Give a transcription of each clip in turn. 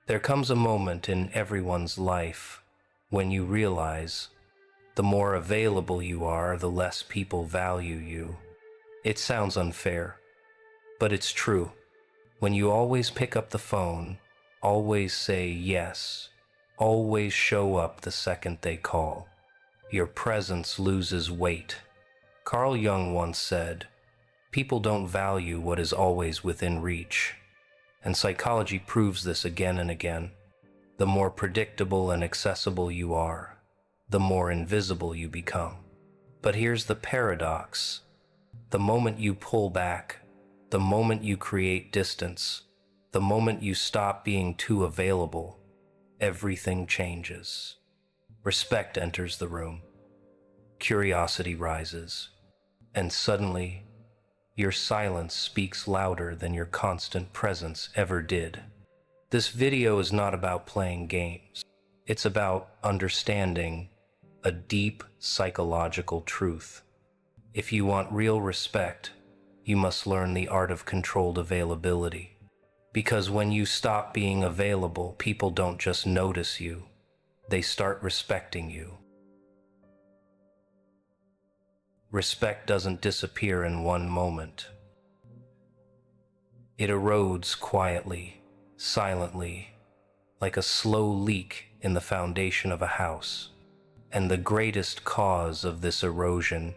There comes a moment in everyone's life when you realize the more available you are, the less people value you. It sounds unfair, but it's true. When you always pick up the phone, always say yes, always show up the second they call, your presence loses weight. Carl Jung once said, "People don't value what is always within reach." And psychology proves this again and again. The more predictable and accessible you are, the more invisible you become. But here's the paradox. The moment you pull back, the moment you create distance, the moment you stop being too available, everything changes. Respect enters the room. Curiosity rises. And suddenly, your silence speaks louder than your constant presence ever did. This video is not about playing games. It's about understanding a deep psychological truth. If you want real respect, you must learn the art of controlled availability. Because when you stop being available, people don't just notice you, they start respecting you. Respect doesn't disappear in one moment. It erodes quietly, silently, like a slow leak in the foundation of a house. And the greatest cause of this erosion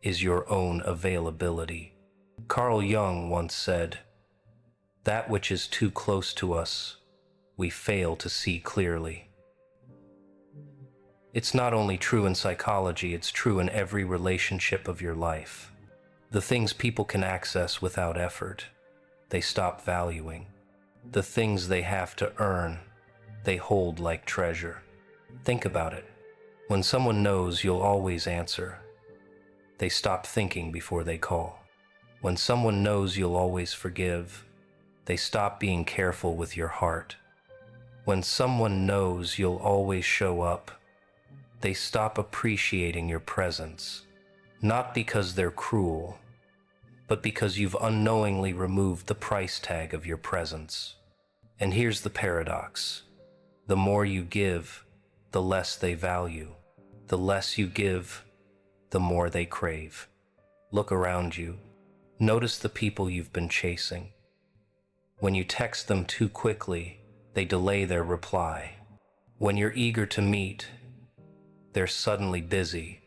is your own availability. Carl Jung once said, "That which is too close to us, we fail to see clearly." It's not only true in psychology, it's true in every relationship of your life. The things people can access without effort, they stop valuing. The things they have to earn, they hold like treasure. Think about it. When someone knows you'll always answer, they stop thinking before they call. When someone knows you'll always forgive, they stop being careful with your heart. When someone knows you'll always show up, they stop appreciating your presence, not because they're cruel, but because you've unknowingly removed the price tag of your presence. And here's the paradox. The more you give, the less they value. The less you give, the more they crave. Look around you. Notice the people you've been chasing. When you text them too quickly, they delay their reply. When you're eager to meet, they're suddenly busy.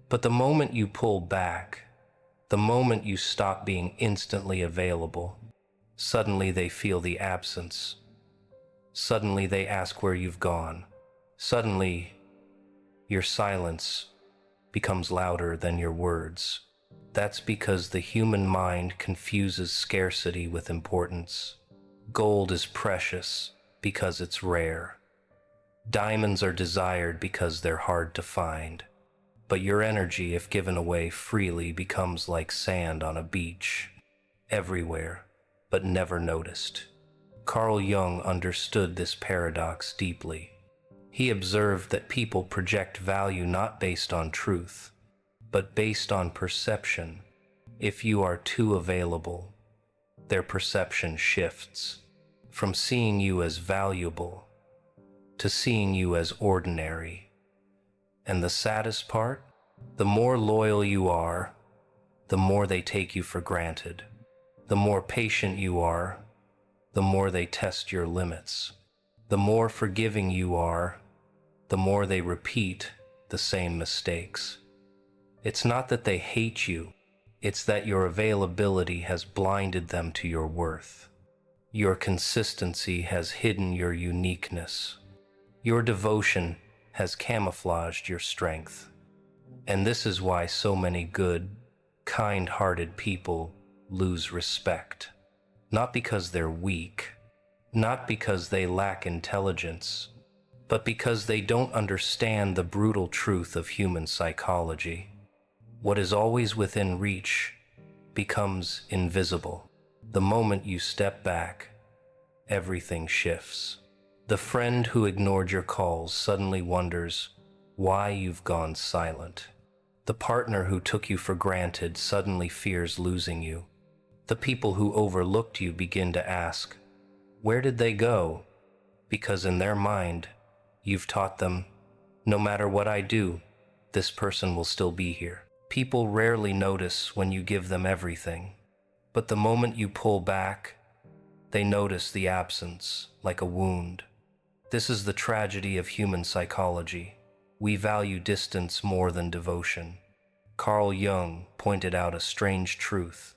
But the moment you pull back, the moment you stop being instantly available, suddenly they feel the absence. Suddenly they ask where you've gone. Suddenly, your silence becomes louder than your words. That's because the human mind confuses scarcity with importance. Gold is precious because it's rare. Diamonds are desired because they're hard to find. But your energy, if given away freely, becomes like sand on a beach, everywhere, but never noticed. Carl Jung understood this paradox deeply. He observed that people project value not based on truth, but based on perception. If you are too available, their perception shifts from seeing you as valuable to seeing you as ordinary. And the saddest part? The more loyal you are, the more they take you for granted. The more patient you are, the more they test your limits. The more forgiving you are, the more they repeat the same mistakes. It's not that they hate you, it's that your availability has blinded them to your worth. Your consistency has hidden your uniqueness. Your devotion has camouflaged your strength. And this is why so many good, kind-hearted people lose respect. Not because they're weak, not because they lack intelligence, but because they don't understand the brutal truth of human psychology. What is always within reach becomes invisible. The moment you step back, everything shifts. The friend who ignored your calls suddenly wonders why you've gone silent. The partner who took you for granted suddenly fears losing you. The people who overlooked you begin to ask, where did they go? because in their mind, you've taught them, no matter what I do, this person will still be here. People rarely notice when you give them everything, but the moment you pull back, they notice the absence, like a wound. This is the tragedy of human psychology. We value distance more than devotion. Carl Jung pointed out a strange truth.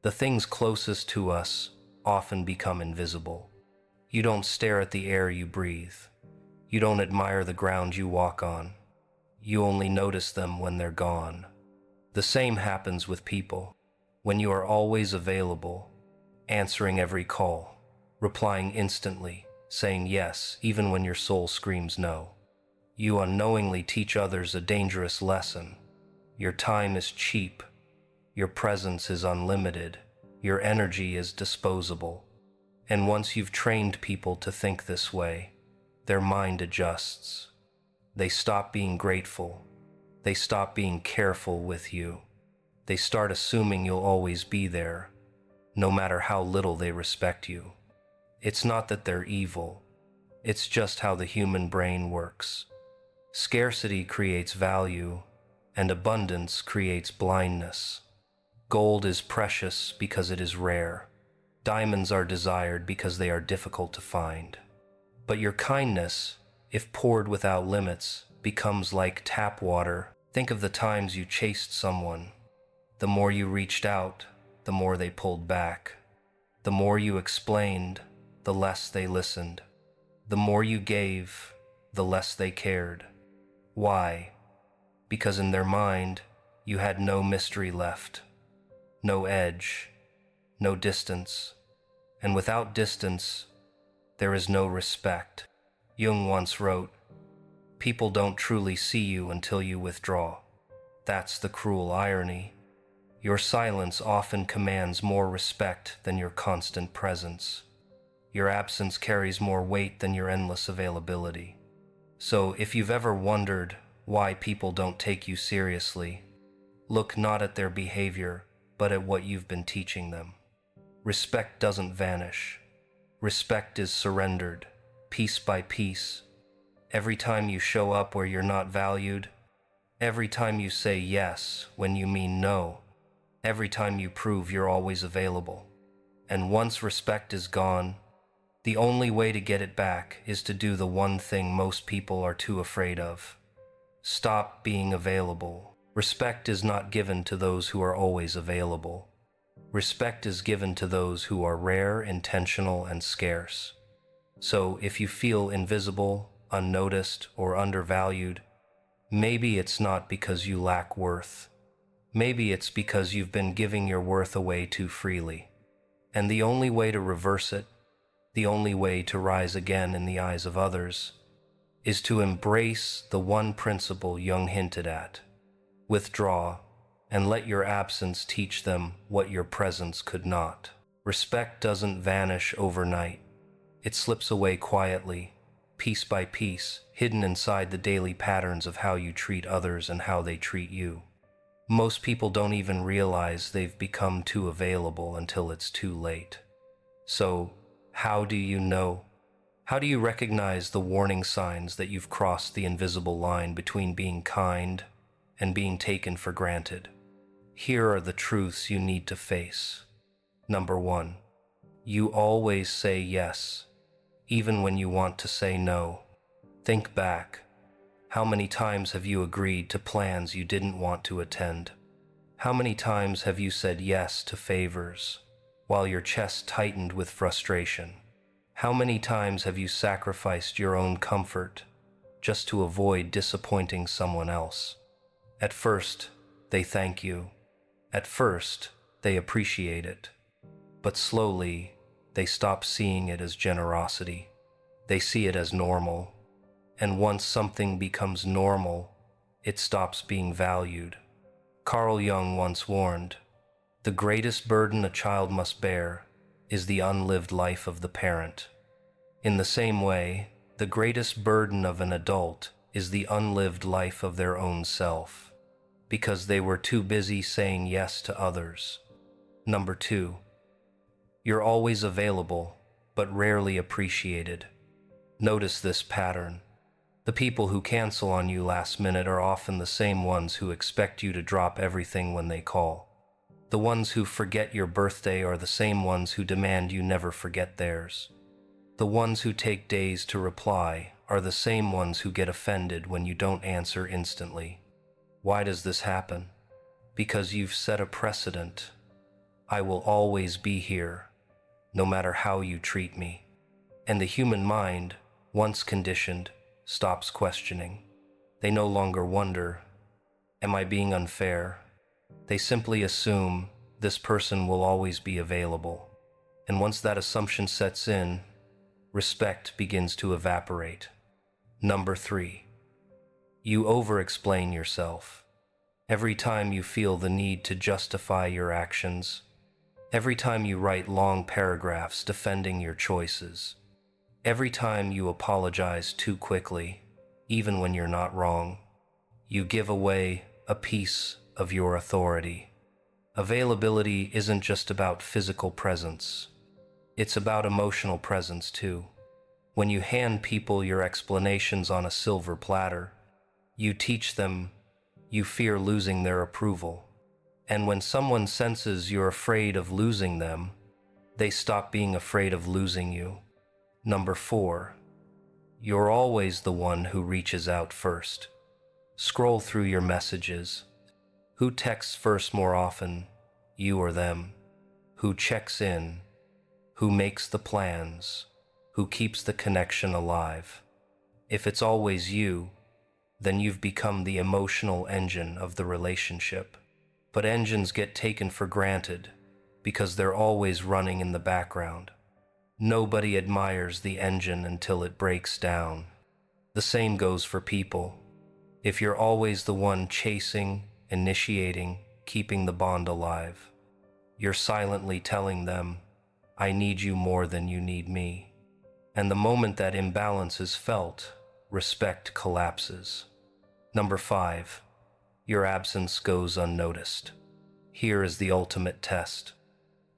The things closest to us often become invisible. You don't stare at the air you breathe. You don't admire the ground you walk on. You only notice them when they're gone. The same happens with people. When you are always available, answering every call, replying instantly, saying yes even when your soul screams no, you unknowingly teach others a dangerous lesson. Your time is cheap. Your presence is unlimited. Your energy is disposable. And once you've trained people to think this way, their mind adjusts. They stop being grateful. They stop being careful with you. They start assuming you'll always be there, no matter how little they respect you. It's not that they're evil. It's just how the human brain works. Scarcity creates value, and abundance creates blindness. Gold is precious because it is rare. Diamonds are desired because they are difficult to find. But your kindness, if poured without limits, becomes like tap water. Think of the times you chased someone. The more you reached out, the more they pulled back. The more you explained, the less they listened. The more you gave, the less they cared. Why? Because in their mind, you had no mystery left, no edge, no distance. And without distance, there is no respect. Jung once wrote, "People don't truly see you until you withdraw." That's the cruel irony. Your silence often commands more respect than your constant presence. Your absence carries more weight than your endless availability. So if you've ever wondered why people don't take you seriously, look not at their behavior, but at what you've been teaching them. Respect doesn't vanish. Respect is surrendered, piece by piece. Every time you show up where you're not valued, every time you say yes when you mean no, every time you prove you're always available. And once respect is gone, the only way to get it back is to do the one thing most people are too afraid of. Stop being available. Respect is not given to those who are always available. Respect is given to those who are rare, intentional, and scarce. So if you feel invisible, unnoticed, or undervalued, maybe it's not because you lack worth. Maybe it's because you've been giving your worth away too freely. And the only way to reverse it, the only way to rise again in the eyes of others, is to embrace the one principle Jung hinted at. Withdraw, and let your absence teach them what your presence could not. Respect doesn't vanish overnight. It slips away quietly, piece by piece, hidden inside the daily patterns of how you treat others and how they treat you. Most people don't even realize they've become too available until it's too late. So, how do you know? How do you recognize the warning signs that you've crossed the invisible line between being kind and being taken for granted? Here are the truths you need to face. Number 1, you always say yes, even when you want to say no. Think back. How many times have you agreed to plans you didn't want to attend? How many times have you said yes to favors while your chest tightened with frustration? How many times have you sacrificed your own comfort just to avoid disappointing someone else? At first, they thank you. At first, they appreciate it. But slowly, they stop seeing it as generosity. They see it as normal. And once something becomes normal, it stops being valued. Carl Jung once warned, "The greatest burden a child must bear is the unlived life of the parent." In the same way, the greatest burden of an adult is the unlived life of their own self, because they were too busy saying yes to others. Number 2, you're always available, but rarely appreciated. Notice this pattern. The people who cancel on you last minute are often the same ones who expect you to drop everything when they call. The ones who forget your birthday are the same ones who demand you never forget theirs. The ones who take days to reply are the same ones who get offended when you don't answer instantly. Why does this happen? Because you've set a precedent. I will always be here, no matter how you treat me. And the human mind, once conditioned, stops questioning. They no longer wonder, am I being unfair? They simply assume this person will always be available. And once that assumption sets in, respect begins to evaporate. Number 3, you over-explain yourself. Every time you feel the need to justify your actions, every time you write long paragraphs defending your choices, every time you apologize too quickly, even when you're not wrong, you give away a piece of your authority. Availability isn't just about physical presence. It's about emotional presence too. When you hand people your explanations on a silver platter, you teach them you fear losing their approval. And when someone senses you're afraid of losing them, they stop being afraid of losing you. Number 4, you're always the one who reaches out first. Scroll through your messages. Who texts first more often, you or them? Who checks in? Who makes the plans? Who keeps the connection alive? If it's always you, then you've become the emotional engine of the relationship. But engines get taken for granted because they're always running in the background. Nobody admires the engine until it breaks down. The same goes for people. If you're always the one chasing, initiating, keeping the bond alive, you're silently telling them, I need you more than you need me. And the moment that imbalance is felt, respect collapses. Number 5, your absence goes unnoticed. Here is the ultimate test.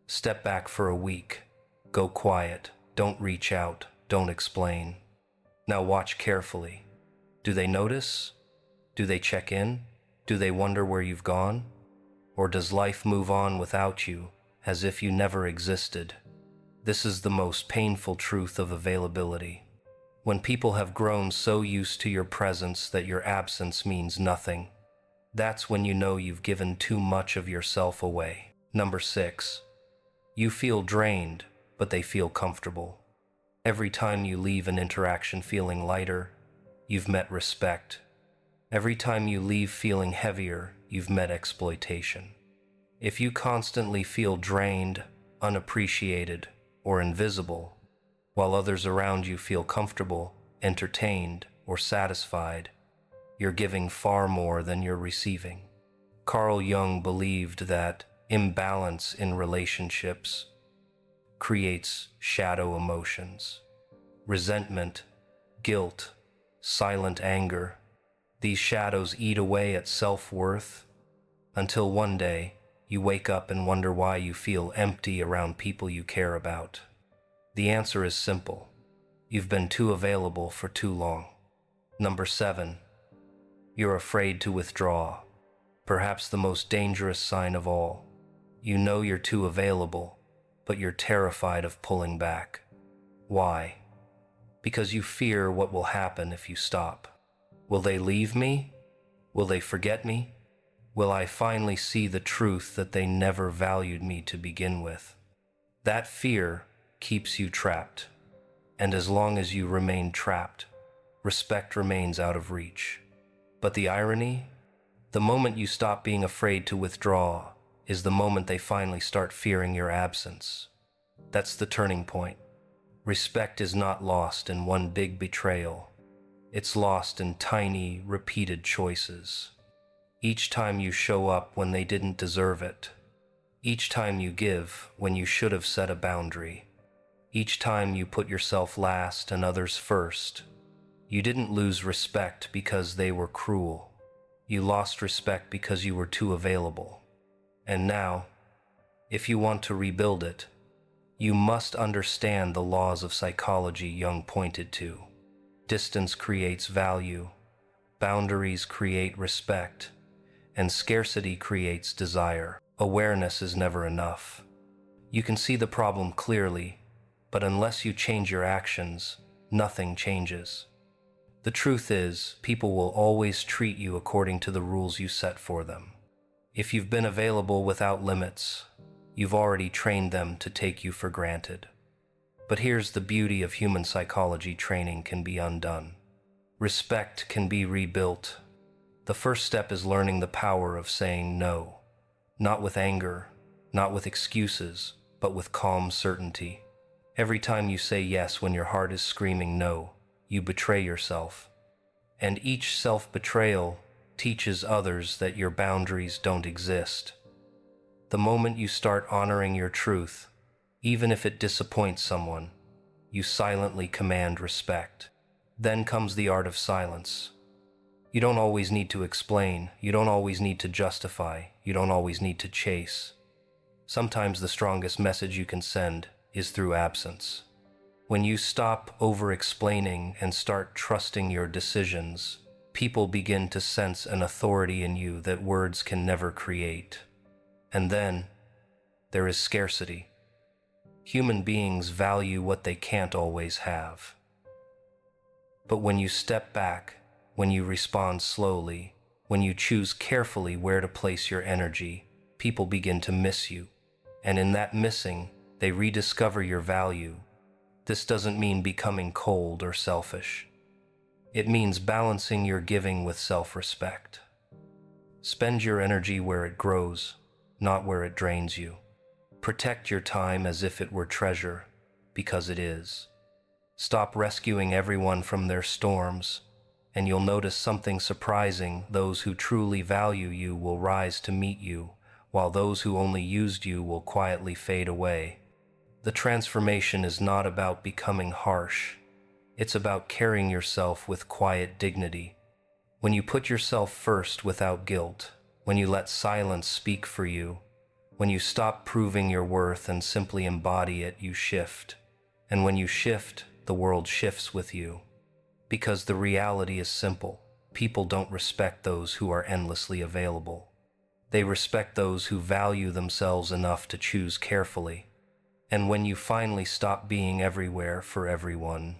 Step back for a week. Go quiet. Don't reach out. Don't explain. Now watch carefully. Do they notice? Do they check in? Do they wonder where you've gone? Or does life move on without you, as if you never existed? This is the most painful truth of availability. When people have grown so used to your presence that your absence means nothing, that's when you know you've given too much of yourself away. Number 6, you feel drained, but they feel comfortable. Every time you leave an interaction feeling lighter, you've met respect. Every time you leave feeling heavier, you've met exploitation. If you constantly feel drained, unappreciated, or invisible, while others around you feel comfortable, entertained, or satisfied, you're giving far more than you're receiving. Carl Jung believed that imbalance in relationships creates shadow emotions. Resentment, guilt, silent anger. These shadows eat away at self-worth until one day you wake up and wonder why you feel empty around people you care about. The answer is simple. You've been too available for too long. Number 7, you're afraid to withdraw. Perhaps the most dangerous sign of all. You know you're too available, but you're terrified of pulling back. Why? Because you fear what will happen if you stop. Will they leave me? Will they forget me? Will I finally see the truth that they never valued me to begin with? That fear keeps you trapped. And as long as you remain trapped, respect remains out of reach. But the irony? The moment you stop being afraid to withdraw is the moment they finally start fearing your absence. That's the turning point. Respect is not lost in one big betrayal. It's lost in tiny, repeated choices. Each time you show up when they didn't deserve it. Each time you give when you should have set a boundary. Each time you put yourself last and others first. You didn't lose respect because they were cruel. You lost respect because you were too available. And now, if you want to rebuild it, you must understand the laws of psychology Jung pointed to. Distance creates value, boundaries create respect, and scarcity creates desire. Awareness is never enough. You can see the problem clearly, but unless you change your actions, nothing changes. The truth is, people will always treat you according to the rules you set for them. If you've been available without limits, you've already trained them to take you for granted. But here's the beauty of human psychology: training can be undone. Respect can be rebuilt. The first step is learning the power of saying no. Not with anger, not with excuses, but with calm certainty. Every time you say yes when your heart is screaming no, you betray yourself. And each self-betrayal teaches others that your boundaries don't exist. The moment you start honoring your truth, even if it disappoints someone, you silently command respect. Then comes the art of silence. You don't always need to explain, you don't always need to justify, you don't always need to chase. Sometimes the strongest message you can send is through absence. When you stop over-explaining and start trusting your decisions, people begin to sense an authority in you that words can never create. And then, there is scarcity. Human beings value what they can't always have. But when you step back, when you respond slowly, when you choose carefully where to place your energy, people begin to miss you. And in that missing, they rediscover your value. This doesn't mean becoming cold or selfish. It means balancing your giving with self-respect. Spend your energy where it grows, not where it drains you. Protect your time as if it were treasure, because it is. Stop rescuing everyone from their storms, and you'll notice something surprising: those who truly value you will rise to meet you, while those who only used you will quietly fade away. The transformation is not about becoming harsh. It's about carrying yourself with quiet dignity. When you put yourself first without guilt, when you let silence speak for you, when you stop proving your worth and simply embody it, you shift. And when you shift, the world shifts with you. Because the reality is simple: people don't respect those who are endlessly available. They respect those who value themselves enough to choose carefully. And when you finally stop being everywhere for everyone,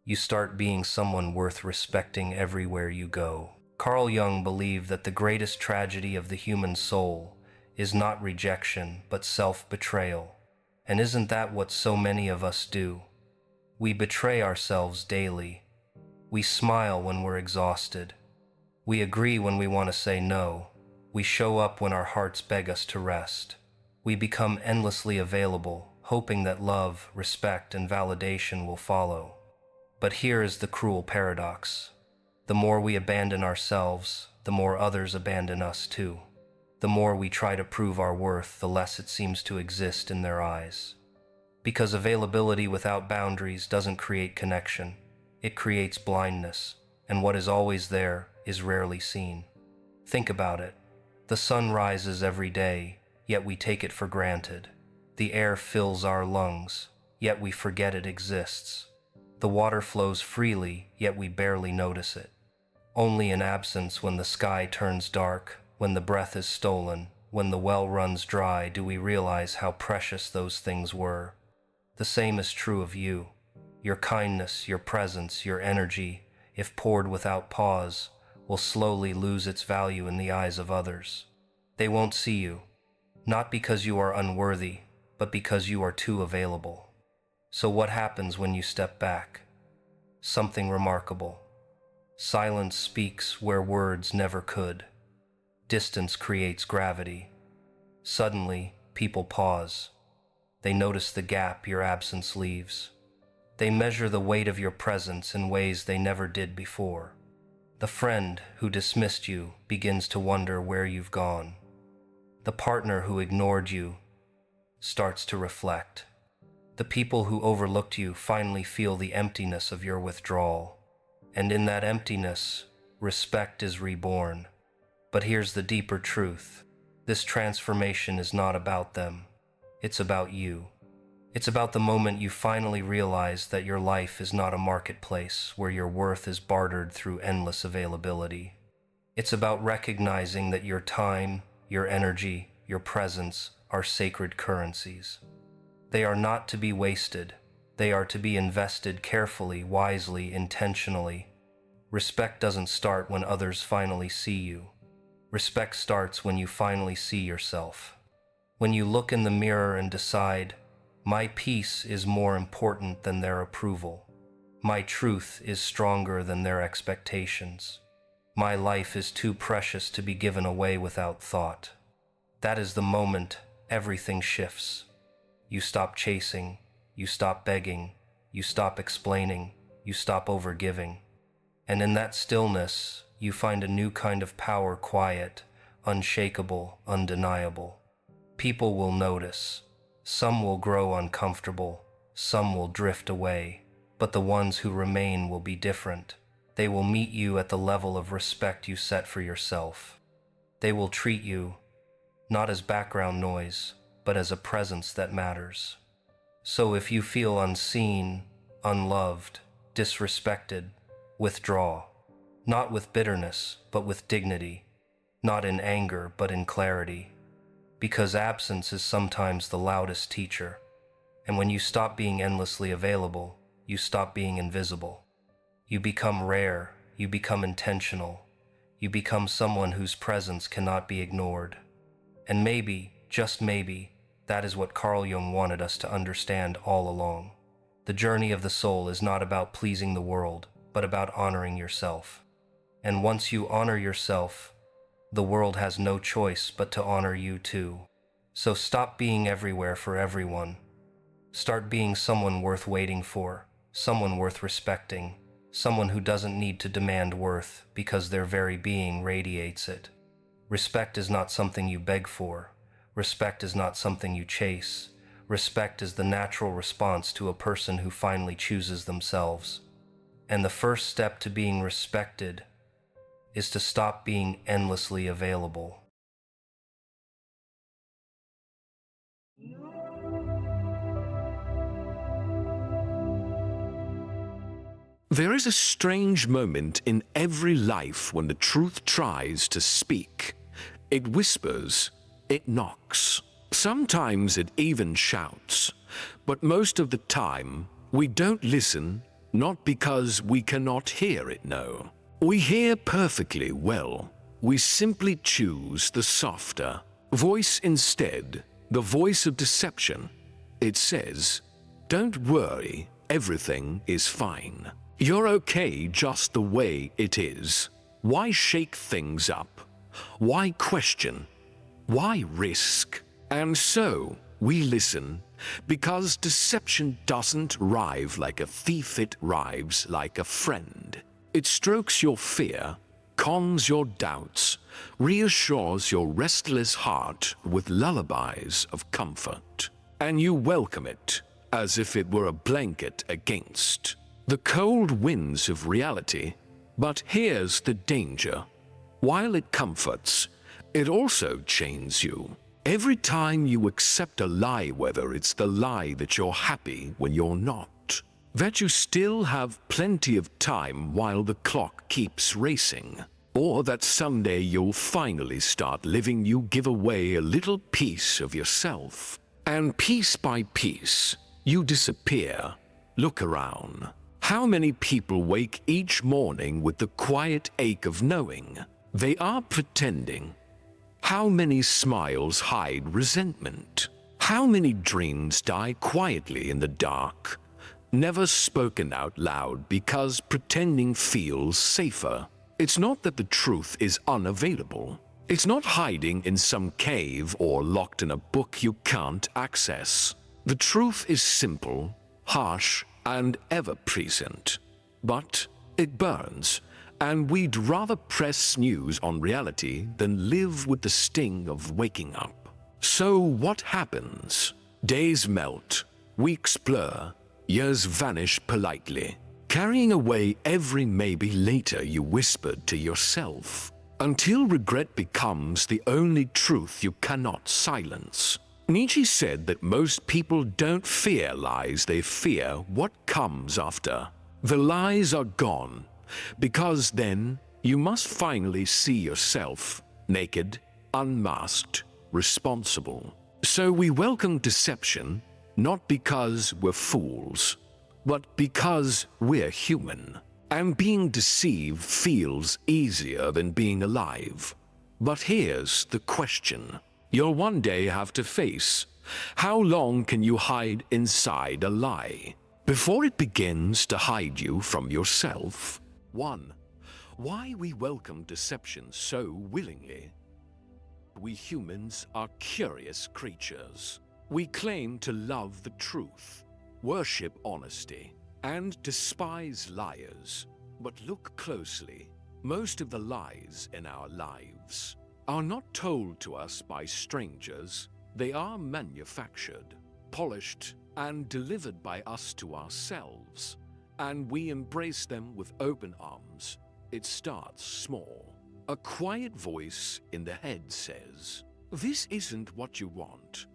you start being someone worth respecting everywhere you go. Carl Jung believed that the greatest tragedy of the human soul is not rejection, but self-betrayal. And isn't that what so many of us do? We betray ourselves daily. We smile when we're exhausted. We agree when we want to say no. We show up when our hearts beg us to rest. We become endlessly available, hoping that love, respect, and validation will follow. But here is the cruel paradox. The more we abandon ourselves, the more others abandon us too. The more we try to prove our worth, the less it seems to exist in their eyes. Because availability without boundaries doesn't create connection. It creates blindness, and what is always there is rarely seen. Think about it. The sun rises every day, yet we take it for granted. The air fills our lungs, yet we forget it exists. The water flows freely, yet we barely notice it. Only in absence, when the sky turns dark, when the breath is stolen, when the well runs dry, do we realize how precious those things were. The same is true of you. Your kindness, your presence, your energy, if poured without pause, will slowly lose its value in the eyes of others. They won't see you, not because you are unworthy, but because you are too available. So what happens when you step back? Something remarkable. Silence speaks where words never could. Distance creates gravity. Suddenly, people pause. They notice the gap your absence leaves. They measure the weight of your presence in ways they never did before. The friend who dismissed you begins to wonder where you've gone. The partner who ignored you starts to reflect. The people who overlooked you finally feel the emptiness of your withdrawal. And in that emptiness, respect is reborn. But here's the deeper truth. This transformation is not about them. It's about you. It's about the moment you finally realize that your life is not a marketplace where your worth is bartered through endless availability. It's about recognizing that your time, your energy, your presence are sacred currencies. They are not to be wasted. They are to be invested carefully, wisely, intentionally. Respect doesn't start when others finally see you. Respect starts when you finally see yourself. When you look in the mirror and decide, my peace is more important than their approval. My truth is stronger than their expectations. My life is too precious to be given away without thought. That is the moment everything shifts. You stop chasing, you stop begging, you stop explaining, you stop overgiving. And in that stillness, you find a new kind of power, quiet, unshakable, undeniable. People will notice. Some will grow uncomfortable, some will drift away, but the ones who remain will be different. They will meet you at the level of respect you set for yourself. They will treat you not as background noise, but as a presence that matters. So if you feel unseen, unloved, disrespected, withdraw, not with bitterness, but with dignity, not in anger, but in clarity. Because absence is sometimes the loudest teacher, and when you stop being endlessly available, you stop being invisible. You become rare, you become intentional, you become someone whose presence cannot be ignored. And maybe, just maybe, that is what Carl Jung wanted us to understand all along. The journey of the soul is not about pleasing the world, but about honoring yourself. And once you honor yourself, the world has no choice but to honor you too. So stop being everywhere for everyone. Start being someone worth waiting for, someone worth respecting, someone who doesn't need to demand worth because their very being radiates it. Respect is not something you beg for. Respect is not something you chase. Respect is the natural response to a person who finally chooses themselves. And the first step to being respected is to stop being endlessly available. There is a strange moment in every life when the truth tries to speak. It whispers, it knocks. Sometimes it even shouts. But most of the time, we don't listen, not because we cannot hear it, no. We hear perfectly well. We simply choose the softer voice instead, the voice of deception. It says, don't worry, everything is fine. You're okay just the way it is. Why shake things up? Why question? Why risk? And so, we listen, because deception doesn't arrive like a thief, it arrives like a friend. It strokes your fear, calms your doubts, reassures your restless heart with lullabies of comfort. And you welcome it, as if it were a blanket against the cold winds of reality. But here's the danger. While it comforts, it also chains you. Every time you accept a lie, whether it's the lie that you're happy when you're not, that you still have plenty of time while the clock keeps racing, or that someday you'll finally start living, you give away a little piece of yourself. And piece by piece, you disappear. Look around. How many people wake each morning with the quiet ache of knowing they are pretending? How many smiles hide resentment? How many dreams die quietly in the dark, never spoken out loud because pretending feels safer? It's not that the truth is unavailable. It's not hiding in some cave or locked in a book you can't access. The truth is simple, harsh, and ever-present. But it burns, and we'd rather press snooze on reality than live with the sting of waking up. So what happens? Days melt, weeks blur, years vanish politely, carrying away every maybe later you whispered to yourself, until regret becomes the only truth you cannot silence. Nietzsche said that most people don't fear lies, they fear what comes after. The lies are gone, because then you must finally see yourself naked, unmasked, responsible. So we welcome deception, not because we're fools, but because we're human. And being deceived feels easier than being alive. But here's the question you'll one day have to face. How long can you hide inside a lie before it begins to hide you from yourself? 1. Why we welcome deception so willingly. We humans are curious creatures. We claim to love the truth, worship honesty, and despise liars. But look closely. Most of the lies in our lives are not told to us by strangers. They are manufactured, polished, and delivered by us to ourselves. And we embrace them with open arms. It starts small. A quiet voice in the head says, "This isn't what you want."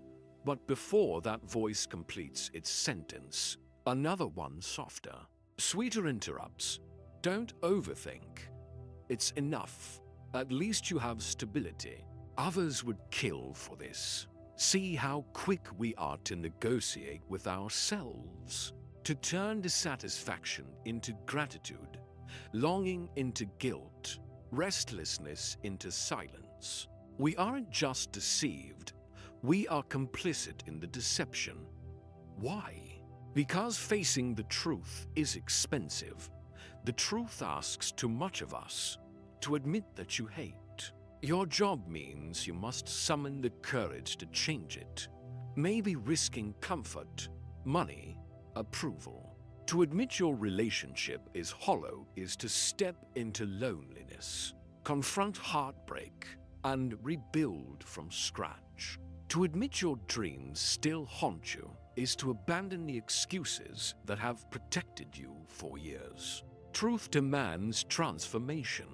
But before that voice completes its sentence, another one softer, sweeter interrupts. Don't overthink. It's enough. At least you have stability. Others would kill for this. See how quick we are to negotiate with ourselves, to turn dissatisfaction into gratitude, longing into guilt, restlessness into silence. We aren't just deceived, we are complicit in the deception. Why? Because facing the truth is expensive. The truth asks too much of us. To admit that you hate your job means you must summon the courage to change it, maybe risking comfort, money, approval. To admit your relationship is hollow is to step into loneliness, confront heartbreak, and rebuild from scratch. To admit your dreams still haunt you is to abandon the excuses that have protected you for years. Truth demands transformation.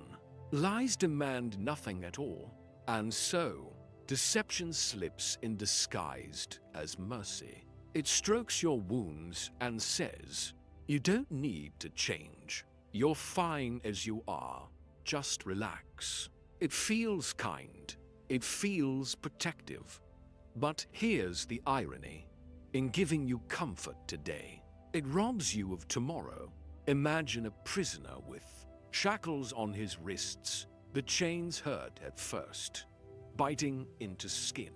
Lies demand nothing at all, and so deception slips in disguised as mercy. It strokes your wounds and says, "You don't need to change. You're fine as you are. Just relax." It feels kind. It feels protective. But here's the irony. In giving you comfort today, it robs you of tomorrow. Imagine a prisoner with shackles on his wrists. The chains hurt at first, biting into skin.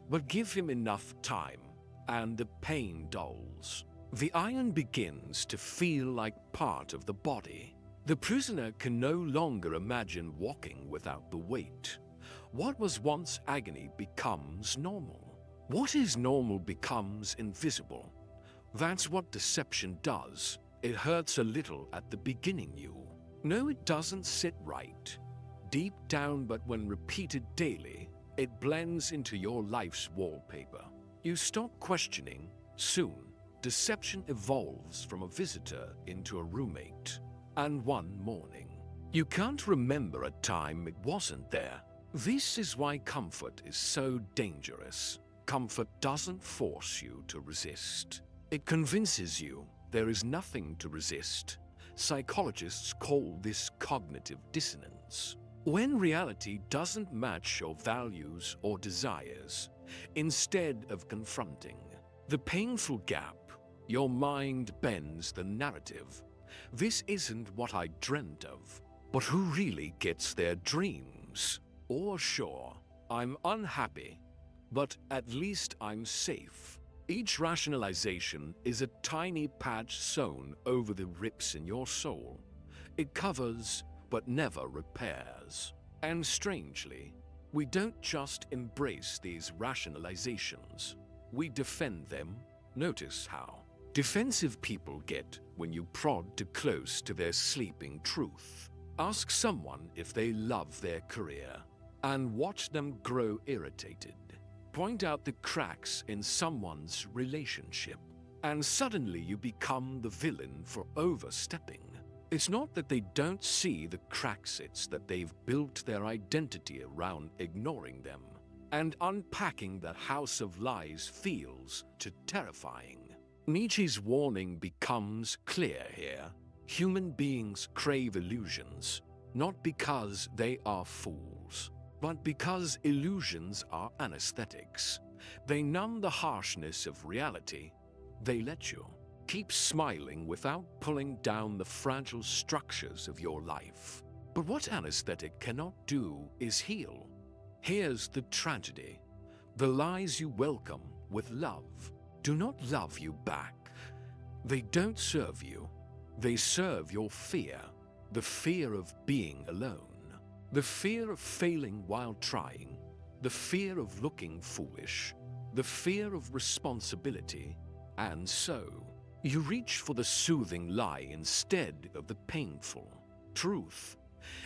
But give him enough time, and the pain dulls. The iron begins to feel like part of the body. The prisoner can no longer imagine walking without the weight. What was once agony becomes normal. What is normal becomes invisible. That's what deception does. It hurts a little at the beginning, you know it doesn't sit right deep down, but when repeated daily, it blends into your life's wallpaper. You stop questioning. Soon, deception evolves from a visitor into a roommate. And one morning, you can't remember a time it wasn't there. This is why comfort is so dangerous. Comfort doesn't force you to resist. It convinces you there is nothing to resist. Psychologists call this cognitive dissonance. When reality doesn't match your values or desires, instead of confronting the painful gap, your mind bends the narrative. This isn't what I dreamt of. But who really gets their dreams? Or sure, I'm unhappy, but at least I'm safe. Each rationalization is a tiny patch sewn over the rips in your soul. It covers, but never repairs. And strangely, we don't just embrace these rationalizations. We defend them. Notice how defensive people get when you prod too close to their sleeping truth. Ask someone if they love their career, and watch them grow irritated. Point out the cracks in someone's relationship, and suddenly you become the villain for overstepping. It's not that they don't see the cracks, it's that they've built their identity around ignoring them. And unpacking the house of lies feels too terrifying. Nietzsche's warning becomes clear here. Human beings crave illusions, not because they are fools, but because illusions are anesthetics. They numb the harshness of reality. They let you keep smiling without pulling down the fragile structures of your life. But what anesthetic cannot do is heal. Here's the tragedy. The lies you welcome with love do not love you back. They don't serve you. They serve your fear. The fear of being alone. The fear of failing while trying. The fear of looking foolish. The fear of responsibility. And so, you reach for the soothing lie instead of the painful truth.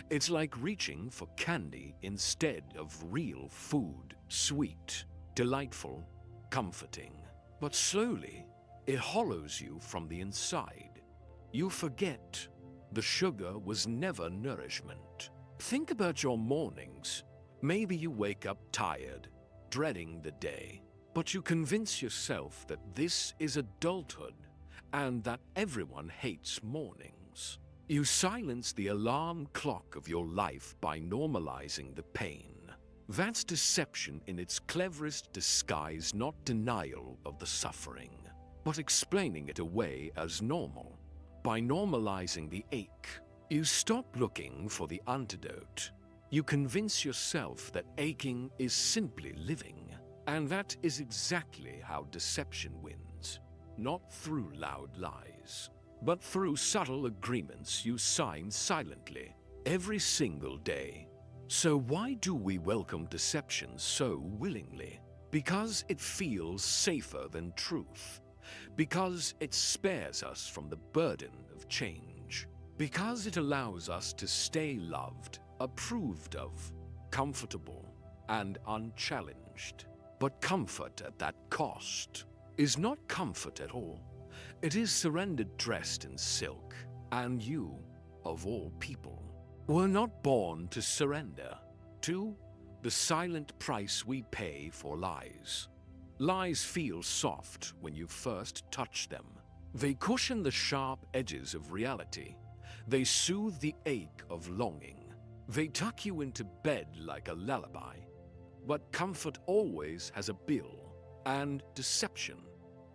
It's like reaching for candy instead of real food, sweet, delightful, comforting. But slowly, it hollows you from the inside. You forget the sugar was never nourishment. Think about your mornings. Maybe you wake up tired, dreading the day, but you convince yourself that this is adulthood and that everyone hates mornings. You silence the alarm clock of your life by normalizing the pain. That's deception in its cleverest disguise, not denial of the suffering, but explaining it away as normal. By normalizing the ache, you stop looking for the antidote. You convince yourself that aching is simply living. And that is exactly how deception wins. Not through loud lies, but through subtle agreements you sign silently every single day. So why do we welcome deception so willingly? Because it feels safer than truth. Because it spares us from the burden of change. Because it allows us to stay loved, approved of, comfortable, and unchallenged. But comfort at that cost is not comfort at all. It is surrender dressed in silk, and you, of all people, were not born to surrender to the silent price we pay for lies. Lies feel soft when you first touch them. They cushion the sharp edges of reality. They soothe the ache of longing. They tuck you into bed like a lullaby. But comfort always has a bill, and deception,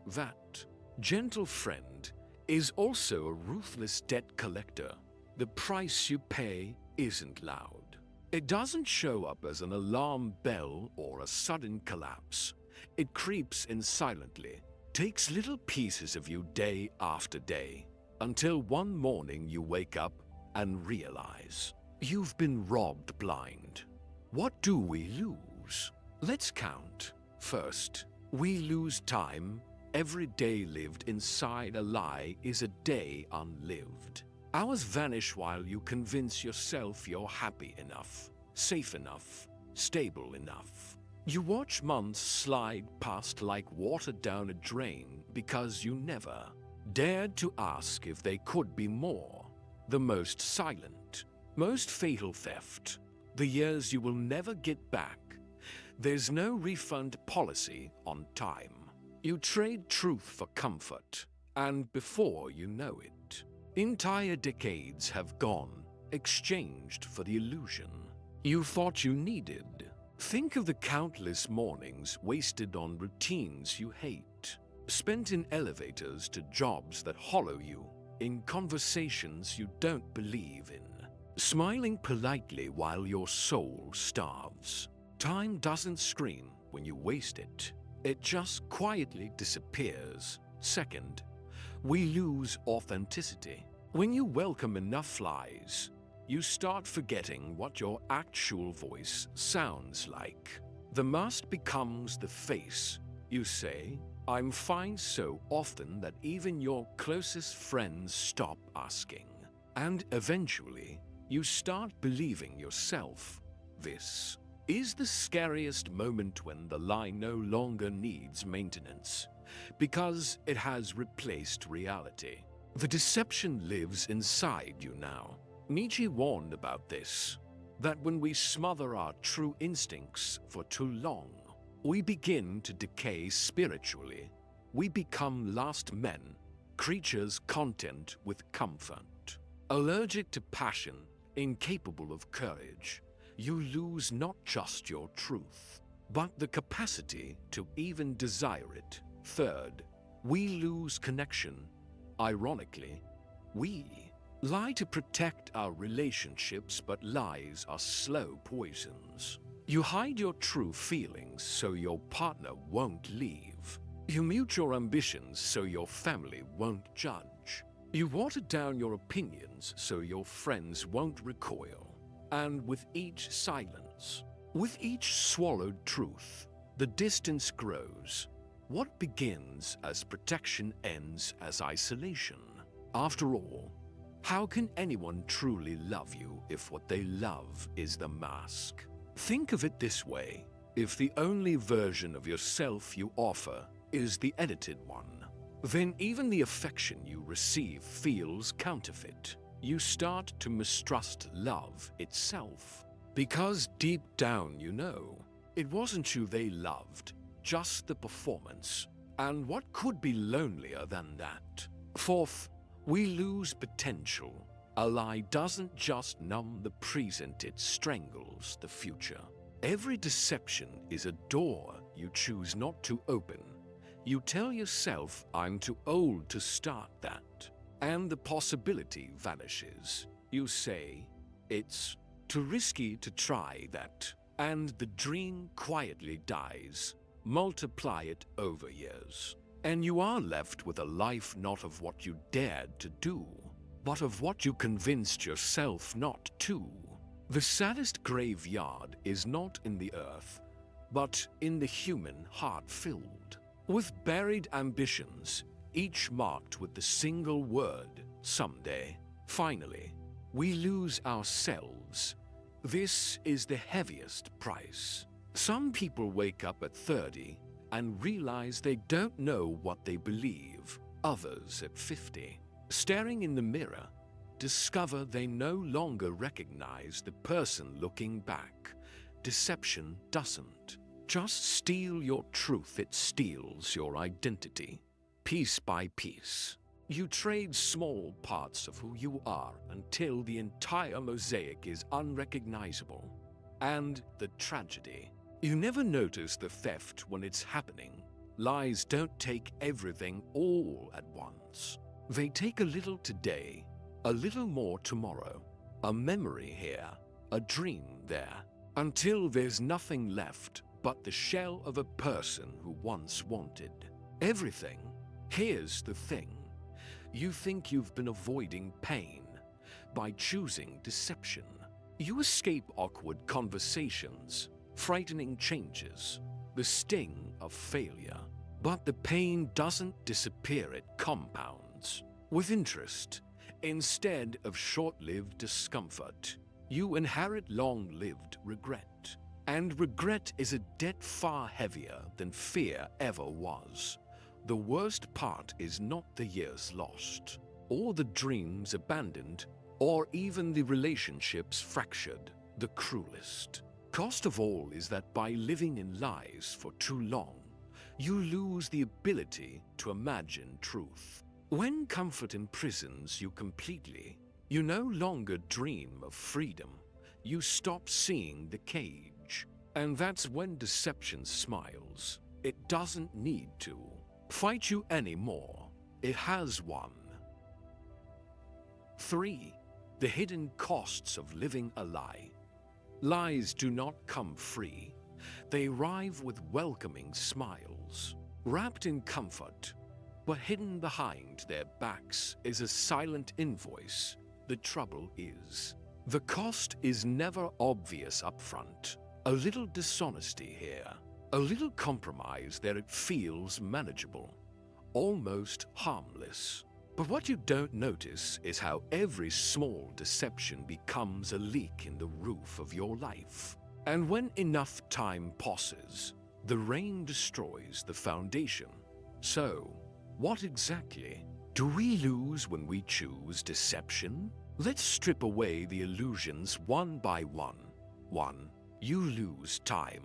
that gentle friend, is also a ruthless debt collector. The price you pay isn't loud. It doesn't show up as an alarm bell or a sudden collapse. It creeps in silently, takes little pieces of you day after day, until one morning you wake up and realize you've been robbed blind. What do we lose? Let's count. First, we lose time. Every day lived inside a lie is a day unlived. Hours vanish while you convince yourself you're happy enough, safe enough, stable enough. You watch months slide past like water down a drain because you never dared to ask if they could be more. The most silent, most fatal theft. The years you will never get back. There's no refund policy on time. You trade truth for comfort, and before you know it, entire decades have gone, exchanged for the illusion you thought you needed. Think of the countless mornings wasted on routines you hate, spent in elevators to jobs that hollow you, in conversations you don't believe in, smiling politely while your soul starves. Time doesn't scream when you waste it. It just quietly disappears. Second, we lose authenticity. When you welcome enough lies, you start forgetting what your actual voice sounds like. The mask becomes the face. You say, "I'm fine," so often that even your closest friends stop asking. And eventually, you start believing yourself. This is the scariest moment, when the lie no longer needs maintenance, because it has replaced reality. The deception lives inside you now. Nietzsche warned about this. that when we smother our true instincts for too long, we begin to decay spiritually. We become last men, creatures content with comfort. Allergic to passion, incapable of courage, you lose not just your truth, but the capacity to even desire it. Third, we lose connection. Ironically, we lie to protect our relationships, but lies are slow poisons. You hide your true feelings so your partner won't leave. You mute your ambitions so your family won't judge. You water down your opinions so your friends won't recoil. And with each silence, with each swallowed truth, the distance grows. What begins as protection ends as isolation. After all, how can anyone truly love you if what they love is the mask? Think of it this way: if the only version of yourself you offer is the edited one, then even the affection you receive feels counterfeit. You start to mistrust love itself. Because deep down you know, it wasn't you they loved, just the performance. And what could be lonelier than that? Fourth, we lose potential. A lie doesn't just numb the present, it strangles the future. Every deception is a door you choose not to open. You tell yourself, I'm too old to start that, and the possibility vanishes. You say, it's too risky to try that, and the dream quietly dies. Multiply it over years, and you are left with a life not of what you dared to do, but of what you convinced yourself not to. The saddest graveyard is not in the earth, but in the human heart filled with buried ambitions, each marked with the single word, someday. Finally, we lose ourselves. This is the heaviest price. Some people wake up at 30 and realize they don't know what they believe. Others at 50, staring in the mirror, discover they no longer recognize the person looking back. Deception doesn't just steal your truth, it steals your identity. Piece by piece, you trade small parts of who you are until the entire mosaic is unrecognizable. And the tragedy, you never notice the theft when it's happening. Lies don't take everything all at once. They take a little today, a little more tomorrow, a memory here, a dream there, until there's nothing left but the shell of a person who once wanted everything. Here's the thing: you think you've been avoiding pain by choosing deception. You escape awkward conversations, frightening changes, the sting of failure. But the pain doesn't disappear, it compounds with interest. Instead of short-lived discomfort, you inherit long-lived regret. And regret is a debt far heavier than fear ever was. The worst part is not the years lost, or the dreams abandoned, or even the relationships fractured. The cruelest cost of all is that by living in lies for too long, you lose the ability to imagine truth. When comfort imprisons you completely, you no longer dream of freedom. You stop seeing the cage. And that's when deception smiles. It doesn't need to fight you anymore. It has won. 3. The hidden costs of living a lie. Lies do not come free. They arrive with welcoming smiles, wrapped in comfort, but hidden behind their backs is a silent invoice. The trouble is, the cost is never obvious up front. A little dishonesty here, a little compromise there, it feels manageable, almost harmless. But what you don't notice is how every small deception becomes a leak in the roof of your life. And when enough time passes, the rain destroys the foundation. So, what exactly do we lose when we choose deception? Let's strip away the illusions one by one. 1. You lose time.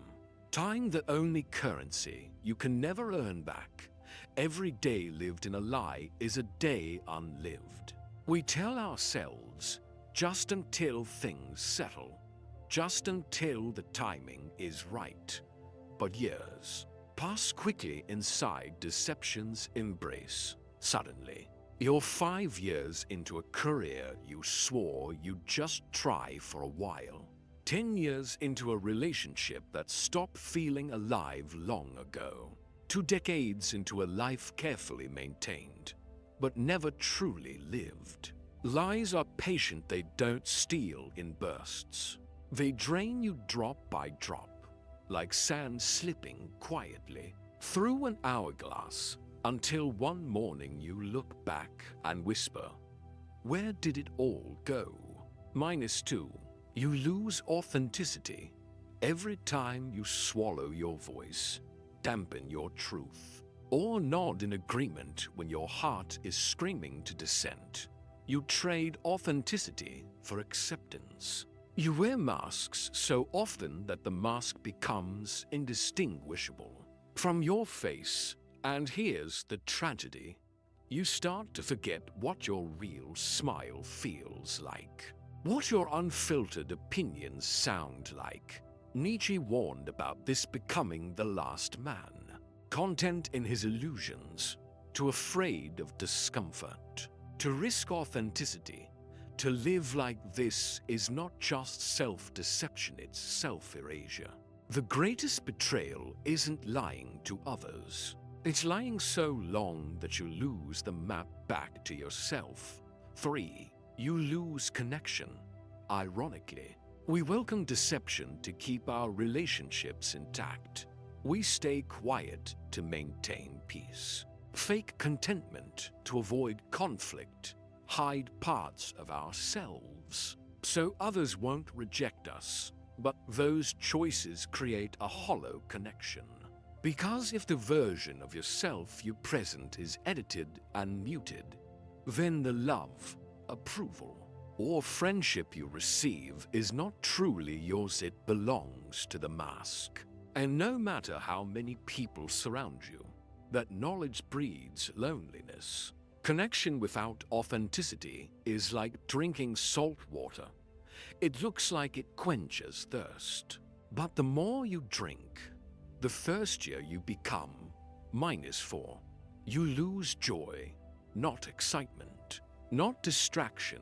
Time, the only currency you can never earn back. Every day lived in a lie is a day unlived. We tell ourselves, just until things settle, just until the timing is right. But years pass quickly inside deception's embrace. Suddenly, you're 5 years into a career you swore you'd just try for a while. 10 years into a relationship that stopped feeling alive long ago. 2 decades into a life carefully maintained, but never truly lived. Lies are patient, they don't steal in bursts. They drain you drop by drop, like sand slipping quietly through an hourglass, until one morning you look back and whisper, where did it all go? -2. You lose authenticity. Every time you swallow your voice, dampen your truth, or nod in agreement when your heart is screaming to dissent, you trade authenticity for acceptance. You wear masks so often that the mask becomes indistinguishable from your face. And here's the tragedy. You start to forget what your real smile feels like, what your unfiltered opinions sound like. Nietzsche warned about this becoming the last man, content in his illusions, too afraid of discomfort, to risk authenticity. To live like this is not just self-deception, it's self-erasure. The greatest betrayal isn't lying to others. It's lying so long that you lose the map back to yourself. 3. You lose connection. Ironically, we welcome deception to keep our relationships intact. We stay quiet to maintain peace. Fake contentment to avoid conflict. Hide parts of ourselves so others won't reject us. But those choices create a hollow connection. Because if the version of yourself you present is edited and muted, then the love, approval, or friendship you receive is not truly yours, it belongs to the mask. And no matter how many people surround you, that knowledge breeds loneliness. Connection without authenticity is like drinking salt water. It looks like it quenches thirst. But the more you drink, the thirstier you become. -4. You lose joy, not excitement, not distraction,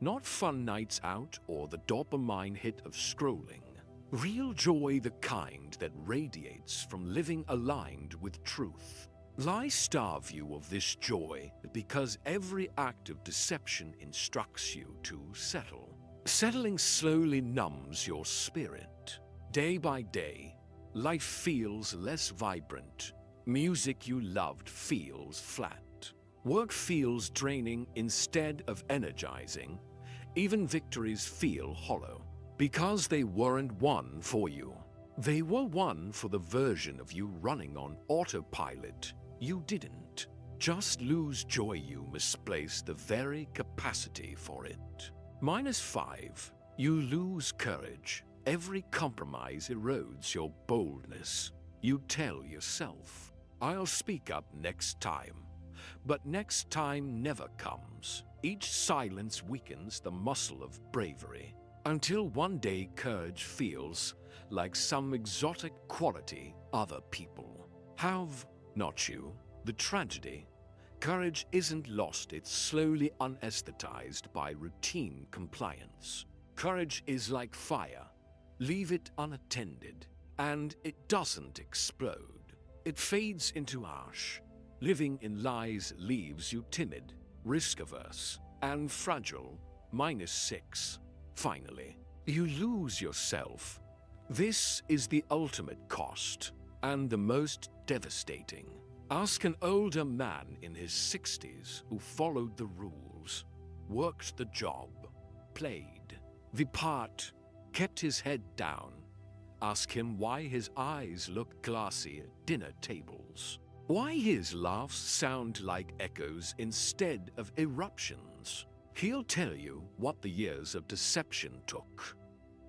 not fun nights out or the dopamine hit of scrolling. Real joy, the kind that radiates from living aligned with truth. Lies starve you of this joy because every act of deception instructs you to settle. Settling slowly numbs your spirit. Day by day, life feels less vibrant. Music you loved feels flat. Work feels draining instead of energizing. Even victories feel hollow because they weren't won for you. They were won for the version of you running on autopilot. You didn't just lose joy, you misplaced the very capacity for it. -5. You lose courage. Every compromise erodes your boldness. You tell yourself, I'll speak up next time. But next time never comes. Each silence weakens the muscle of bravery, until one day courage feels like some exotic quality other people have, not you. The tragedy, courage isn't lost, it's slowly anesthetized by routine compliance. Courage is like fire. Leave it unattended, and it doesn't explode. It fades into ash. Living in lies leaves you timid, risk-averse, and fragile. -6. Finally, you lose yourself. This is the ultimate cost, and the most devastating. Ask an older man in his 60s who followed the rules, worked the job, played the part, kept his head down. Ask him why his eyes look glassy at dinner tables, why his laughs sound like echoes instead of eruptions. He'll tell you what the years of deception took.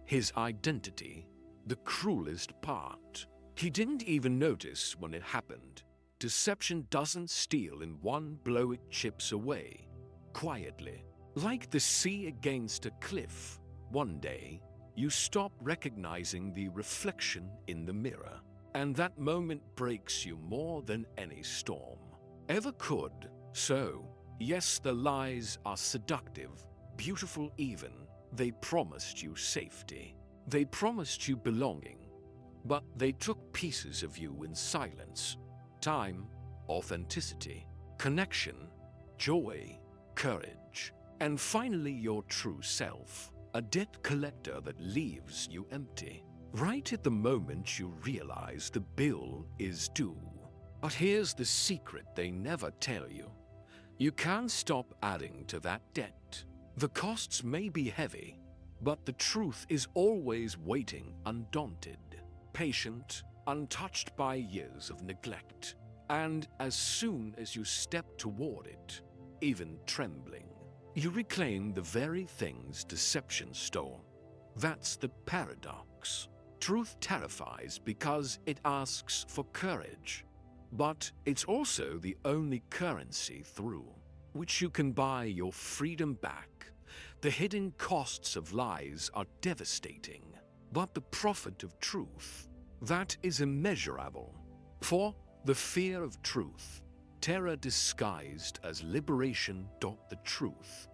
his identity, the cruelest part. He didn't even notice when it happened. Deception doesn't steal in one blow, it chips away, quietly, like the sea against a cliff. One day, you stop recognizing the reflection in the mirror, and that moment breaks you more than any storm ever could. So, yes, the lies are seductive, beautiful even. They promised you safety. They promised you belonging. But they took pieces of you in silence. Time, authenticity, connection, joy, courage, and finally your true self. A debt collector that leaves you empty, right at the moment you realize the bill is due. But here's the secret they never tell you. You can't stop adding to that debt. The costs may be heavy, but the truth is always waiting, undaunted, patient, untouched by years of neglect. And as soon as you step toward it, even trembling, you reclaim the very things deception stole. That's the paradox. Truth terrifies because it asks for courage, but it's also the only currency through which you can buy your freedom back. The hidden costs of lies are devastating, but the profit of truth, that is immeasurable. For the fear of truth, terror disguised as liberation. The truth,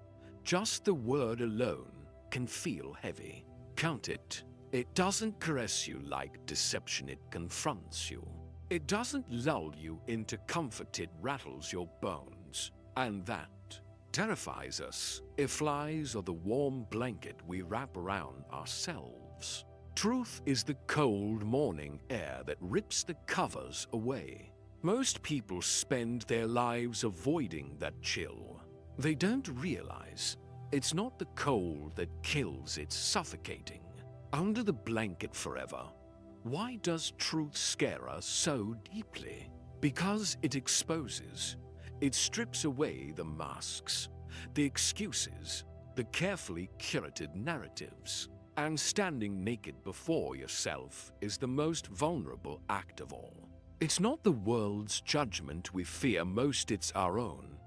just the word alone, can feel heavy. Count it. It doesn't caress you like deception, it confronts you. It doesn't lull you into comfort, it rattles your bones. And that terrifies us. If lies are the warm blanket we wrap around ourselves, truth is the cold morning air that rips the covers away. Most people spend their lives avoiding that chill. They don't realize it's not the cold that kills, it's suffocating under the blanket forever. Why does truth scare us so deeply? Because it exposes. It strips away the masks, the excuses, the carefully curated narratives. And standing naked before yourself is the most vulnerable act of all. It's not the world's judgment we fear most, it's our own.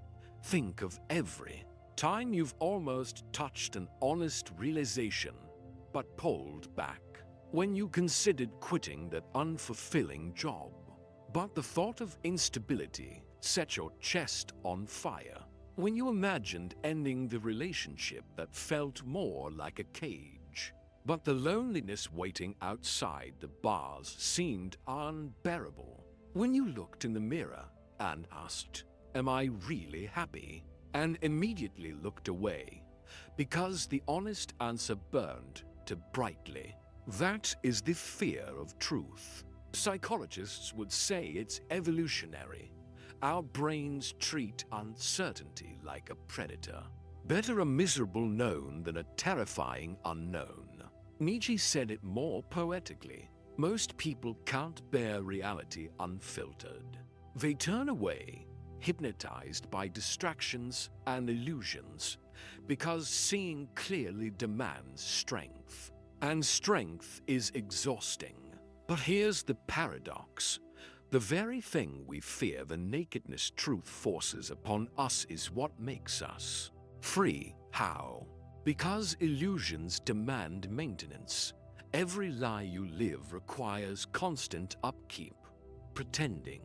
Think of every time you've almost touched an honest realization, but pulled back. When you considered quitting that unfulfilling job, but the thought of instability set your chest on fire. When you imagined ending the relationship that felt more like a cage, but the loneliness waiting outside the bars seemed unbearable. When you looked in the mirror and asked, "Am I really happy?" and immediately looked away, because the honest answer burned too brightly. That is the fear of truth. Psychologists would say it's evolutionary. Our brains treat uncertainty like a predator. Better a miserable known than a terrifying unknown. Nietzsche said it more poetically. Most people can't bear reality unfiltered. They turn away, hypnotized by distractions and illusions, because seeing clearly demands strength. And strength is exhausting. But here's the paradox. The very thing we fear, the nakedness truth forces upon us, is what makes us free. How? Because illusions demand maintenance. Every lie you live requires constant upkeep. Pretending,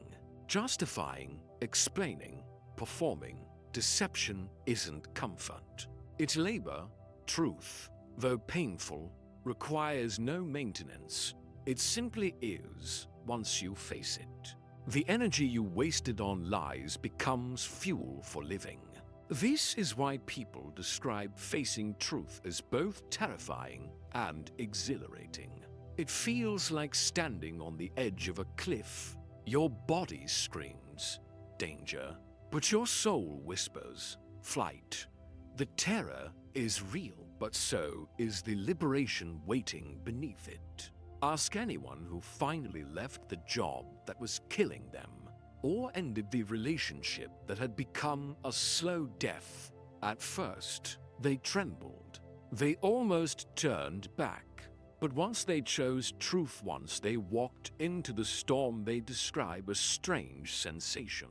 justifying, explaining, performing. Deception isn't comfort. It's labor. Truth, though painful, requires no maintenance. It simply is once you face it. The energy you wasted on lies becomes fuel for living. This is why people describe facing truth as both terrifying and exhilarating. It feels like standing on the edge of a cliff. Your body screams, danger, but your soul whispers, flight. The terror is real, but so is the liberation waiting beneath it. Ask anyone who finally left the job that was killing them, or ended the relationship that had become a slow death. At first, they trembled. They almost turned back. But once they chose truth, once they walked into the storm, they describe a strange sensation.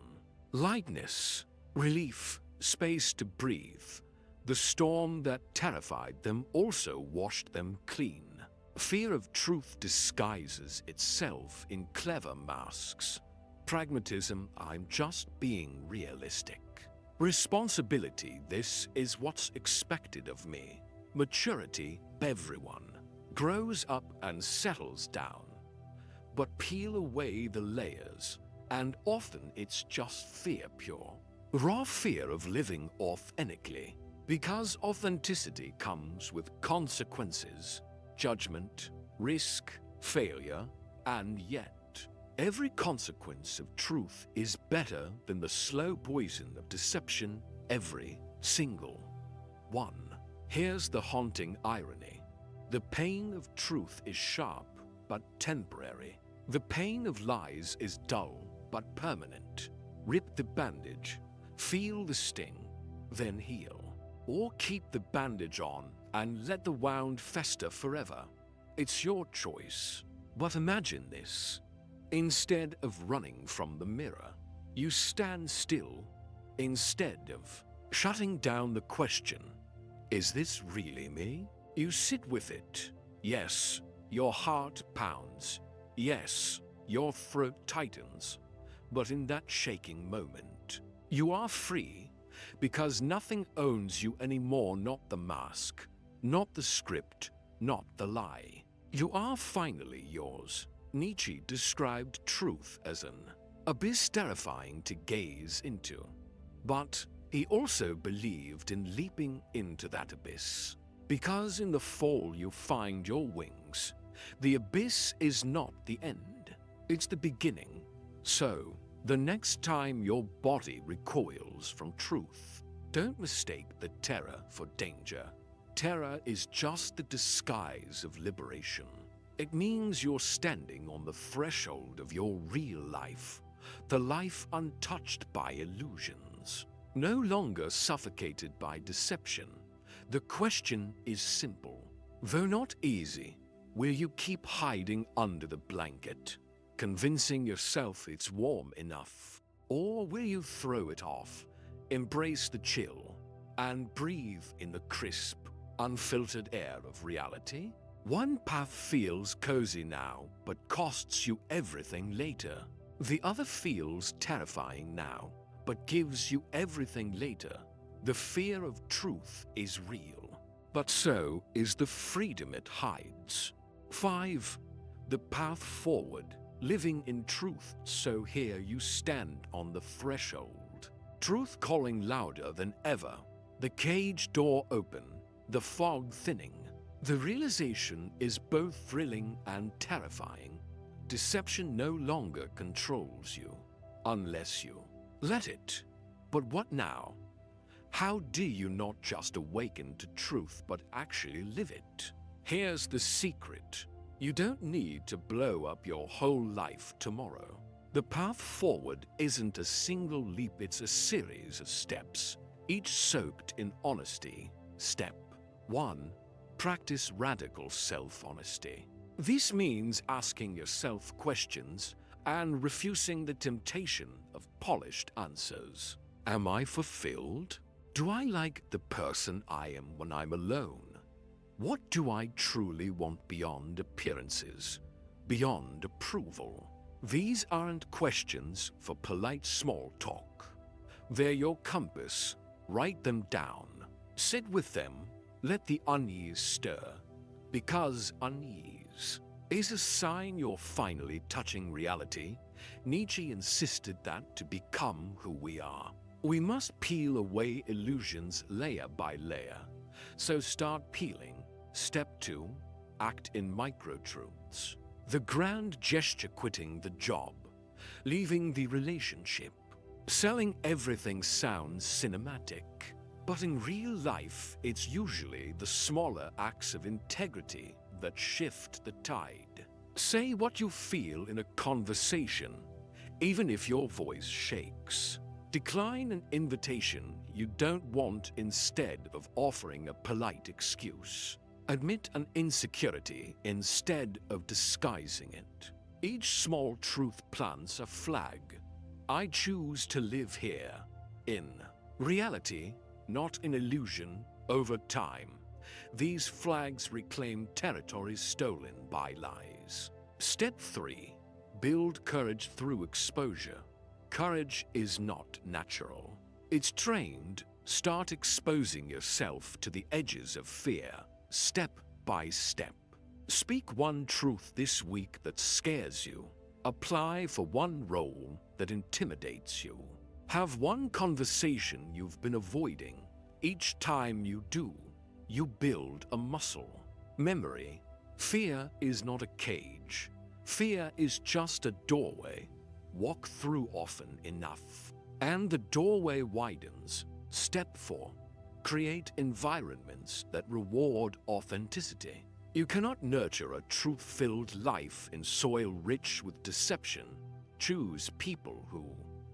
Lightness, relief, space to breathe. The storm that terrified them also washed them clean. Fear of truth disguises itself in clever masks. Pragmatism, I'm just being realistic. Responsibility, this is what's expected of me. Maturity, everyone grows up and settles down. But peel away the layers, and often it's just fear pure. Raw fear of living authentically, because authenticity comes with consequences, judgment, risk, failure, and yet, every consequence of truth is better than the slow poison of deception, every single one. Here's the haunting irony. The pain of truth is sharp, but temporary. The pain of lies is dull, but permanent. Rip the bandage, feel the sting, then heal. Or keep the bandage on and let the wound fester forever. It's your choice. But imagine this. Instead of running from the mirror, you stand still. Instead of shutting down the question, is this really me? You sit with it. Yes, your heart pounds. Yes, your throat tightens. But in that shaking moment, you are free because nothing owns you anymore, not the mask, not the script, not the lie. You are finally yours. Nietzsche described truth as an abyss terrifying to gaze into. But he also believed in leaping into that abyss. Because in the fall you find your wings. The abyss is not the end, it's the beginning. So, the next time your body recoils from truth, don't mistake the terror for danger. Terror is just the disguise of liberation. It means you're standing on the threshold of your real life, the life untouched by illusions, no longer suffocated by deception. The question is simple, though not easy. Will you keep hiding under the blanket, convincing yourself it's warm enough? Or will you throw it off, embrace the chill, and breathe in the crisp, unfiltered air of reality? One path feels cozy now, but costs you everything later. The other feels terrifying now, but gives you everything later. The fear of truth is real, but so is the freedom it hides. 5. The path forward, living in truth, so here you stand on the threshold. Truth calling louder than ever, the cage door open, the fog thinning. The realization is both thrilling and terrifying. Deception no longer controls you, unless you let it. But what now? How do you not just awaken to truth but actually live it? Here's the secret. You don't need to blow up your whole life tomorrow. The path forward isn't a single leap, it's a series of steps, each soaked in honesty. Step 1. Practice radical self-honesty. This means asking yourself questions and refusing the temptation of polished answers. Am I fulfilled? Do I like the person I am when I'm alone? What do I truly want beyond appearances, beyond approval? These aren't questions for polite small talk. They're your compass. Write them down. Sit with them. Let the unease stir. Because unease is a sign you're finally touching reality. Nietzsche insisted that to become who we are, we must peel away illusions layer by layer. So start peeling. Step 2. Act in micro-truths. The grand gesture: quitting the job, leaving the relationship. Selling everything sounds cinematic, but in real life, it's usually the smaller acts of integrity that shift the tide. Say what you feel in a conversation, even if your voice shakes. Decline an invitation you don't want instead of offering a polite excuse. Admit an insecurity instead of disguising it. Each small truth plants a flag. I choose to live here, in reality, not in illusion, over time. These flags reclaim territory stolen by lies. Step 3. Build courage through exposure. Courage is not natural. It's trained. Start exposing yourself to the edges of fear, step by step. Speak one truth this week that scares you. Apply for one role that intimidates you. Have one conversation you've been avoiding. Each time you do, you build a muscle. Memory. Fear is not a cage. Fear is just a doorway. Walk through often enough, and the doorway widens. Step 4. Create environments that reward authenticity. You cannot nurture a truth-filled life in soil rich with deception. Choose people who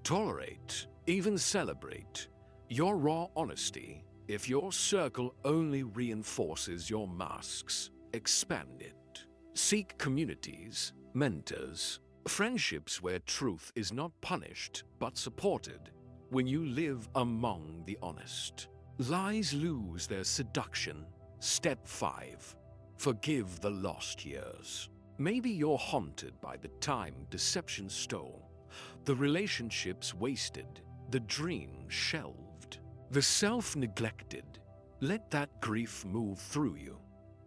tolerate, even celebrate, your raw honesty. If your circle only reinforces your masks, expand it. Seek communities, mentors, friendships where truth is not punished but supported. When you live among the honest, lies lose their seduction. Step 5. Forgive the lost years. Maybe you're haunted by the time deception stole, the relationships wasted, the dreams shelved, the self neglected. Let that grief move through you,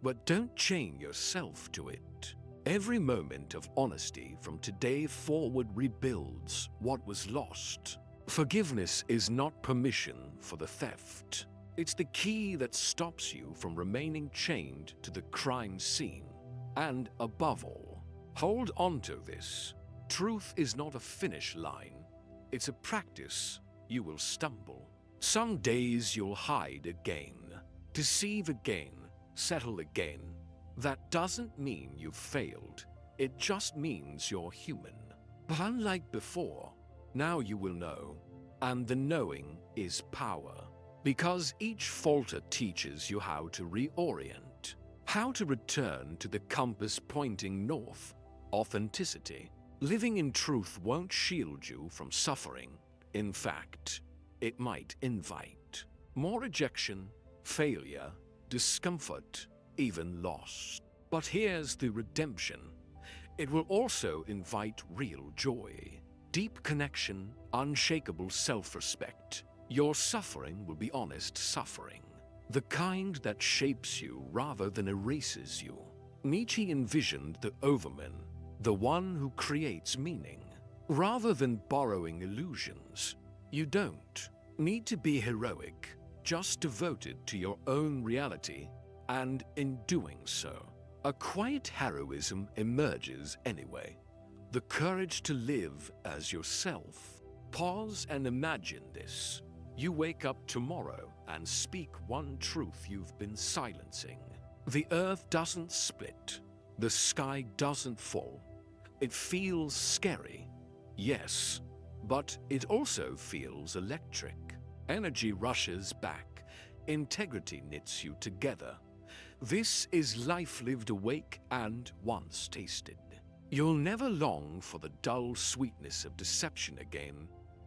but don't chain yourself to it. Every moment of honesty from today forward rebuilds what was lost. Forgiveness is not permission for the theft. It's the key that stops you from remaining chained to the crime scene. And above all, hold on to this. Truth is not a finish line. It's a practice. You will stumble. Some days you'll hide again, deceive again, settle again. That doesn't mean you've failed. It just means you're human. But unlike before, now you will know, and the knowing is power. Because each falter teaches you how to reorient, how to return to the compass pointing north. Authenticity. Living in truth won't shield you from suffering. In fact, it might invite more rejection, failure, discomfort, even loss. But here's the redemption. It will also invite real joy, deep connection, unshakable self-respect. Your suffering will be honest suffering, the kind that shapes you rather than erases you. Nietzsche envisioned the overman, the one who creates meaning, rather than borrowing illusions. You don't need to be heroic, just devoted to your own reality, and in doing so, a quiet heroism emerges anyway. The courage to live as yourself. Pause and imagine this. You wake up tomorrow and speak one truth you've been silencing. The earth doesn't split. The sky doesn't fall. It feels scary, yes, but it also feels electric. Energy rushes back. Integrity knits you together. This is life lived awake and once tasted. You'll never long for the dull sweetness of deception again.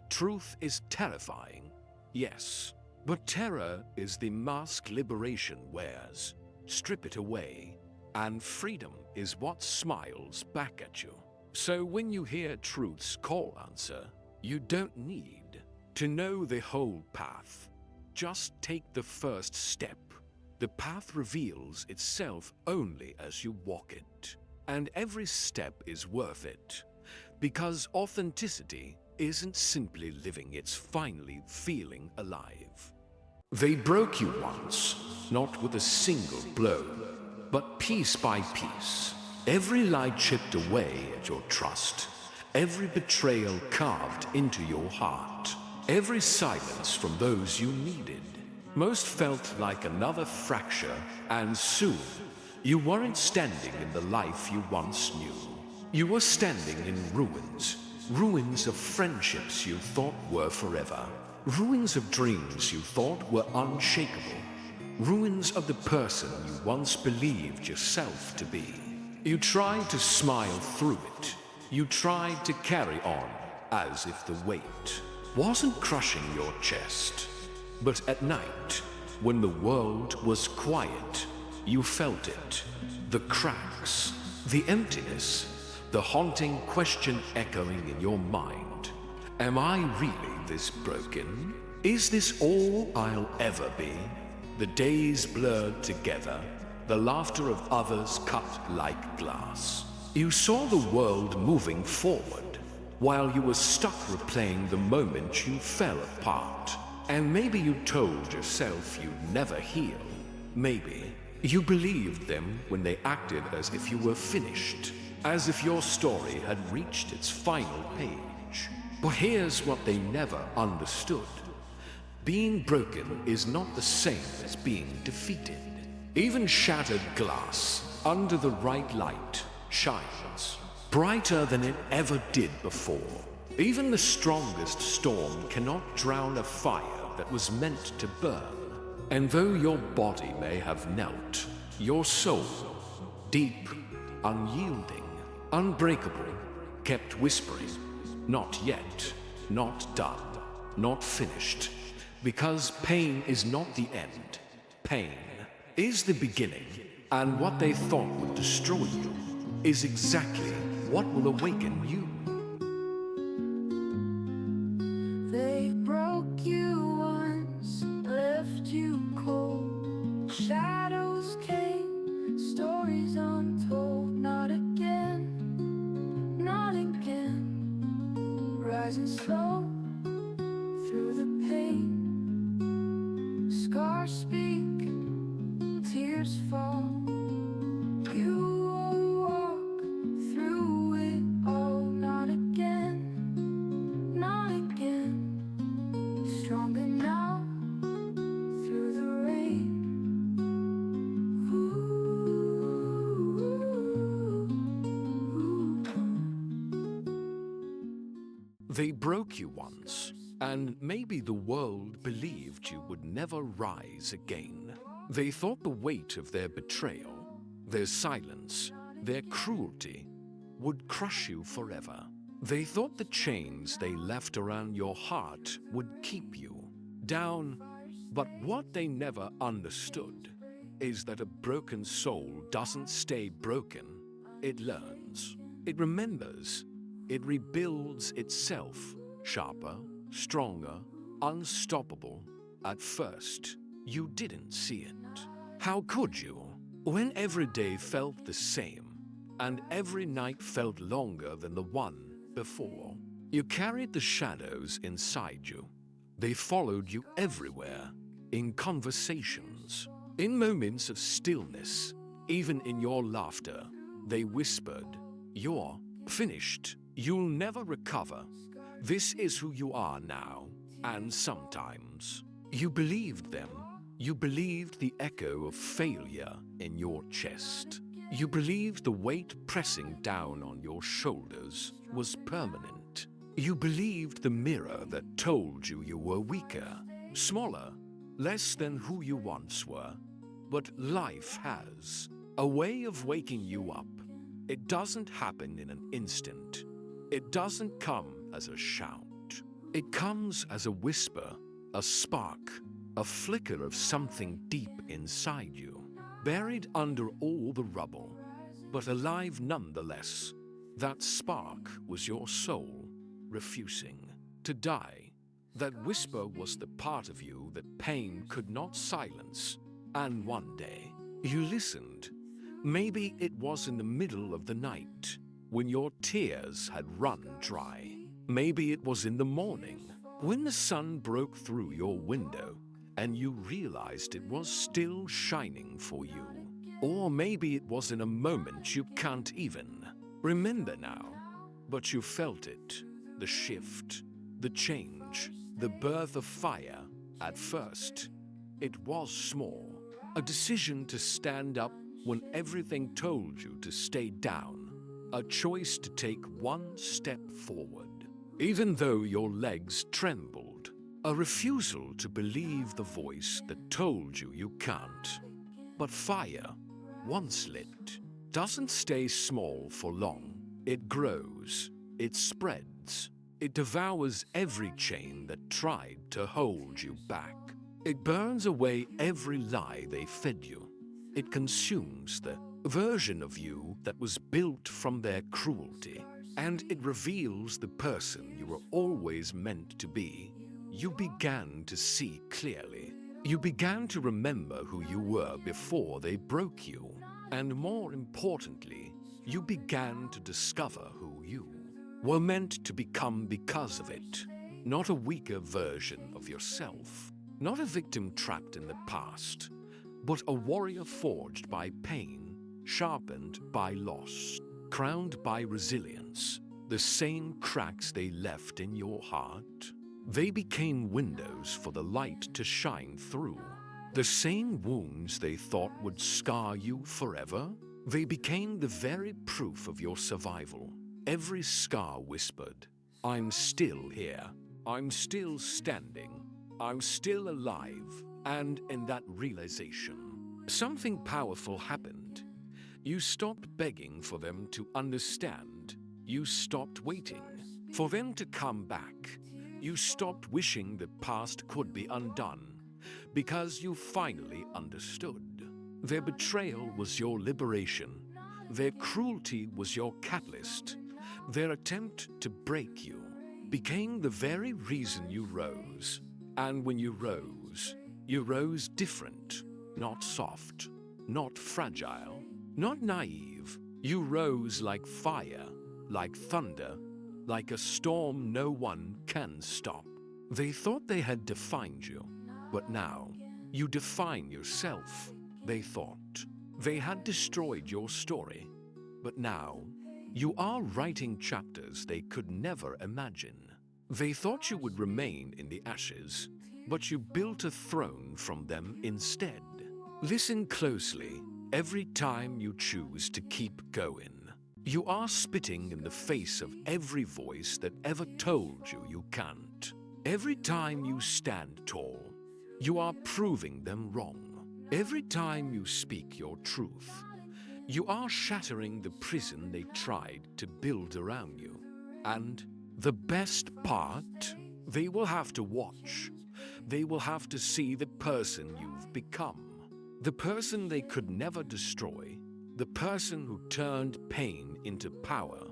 Truth is terrifying, yes, but terror is the mask liberation wears. Strip it away, and freedom is what smiles back at you. So when you hear truth's call answer, you don't need to know the whole path. Just take the first step. The path reveals itself only as you walk it. And every step is worth it. Because authenticity isn't simply living, it's finally feeling alive. They broke you once, not with a single blow, but piece by piece. Every lie chipped away at your trust. Every betrayal carved into your heart. Every silence from those you needed. Most felt like another fracture, and soon, you weren't standing in the life you once knew. You were standing in ruins. Ruins of friendships you thought were forever. Ruins of dreams you thought were unshakable. Ruins of the person you once believed yourself to be. You tried to smile through it. You tried to carry on as if the weight wasn't crushing your chest. But at night, when the world was quiet, you felt it. The cracks, the emptiness, the haunting question echoing in your mind. Am I really this broken? Is this all I'll ever be? The days blurred together, the laughter of others cut like glass. You saw the world moving forward, while you were stuck replaying the moment you fell apart. And maybe you told yourself you'd never heal. Maybe you believed them when they acted as if you were finished, as if your story had reached its final page. But here's what they never understood. Being broken is not the same as being defeated. Even shattered glass, under the right light, shines brighter than it ever did before. Even the strongest storm cannot drown a fire that was meant to burn. And though your body may have knelt, your soul, deep, unyielding, unbreakable, kept whispering, not yet, not done, not finished. Because pain is not the end. Pain is the beginning. And what they thought would destroy you is exactly what will awaken you. They broke you once, left you cold. Shadows came, stories untold. Not again, not again. Rising slow through the pain. Scars speak, tears fall. You will walk through it all. Not again, not again. Stronger now, through the rain. They broke you once, and maybe the world believed you would never rise again. They thought the weight of their betrayal, their silence, their cruelty would crush you forever. They thought the chains they left around your heart would keep you down. But what they never understood is that a broken soul doesn't stay broken. It learns, it remembers, it rebuilds itself, sharper, stronger, unstoppable. At first, you didn't see it. How could you? When every day felt the same, and every night felt longer than the one before. You carried the shadows inside you. They followed you everywhere, in conversations, in moments of stillness, even in your laughter. They whispered, "You're finished. You'll never recover. This is who you are now." And sometimes you believed them. You believed the echo of failure in your chest. You believed the weight pressing down on your shoulders was permanent. You believed the mirror that told you you were weaker, smaller, less than who you once were. But life has a way of waking you up. It doesn't happen in an instant. It doesn't come as a shout. It comes as a whisper, a spark, a flicker of something deep inside you, buried under all the rubble, but alive nonetheless. That spark was your soul, refusing to die. That whisper was the part of you that pain could not silence. And one day, you listened. Maybe it was in the middle of the night, when your tears had run dry. Maybe it was in the morning, when the sun broke through your window and you realized it was still shining for you. Or maybe it was in a moment you can't even remember now, but you felt it, the shift, the change, the birth of fire. At first, it was small, a decision to stand up when everything told you to stay down, a choice to take one step forward. Even though your legs trembled, A refusal to believe the voice that told you you can't. But fire, once lit, doesn't stay small for long. It grows, it spreads, it devours every chain that tried to hold you back. It burns away every lie they fed you. It consumes the version of you that was built from their cruelty, and it reveals the person you were always meant to be. You began to see clearly. You began to remember who you were before they broke you. And more importantly, you began to discover who you were meant to become because of it. Not a weaker version of yourself. Not a victim trapped in the past, but a warrior forged by pain, sharpened by loss, crowned by resilience. The same cracks they left in your heart, they became windows for the light to shine through. The same wounds they thought would scar you forever, they became the very proof of your survival. Every scar whispered, "I'm still here. I'm still standing. I'm still alive." And in that realization, something powerful happened. You stopped begging for them to understand. You stopped waiting for them to come back. You stopped wishing the past could be undone, because you finally understood. Their betrayal was your liberation. Their cruelty was your catalyst. Their attempt to break you became the very reason you rose. And when you rose different, not soft, not fragile, not naive. You rose like fire, like thunder, like a storm no one can stop. They thought they had defined you, but now you define yourself. They thought they had destroyed your story, but now you are writing chapters they could never imagine. They thought you would remain in the ashes, but you built a throne from them instead. Listen closely. Every time you choose to keep going, you are spitting in the face of every voice that ever told you you can't. Every time you stand tall, you are proving them wrong. Every time you speak your truth, you are shattering the prison they tried to build around you. And the best part, they will have to watch. They will have to see the person you've become. The person they could never destroy. The person who turned pain into power,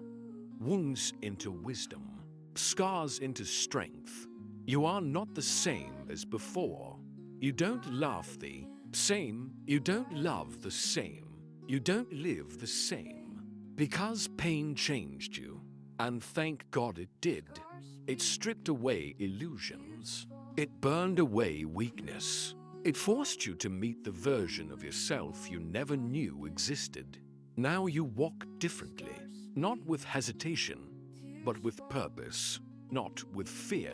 wounds into wisdom, scars into strength. You are not the same as before. You don't love the same. You don't love the same. You don't live the same. Because pain changed you. And thank God it did. It stripped away illusions. It burned away weakness. It forced you to meet the version of yourself you never knew existed. Now you walk differently, not with hesitation, but with purpose, not with fear,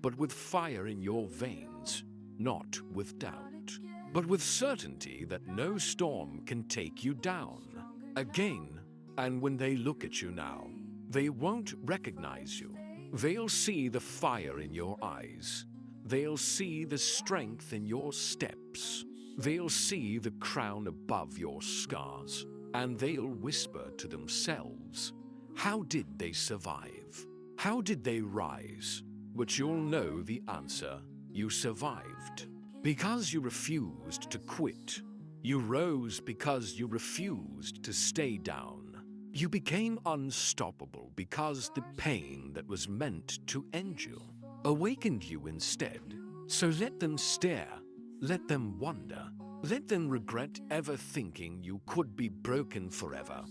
but with fire in your veins, not with doubt, but with certainty that no storm can take you down again. And when they look at you now, they won't recognize you. They'll see the fire in your eyes. They'll see the strength in your steps. They'll see the crown above your scars. And they'll whisper to themselves, how did they survive? How did they rise? But you'll know the answer. You survived because you refused to quit. You rose because you refused to stay down. You became unstoppable because the pain that was meant to end you awakened you instead. So let them stare, let them wonder, let them regret ever thinking you could be broken forever.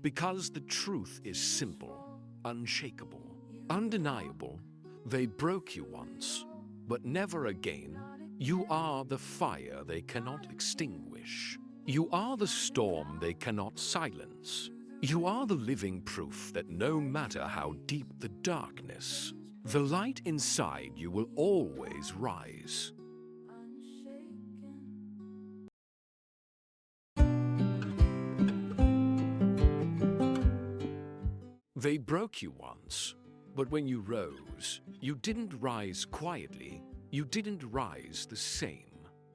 Because the truth is simple, unshakable, undeniable. They broke you once, but never again. You are the fire they cannot extinguish. You are the storm they cannot silence. You are the living proof that no matter how deep the darkness, the light inside you will always rise. They broke you once, But when you rose, you didn't rise quietly, you didn't rise the same.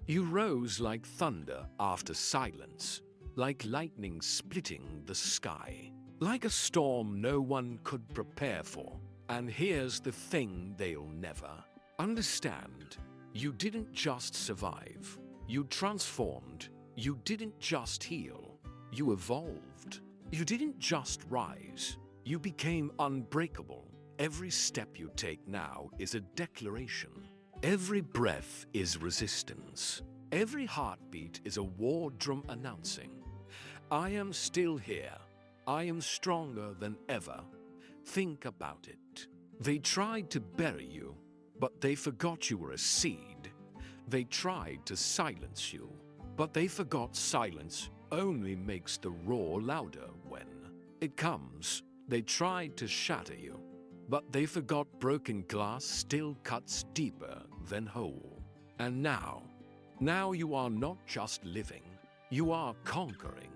You rose like thunder after silence, like lightning splitting the sky, like a storm no one could prepare for. And here's the thing they'll never understand. You didn't just survive, you transformed. You didn't just heal, you evolved. You didn't just rise, you became unbreakable. Every step you take now is a declaration. Every breath is resistance. Every heartbeat is a war drum announcing, I am still here. I am stronger than ever. Think about it. They tried to bury you, but they forgot you were a seed. They tried to silence you, but they forgot silence only makes the roar louder when it comes. They tried to shatter you, but they forgot broken glass still cuts deeper than whole. And now you are not just living, you are conquering.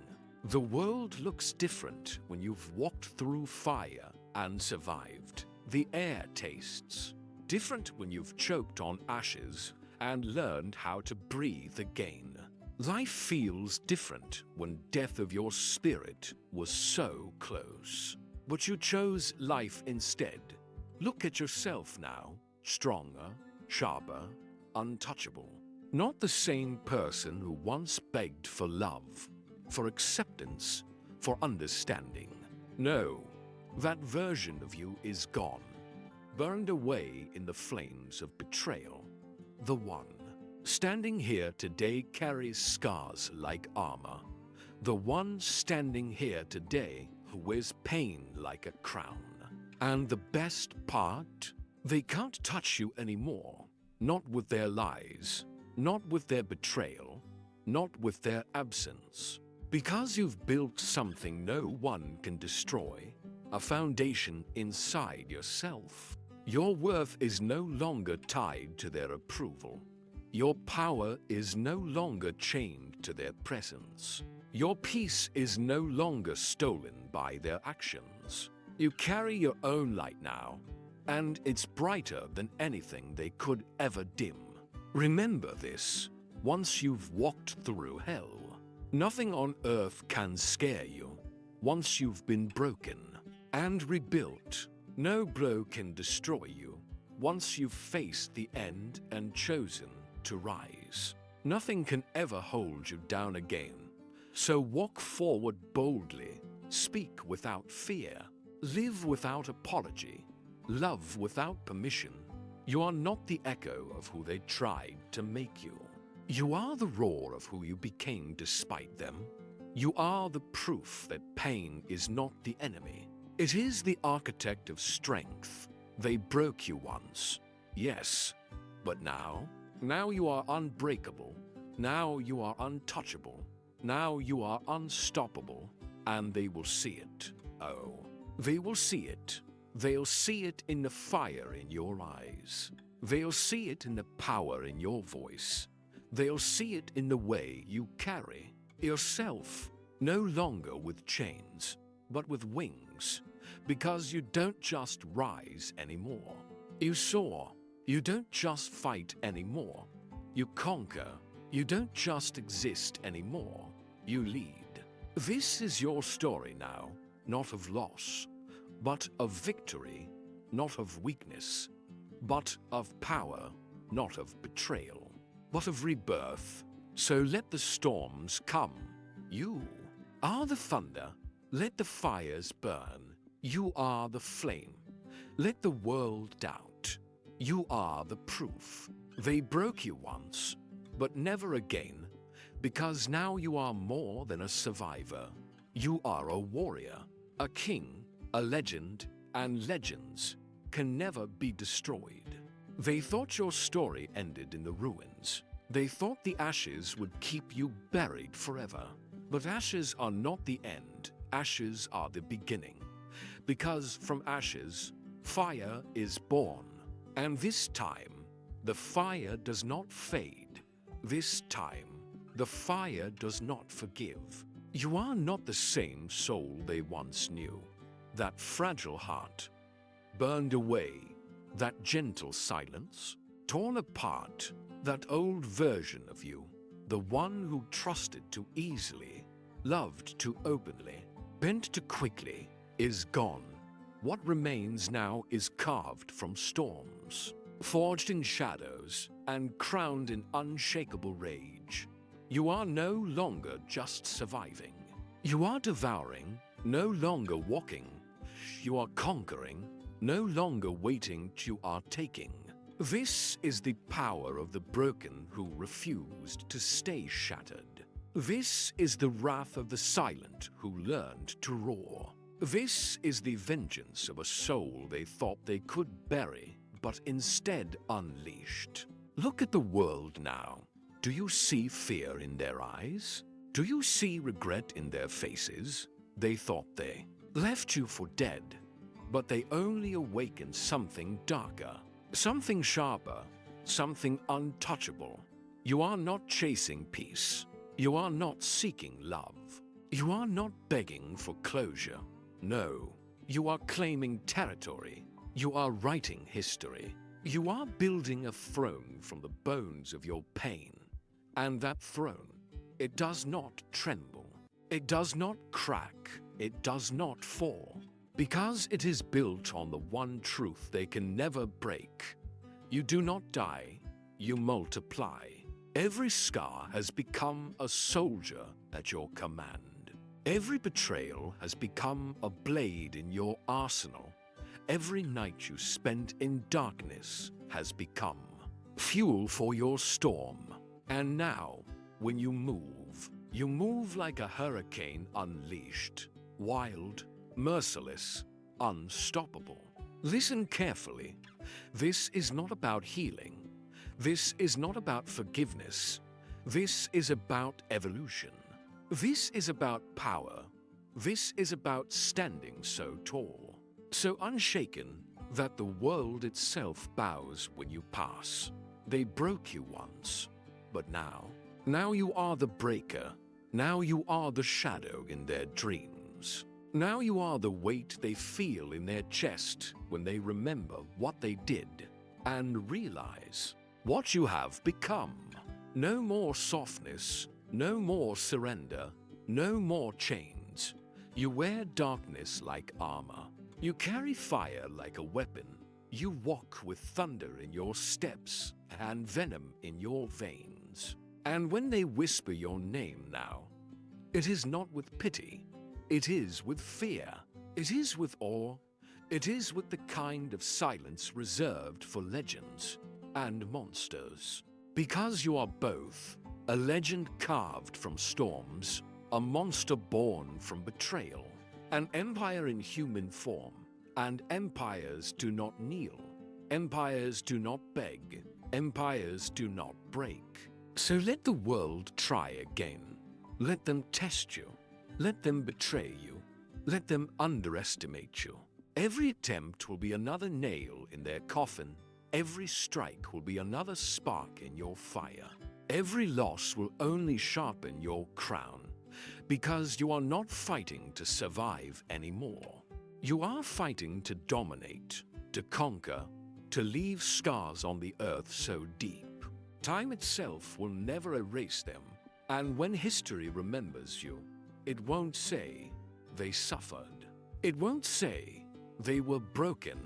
The world looks different when you've walked through fire and survived. The air tastes different when you've choked on ashes and learned how to breathe again. Life feels different when death of your spirit was so close. But you chose life instead. Look at yourself now, stronger, sharper, untouchable. Not the same person who once begged for love, for acceptance, for understanding. No, that version of you is gone, burned away in the flames of betrayal. The one standing here today carries scars like armor. The one standing here today who wears pain like a crown. And the best part? They can't touch you anymore. Not with their lies, not with their betrayal, not with their absence. Because you've built something no one can destroy, a foundation inside yourself. Your worth is no longer tied to their approval. Your power is no longer chained to their presence. Your peace is no longer stolen by their actions. You carry your own light now, and it's brighter than anything they could ever dim. Remember this, once you've walked through hell, nothing on earth can scare you. Once you've been broken and rebuilt, no blow can destroy you. Once you've faced the end and chosen to rise, nothing can ever hold you down again. So walk forward boldly, speak without fear, live without apology, love without permission. You are not the echo of who they tried to make you. You are the roar of who you became despite them. You are the proof that pain is not the enemy. It is the architect of strength. They broke you once, yes, but now you are unbreakable. Now you are untouchable. Now you are unstoppable, and they will see it. Oh, they will see it. They'll see it in the fire in your eyes. They'll see it in the power in your voice. They'll see it in the way you carry yourself, no longer with chains, but with wings, because you don't just rise anymore. You soar. You don't just fight anymore. You conquer. You don't just exist anymore. You lead. This is your story now, not of loss, but of victory, not of weakness, but of power, not of betrayal, but of rebirth. So let the storms come. You are the thunder. Let the fires burn. You are the flame. Let the world doubt. You are the proof. They broke you once, but never again, because now you are more than a survivor. You are a warrior, a king, a legend, and legends can never be destroyed. They thought your story ended in the ruins. They thought the ashes would keep you buried forever. But ashes are not the end. Ashes are the beginning. Because from ashes, fire is born. And this time, the fire does not fade. This time, the fire does not forgive. You are not the same soul they once knew. That fragile heart, burned away, that gentle silence, torn apart, that old version of you, the one who trusted too easily, loved too openly, bent too quickly, is gone. What remains now is carved from storms, forged in shadows, and crowned in unshakable rage. You are no longer just surviving. You are devouring, no longer walking. You are conquering, no longer waiting, you are taking. This is the power of the broken who refused to stay shattered. This is the wrath of the silent who learned to roar. This is the vengeance of a soul they thought they could bury, but instead unleashed. Look at the world now. Do you see fear in their eyes? Do you see regret in their faces? They thought they left you for dead, but they only awakened something darker, something sharper, something untouchable. You are not chasing peace. You are not seeking love. You are not begging for closure. No, you are claiming territory. You are writing history. You are building a throne from the bones of your pain. And that throne, it does not tremble. It does not crack. It does not fall. Because it is built on the one truth they can never break. You do not die, you multiply. Every scar has become a soldier at your command. Every betrayal has become a blade in your arsenal. Every night you spent in darkness has become fuel for your storm. And now, when you move like a hurricane unleashed, wild, merciless, unstoppable. Listen carefully. This is not about healing. This is not about forgiveness. This is about evolution. This is about power. This is about standing so tall, so unshaken that the world itself bows when you pass. They broke you once, but now you are the breaker. Now you are the shadow in their dreams. Now you are the weight they feel in their chest when they remember what they did and realize what you have become. No more softness, no more surrender, no more chains. You wear darkness like armor. You carry fire like a weapon. You walk with thunder in your steps and venom in your veins. And when they whisper your name now, it is not with pity. It is with fear. It is with awe. It is with the kind of silence reserved for legends and monsters. Because you are both, a legend carved from storms, a monster born from betrayal, an empire in human form, and empires do not kneel. Empires do not beg. Empires do not break. So let the world try again. Let them test you. Let them betray you. Let them underestimate you. Every attempt will be another nail in their coffin. Every strike will be another spark in your fire. Every loss will only sharpen your crown, because you are not fighting to survive anymore. You are fighting to dominate, to conquer, to leave scars on the earth so deep. Time itself will never erase them, and when history remembers you, it won't say they suffered. It won't say they were broken.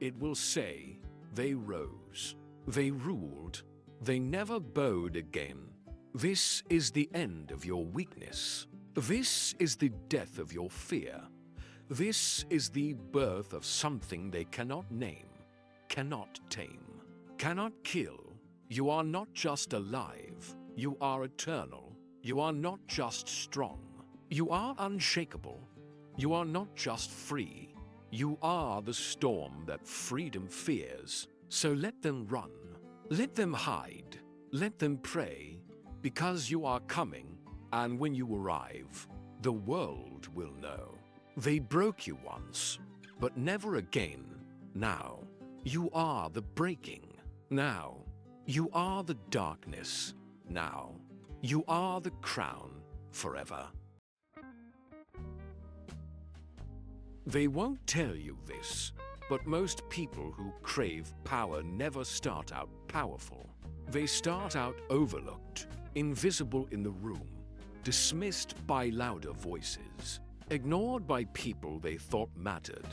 It will say they rose. They ruled. They never bowed again. This is the end of your weakness. This is the death of your fear. This is the birth of something they cannot name, cannot tame, cannot kill. You are not just alive. You are eternal. You are not just strong. You are unshakable. You are not just free. You are the storm that freedom fears. So let them run. Let them hide. Let them pray. Because you are coming, and when you arrive, the world will know. They broke you once, but never again. Now, you are the breaking. Now, you are the darkness. Now, you are the crown forever. They won't tell you this. But most people who crave power never start out powerful. They start out overlooked, invisible in the room, dismissed by louder voices, ignored by people they thought mattered.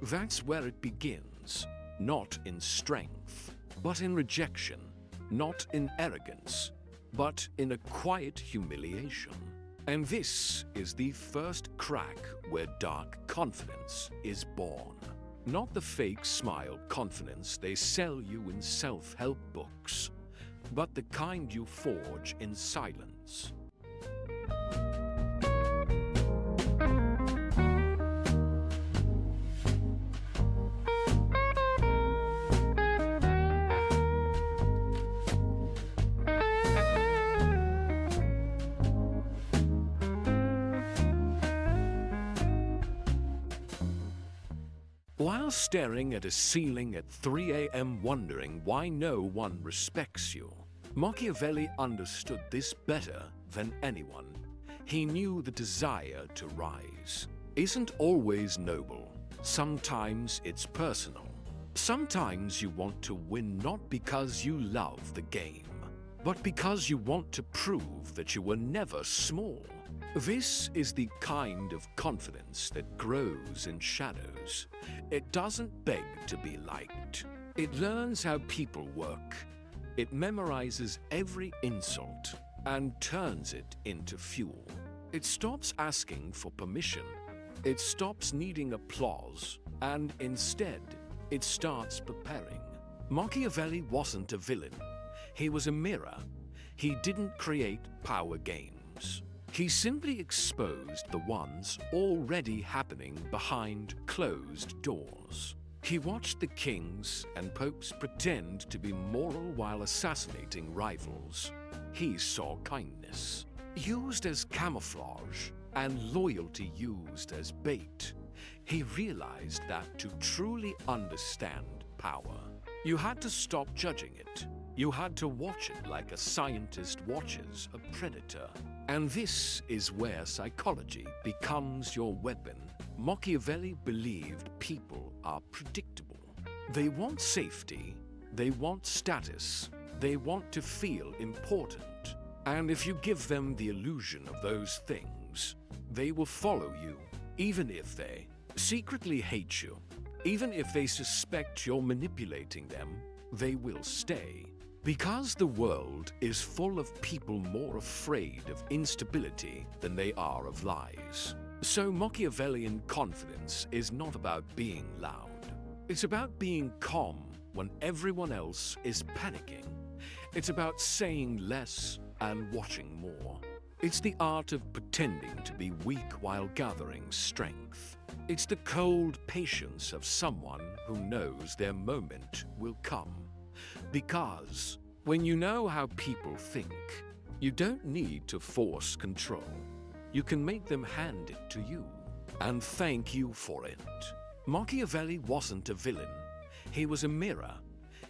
That's where it begins, not in strength, but in rejection, not in arrogance, but in a quiet humiliation. And this is the first crack where dark confidence is born. Not the fake smile confidence they sell you in self-help books, but the kind you forge in silence. While staring at a ceiling at 3 a.m. wondering why no one respects you, Machiavelli understood this better than anyone. He knew the desire to rise isn't always noble. Sometimes it's personal. Sometimes you want to win not because you love the game, but because you want to prove that you were never small. This is the kind of confidence that grows in shadows. It doesn't beg to be liked. It learns how people work. It memorizes every insult and turns it into fuel. It stops asking for permission. It stops needing applause, and instead, it starts preparing. Machiavelli wasn't a villain. He was a mirror. He didn't create power games. He simply exposed the ones already happening behind closed doors. He watched the kings and popes pretend to be moral while assassinating rivals. He saw kindness used as camouflage and loyalty used as bait. He realized that to truly understand power, you had to stop judging it. You had to watch it like a scientist watches a predator. And this is where psychology becomes your weapon. Machiavelli believed people are predictable. They want safety, they want status, they want to feel important. And if you give them the illusion of those things, they will follow you, even if they secretly hate you. Even if they suspect you're manipulating them, they will stay. Because the world is full of people more afraid of instability than they are of lies. So Machiavellian confidence is not about being loud. It's about being calm when everyone else is panicking. It's about saying less and watching more. It's the art of pretending to be weak while gathering strength. It's the cold patience of someone who knows their moment will come. Because when you know how people think, you don't need to force control. You can make them hand it to you and thank you for it. Machiavelli wasn't a villain. He was a mirror.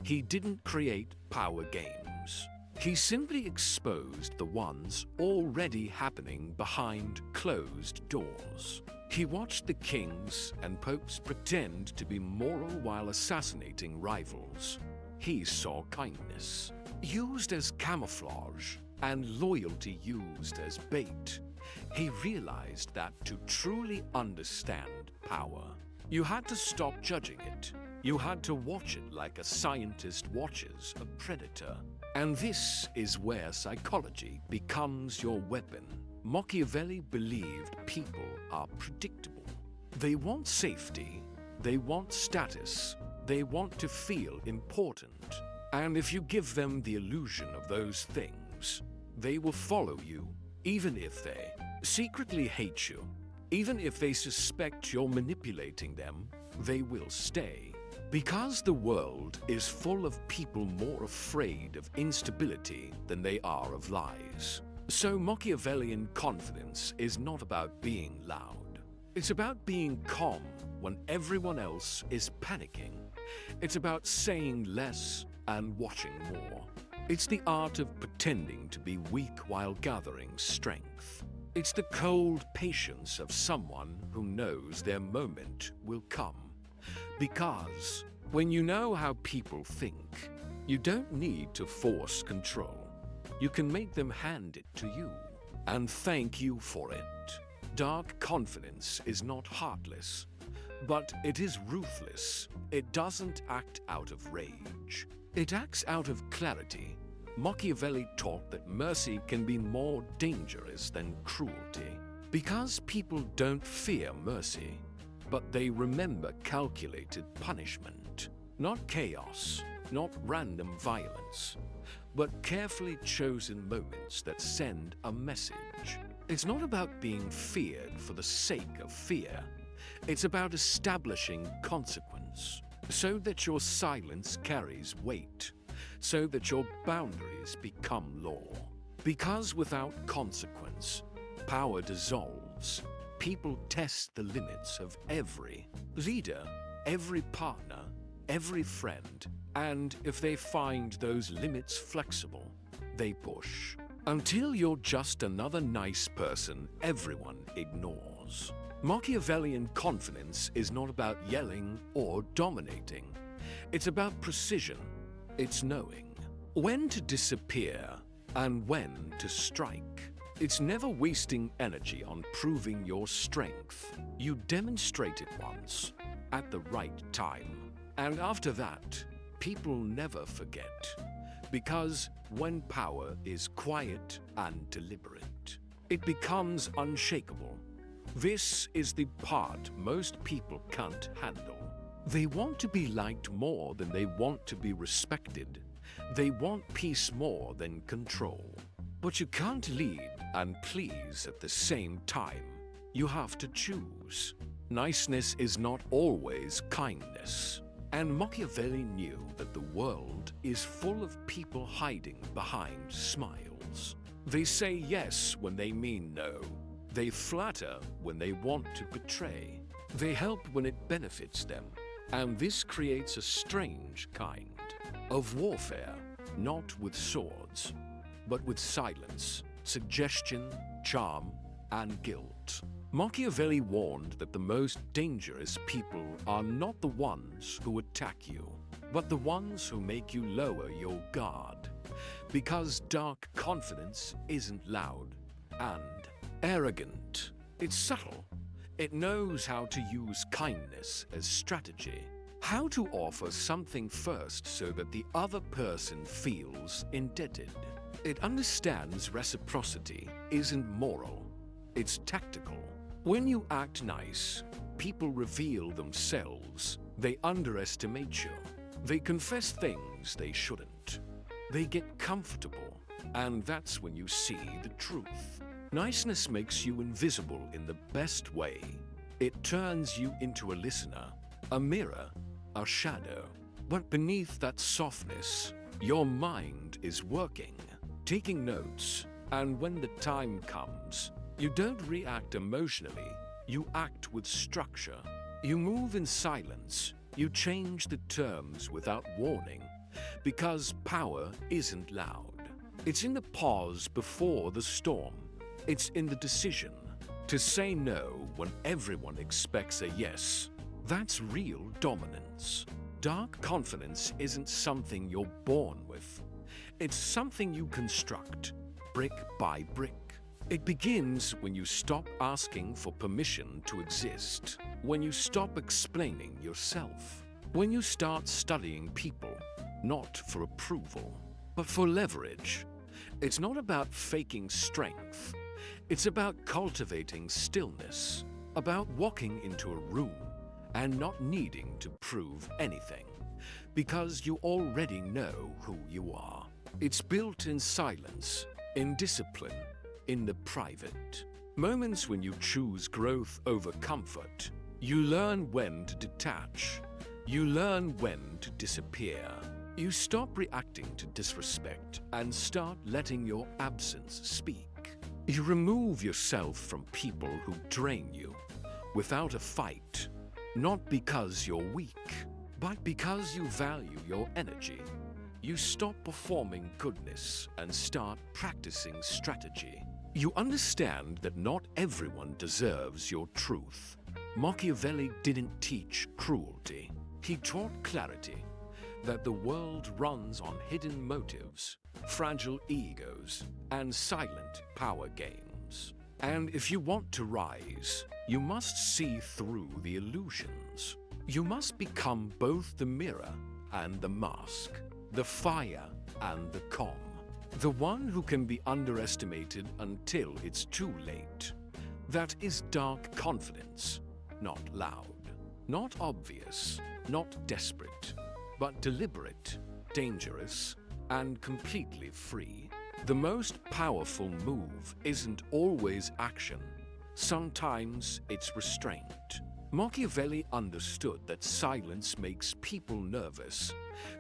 He didn't create power games. He simply exposed the ones already happening behind closed doors. He watched the kings and popes pretend to be moral while assassinating rivals. He saw kindness used as camouflage and loyalty used as bait. He realized that to truly understand power, you had to stop judging it. You had to watch it like a scientist watches a predator. And this is where psychology becomes your weapon. Machiavelli believed people are predictable. They want safety, they want status, they want to feel important. And if you give them the illusion of those things, they will follow you, even if they secretly hate you. Even if they suspect you're manipulating them, they will stay. Because the world is full of people more afraid of instability than they are of lies. So Machiavellian confidence is not about being loud. It's about being calm when everyone else is panicking. It's about saying less and watching more. It's the art of pretending to be weak while gathering strength. It's the cold patience of someone who knows their moment will come. Because when you know how people think, you don't need to force control. You can make them hand it to you and thank you for it. Dark confidence is not heartless, but it is ruthless. It doesn't act out of rage. It acts out of clarity. Machiavelli taught that mercy can be more dangerous than cruelty, because people don't fear mercy, but they remember calculated punishment, not chaos, not random violence, but carefully chosen moments that send a message. It's not about being feared for the sake of fear. It's about establishing consequence, so that your silence carries weight, so that your boundaries become law. Because without consequence, power dissolves. People test the limits of every leader, every partner, every friend, and if they find those limits flexible, they push. Until you're just another nice person everyone ignores. Machiavellian confidence is not about yelling or dominating. It's about precision. It's knowing when to disappear and when to strike. It's never wasting energy on proving your strength. You demonstrate it once, at the right time. And after that, people never forget. Because when power is quiet and deliberate, it becomes unshakable. This is the part most people can't handle. They want to be liked more than they want to be respected. They want peace more than control. But you can't lead and please at the same time. You have to choose. Niceness is not always kindness. And Machiavelli knew that the world is full of people hiding behind smiles. They say yes when they mean no. They flatter when they want to betray. They help when it benefits them. And this creates a strange kind of warfare, not with swords, but with silence, suggestion, charm, and guilt. Machiavelli warned that the most dangerous people are not the ones who attack you, but the ones who make you lower your guard. Because dark confidence isn't loud and arrogant. It's subtle. It knows how to use kindness as strategy. How to offer something first so that the other person feels indebted. It understands reciprocity isn't moral, it's tactical. When you act nice, people reveal themselves. They underestimate you. They confess things they shouldn't. They get comfortable, and that's when you see the truth. Niceness makes you invisible in the best way. It turns you into a listener, a mirror, a shadow. But beneath that softness, your mind is working, taking notes, and when the time comes, you don't react emotionally, you act with structure. You move in silence, you change the terms without warning, because power isn't loud. It's in the pause before the storm. It's in the decision to say no when everyone expects a yes. That's real dominance. Dark confidence isn't something you're born with. It's something you construct, brick by brick. It begins when you stop asking for permission to exist, when you stop explaining yourself, when you start studying people, not for approval, but for leverage. It's not about faking strength. It's about cultivating stillness, about walking into a room and not needing to prove anything, because you already know who you are. It's built in silence, in discipline, in the private. Moments when you choose growth over comfort. You learn when to detach. You learn when to disappear. You stop reacting to disrespect and start letting your absence speak. You remove yourself from people who drain you without a fight, not because you're weak, but because you value your energy. You stop performing goodness and start practicing strategy. You understand that not everyone deserves your truth, Machiavelli didn't teach cruelty. He taught clarity, that the world runs on hidden motives, fragile egos, and silent power games. And if you want to rise, you must see through the illusions. You must become both the mirror and the mask, the fire and the calm, the one who can be underestimated until it's too late. That is dark confidence, not loud, not obvious, not desperate, but deliberate, dangerous, and completely free. The most powerful move isn't always action. Sometimes it's restraint. Machiavelli understood that silence makes people nervous.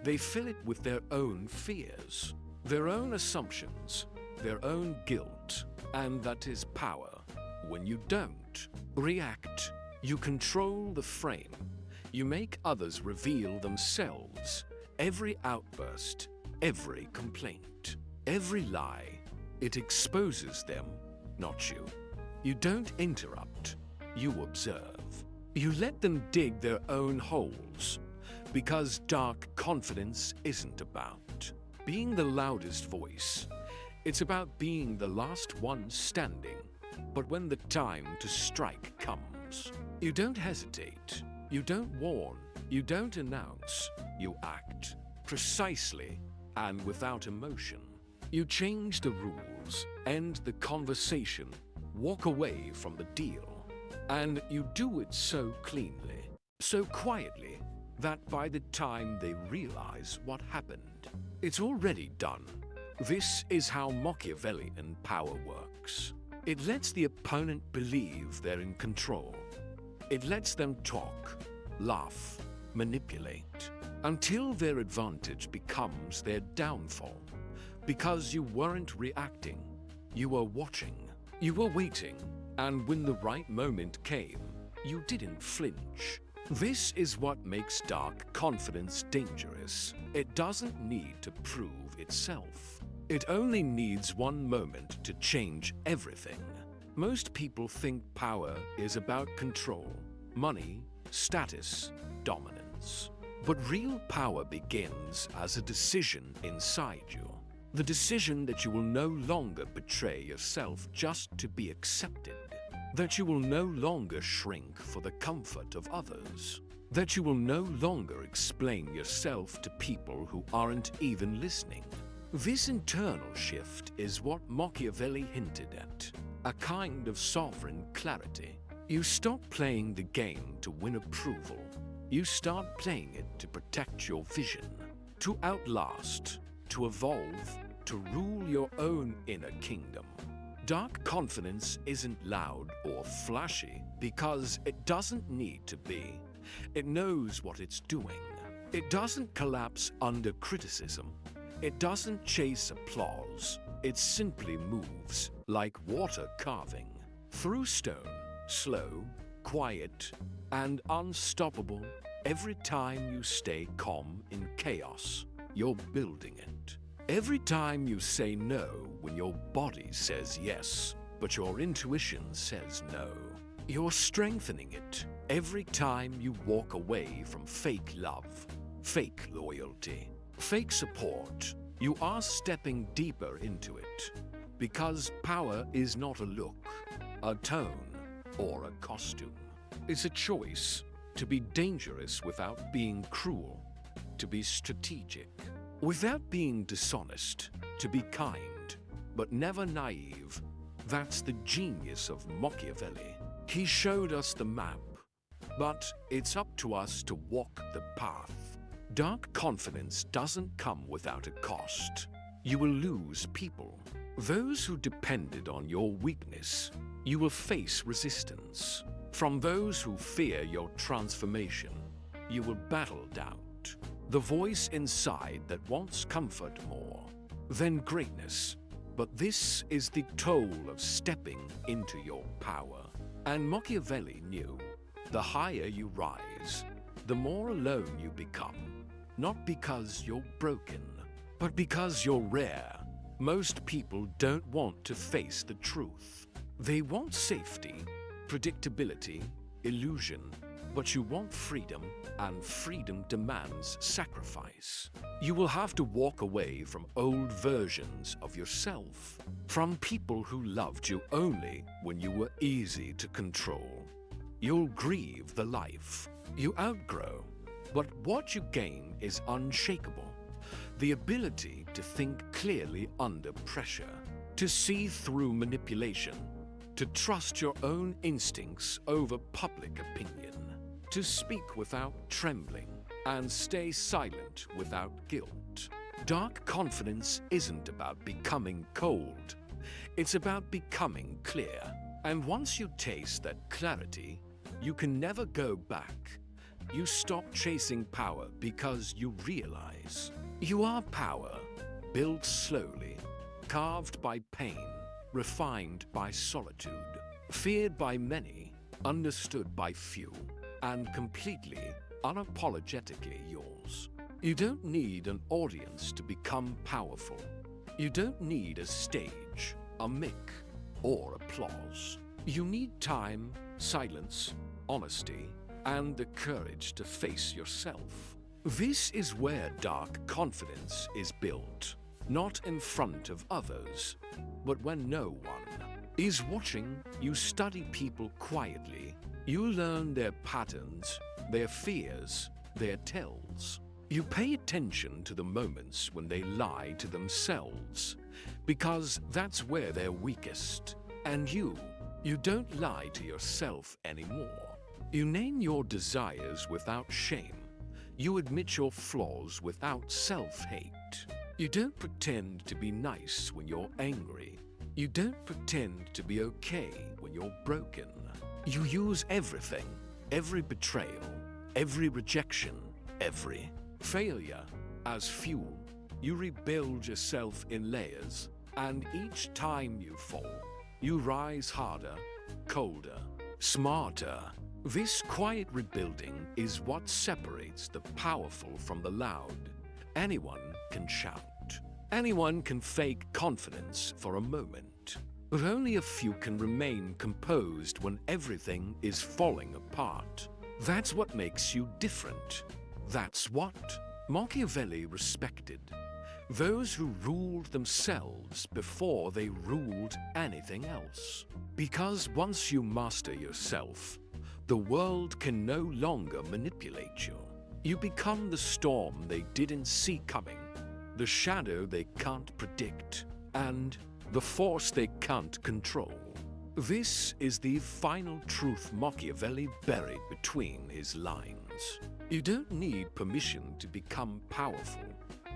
They fill it with their own fears, their own assumptions, their own guilt, and that is power. When you don't react, you control the frame. You make others reveal themselves. Every outburst, every complaint, every lie, it exposes them, not you. You don't interrupt, you observe. You let them dig their own holes, because dark confidence isn't about being the loudest voice. It's about being the last one standing. But when the time to strike comes, you don't hesitate, you don't warn, you don't announce, you act precisely and without emotion. You change the rules, end the conversation, walk away from the deal. And you do it so cleanly, so quietly, that by the time they realize what happened, it's already done. This is how Machiavellian power works. It lets the opponent believe they're in control. It lets them talk, laugh, manipulate, until their advantage becomes their downfall. Because you weren't reacting, you were watching, you were waiting, and when the right moment came, you didn't flinch. This is what makes dark confidence dangerous. It doesn't need to prove itself. It only needs one moment to change everything. Most people think power is about control, money, status, dominance. But real power begins as a decision inside you. The decision that you will no longer betray yourself just to be accepted. That you will no longer shrink for the comfort of others. That you will no longer explain yourself to people who aren't even listening. This internal shift is what Machiavelli hinted at, a kind of sovereign clarity. You stop playing the game to win approval. You start playing it to protect your vision, to outlast, to evolve, to rule your own inner kingdom. Dark confidence isn't loud or flashy because it doesn't need to be. It knows what it's doing. It doesn't collapse under criticism. It doesn't chase applause. It simply moves like water carving through stone, slow, quiet, and unstoppable. Every time you stay calm in chaos, you're building it. Every time you say no when your body says yes, but your intuition says no, you're strengthening it. Every time you walk away from fake love, fake loyalty, fake support, you are stepping deeper into it. Because power is not a look, a tone, or a costume. It's a choice to be dangerous without being cruel, to be strategic, without being dishonest, to be kind, but never naive. That's the genius of Machiavelli. He showed us the map, but it's up to us to walk the path. Dark confidence doesn't come without a cost. You will lose people. Those who depended on your weakness. You will face resistance. From those who fear your transformation, you will battle doubt. The voice inside that wants comfort more than greatness. But this is the toll of stepping into your power. And Machiavelli knew, the higher you rise, the more alone you become. Not because you're broken, but because you're rare. Most people don't want to face the truth. They want safety, predictability, illusion, but you want freedom, and freedom demands sacrifice. You will have to walk away from old versions of yourself, from people who loved you only when you were easy to control. You'll grieve the life you outgrow, but what you gain is unshakable. The ability to think clearly under pressure, to see through manipulation, to trust your own instincts over public opinion, to speak without trembling, and stay silent without guilt. Dark confidence isn't about becoming cold. It's about becoming clear. And once you taste that clarity, you can never go back. You stop chasing power because you realize you are power, built slowly, carved by pain, refined by solitude, feared by many, understood by few, and completely, unapologetically yours. You don't need an audience to become powerful. You don't need a stage, a mic, or applause. You need time, silence, honesty, and the courage to face yourself. This is where dark confidence is built, not in front of others, but when no one is watching. You study people quietly. You learn their patterns, their fears, their tells. You pay attention to the moments when they lie to themselves, because that's where they're weakest. And you don't lie to yourself anymore. You name your desires without shame. You admit your flaws without self-hate. You don't pretend to be nice when you're angry. You don't pretend to be okay when you're broken. You use everything, every betrayal, every rejection, every failure as fuel. You rebuild yourself in layers, and each time you fall, you rise harder, colder, smarter. This quiet rebuilding is what separates the powerful from the loud. Anyone can shout. Anyone can fake confidence for a moment. But only a few can remain composed when everything is falling apart. That's what makes you different. That's what Machiavelli respected. Those who ruled themselves before they ruled anything else. Because once you master yourself, the world can no longer manipulate you. You become the storm they didn't see coming, the shadow they can't predict, and the force they can't control. This is the final truth Machiavelli buried between his lines. You don't need permission to become powerful.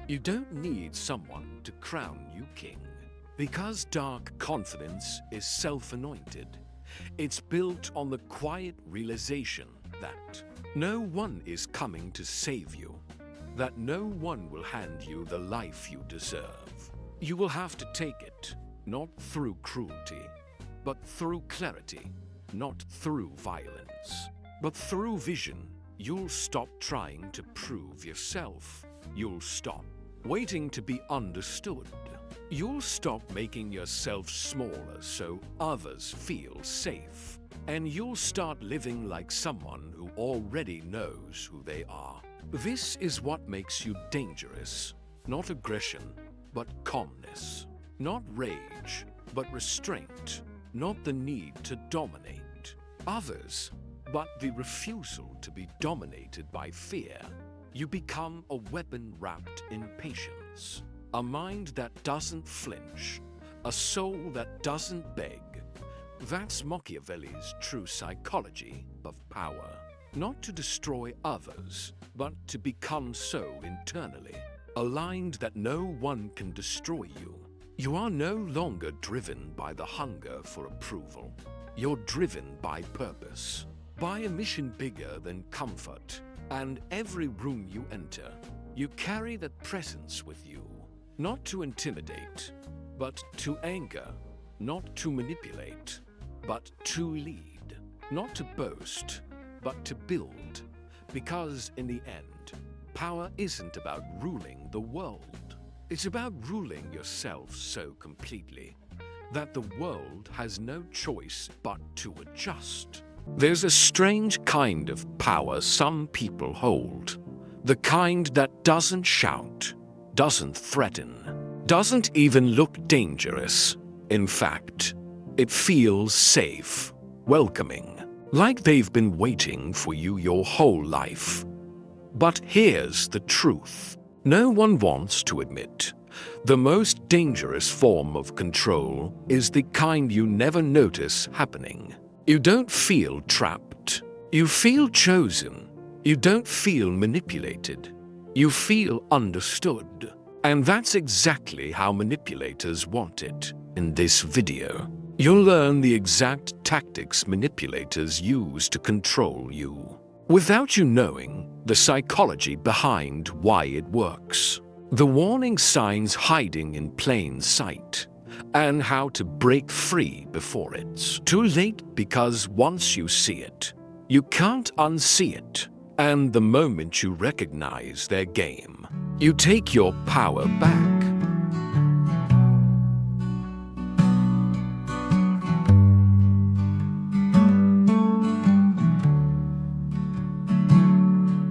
You don't need someone to crown you king. Because dark confidence is self-anointed. It's built on the quiet realization that no one is coming to save you, that no one will hand you the life you deserve. You will have to take it, not through cruelty, but through clarity, not through violence, but through vision. You'll stop trying to prove yourself. You'll stop waiting to be understood. You'll stop making yourself smaller so others feel safe. And you'll start living like someone who already knows who they are. This is what makes you dangerous. Not aggression, but calmness. Not rage, but restraint. Not the need to dominate others, but the refusal to be dominated by fear. You become a weapon wrapped in patience. A mind that doesn't flinch. A soul that doesn't beg. That's Machiavelli's true psychology of power. Not to destroy others, but to become so internally. Aligned that no one can destroy you. You are no longer driven by the hunger for approval. You're driven by purpose. By a mission bigger than comfort. And every room you enter, you carry that presence with you. Not to intimidate, but to anchor. Not to manipulate, but to lead. Not to boast, but to build. Because in the end, power isn't about ruling the world. It's about ruling yourself so completely that the world has no choice but to adjust. There's a strange kind of power some people hold. The kind that doesn't shout, doesn't threaten, doesn't even look dangerous. In fact, it feels safe, welcoming, like they've been waiting for you your whole life. But here's the truth. No one wants to admit. The most dangerous form of control is the kind you never notice happening. You don't feel trapped. You feel chosen. You don't feel manipulated. You feel understood. And that's exactly how manipulators want it. In this video, you'll learn the exact tactics manipulators use to control you, without you knowing the psychology behind why it works, the warning signs hiding in plain sight, and how to break free before it's too late, because once you see it, you can't unsee it. And the moment you recognize their game, you take your power back.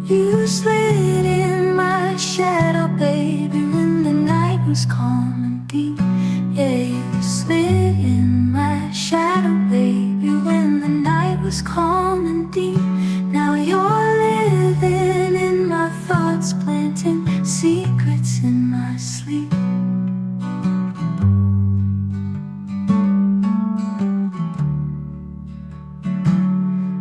You slid in my shadow, baby, when the night was calm and deep. Yeah, you slid in my shadow, baby, when the night was calm and deep. Now you're living in my thoughts, planting secrets in my sleep.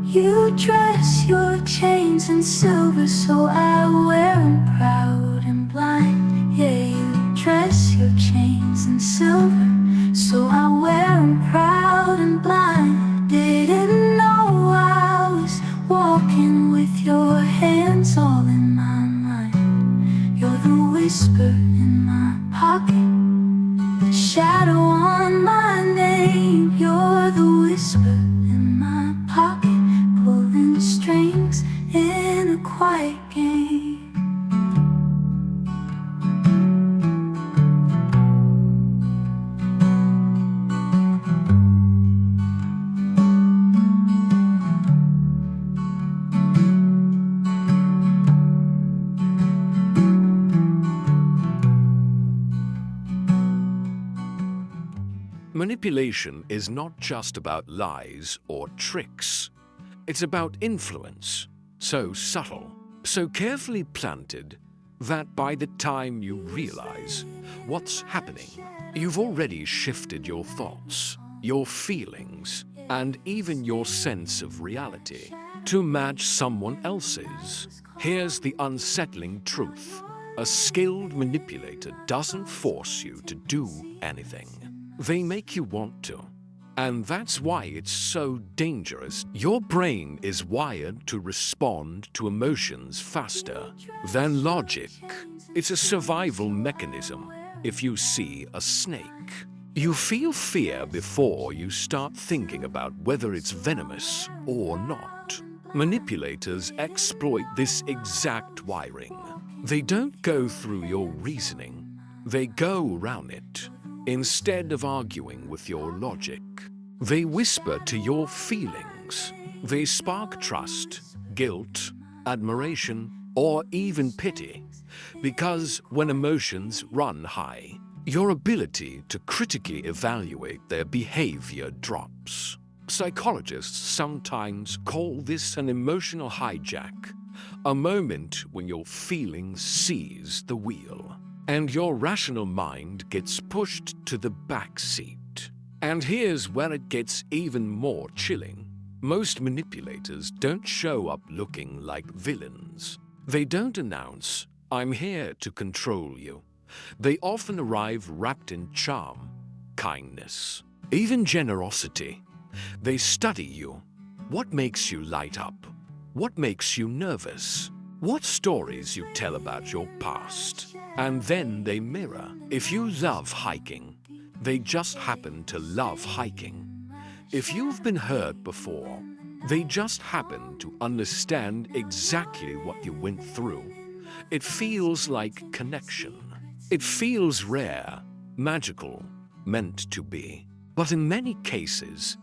You dress your chains in silver, so I wear them proud and blind. Yeah, you dress your chains in silver, so I wear them proud and blind. Didn't know I was walking with your hands all in my mind. You're the whisper in my pocket, the shadow on my name. You're the whisper in my pocket, pulling strings in a quiet game. Manipulation is not just about lies or tricks. It's about influence, so subtle, so carefully planted, that by the time you realize what's happening, you've already shifted your thoughts, your feelings, and even your sense of reality to match someone else's. Here's the unsettling truth. A skilled manipulator doesn't force you to do anything. They make you want to. And that's why it's so dangerous. Your brain is wired to respond to emotions faster than logic. It's a survival mechanism. If you see a snake, you feel fear before you start thinking about whether it's venomous or not. Manipulators exploit this exact wiring. They don't go through your reasoning. They go around it. Instead of arguing with your logic, they whisper to your feelings. They spark trust, guilt, admiration, or even pity. Because when emotions run high, your ability to critically evaluate their behavior drops. Psychologists sometimes call this an emotional hijack, a moment when your feelings seize the wheel and your rational mind gets pushed to the back seat. And here's where it gets even more chilling. Most manipulators don't show up looking like villains. They don't announce, "I'm here to control you." They often arrive wrapped in charm, kindness, even generosity. They study you. What makes you light up? What makes you nervous? What stories you tell about your past? And then they mirror. If you love hiking, they just happen to love hiking. If you've been hurt before, they just happen to understand exactly what you went through. It feels like connection. It feels rare, magical, meant to be. But in many cases,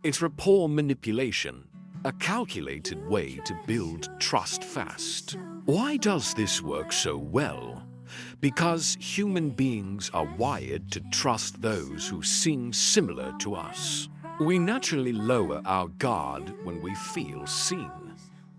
it's rapport manipulation, a calculated way to build trust fast. Why does this work so well? Because human beings are wired to trust those who seem similar to us. We naturally lower our guard when we feel seen.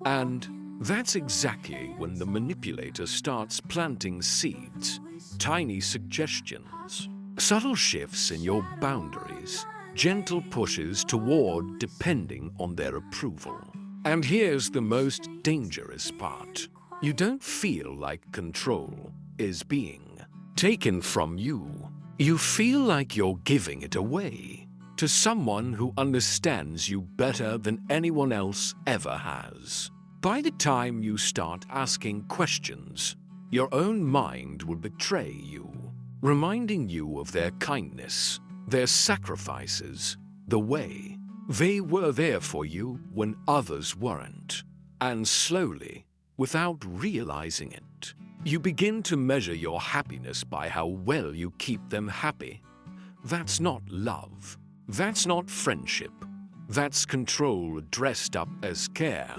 And that's exactly when the manipulator starts planting seeds, tiny suggestions, subtle shifts in your boundaries, gentle pushes toward depending on their approval. And here's the most dangerous part. You don't feel like control is being taken from you. You feel like you're giving it away to someone who understands you better than anyone else ever has. By the time you start asking questions, your own mind will betray you, reminding you of their kindness, their sacrifices, the way they were there for you when others weren't. And slowly, without realizing it, you begin to measure your happiness by how well you keep them happy. That's not love. That's not friendship. That's control dressed up as care.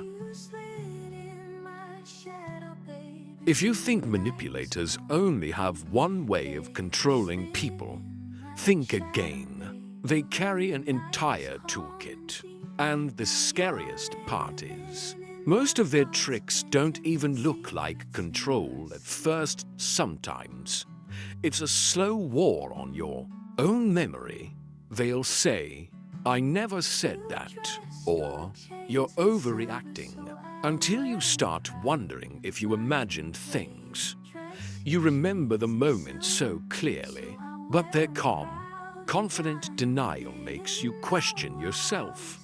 If you think manipulators only have one way of controlling people, think again. They carry an entire toolkit. And the scariest part is, most of their tricks don't even look like control at first sometimes. It's a slow war on your own memory. They'll say, "I never said that," or "You're overreacting," until you start wondering if you imagined things. You remember the moment so clearly, but their calm, confident denial makes you question yourself.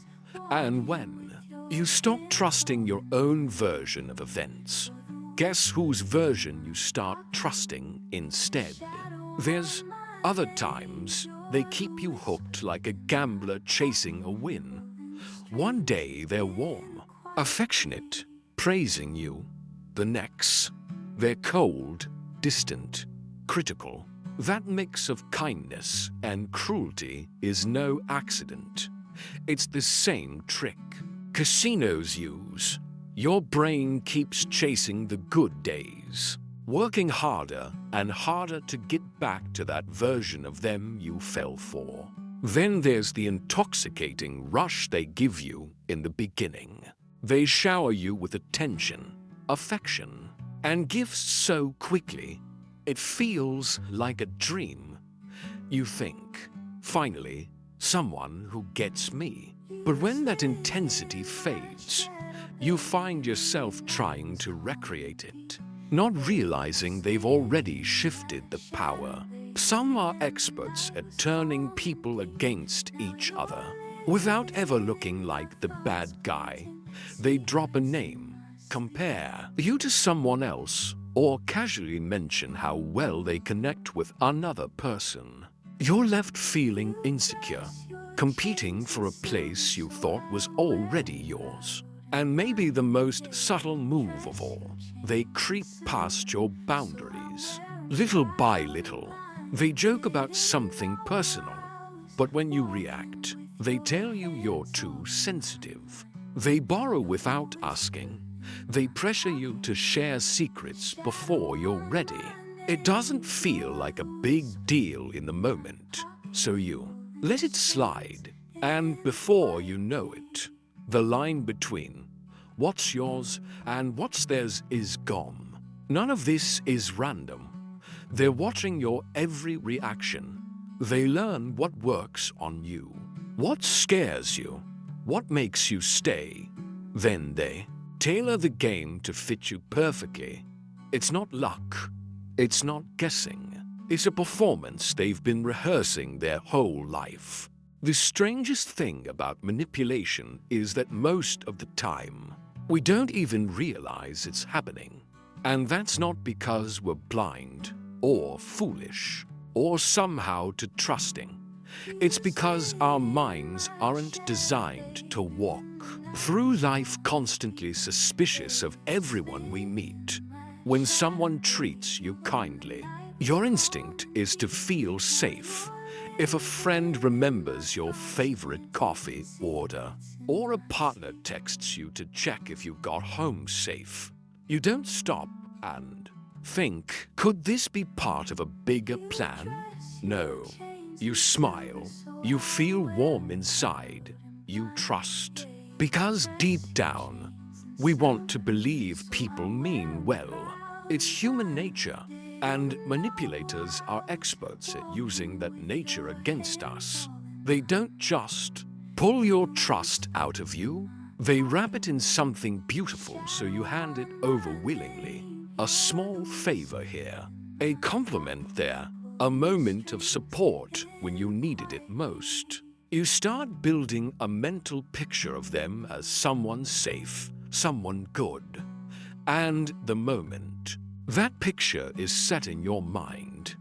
And when you stop trusting your own version of events, guess whose version you start trusting instead? There's other times they keep you hooked like a gambler chasing a win. One day they're warm, affectionate, praising you. The next, they're cold, distant, critical. That mix of kindness and cruelty is no accident. It's the same trick casinos use. Your brain keeps chasing the good days, working harder and harder to get back to that version of them you fell for. Then there's the intoxicating rush they give you in the beginning. They shower you with attention, affection, and gifts so quickly, it feels like a dream. You think, finally, someone who gets me. But when that intensity fades, you find yourself trying to recreate it, not realizing they've already shifted the power. Some are experts at turning people against each other. Without ever looking like the bad guy, they drop a name, compare you to someone else, or casually mention how well they connect with another person. You're left feeling insecure, competing for a place you thought was already yours. And maybe the most subtle move of all, they creep past your boundaries. Little by little, they joke about something personal, but when you react, they tell you you're too sensitive. They borrow without asking. They pressure you to share secrets before you're ready. It doesn't feel like a big deal in the moment, so you let it slide. And before you know it, the line between what's yours and what's theirs is gone. None of this is random. They're watching your every reaction. They learn what works on you, what scares you, what makes you stay. Then they tailor the game to fit you perfectly. It's not luck. It's not guessing. It's a performance they've been rehearsing their whole life. The strangest thing about manipulation is that most of the time, we don't even realize it's happening. And that's not because we're blind, or foolish, or somehow too trusting. It's because our minds aren't designed to walk through life constantly suspicious of everyone we meet. When someone treats you kindly, your instinct is to feel safe. If a friend remembers your favorite coffee order, or a partner texts you to check if you got home safe, you don't stop and think, could this be part of a bigger plan? No. You smile. You feel warm inside. You trust. Because deep down, we want to believe people mean well. It's human nature, and manipulators are experts at using that nature against us. They don't just pull your trust out of you, they wrap it in something beautiful so you hand it over willingly. A small favor here, a compliment there, a moment of support when you needed it most. You start building a mental picture of them as someone safe, someone good. And the moment that picture is set in your mind,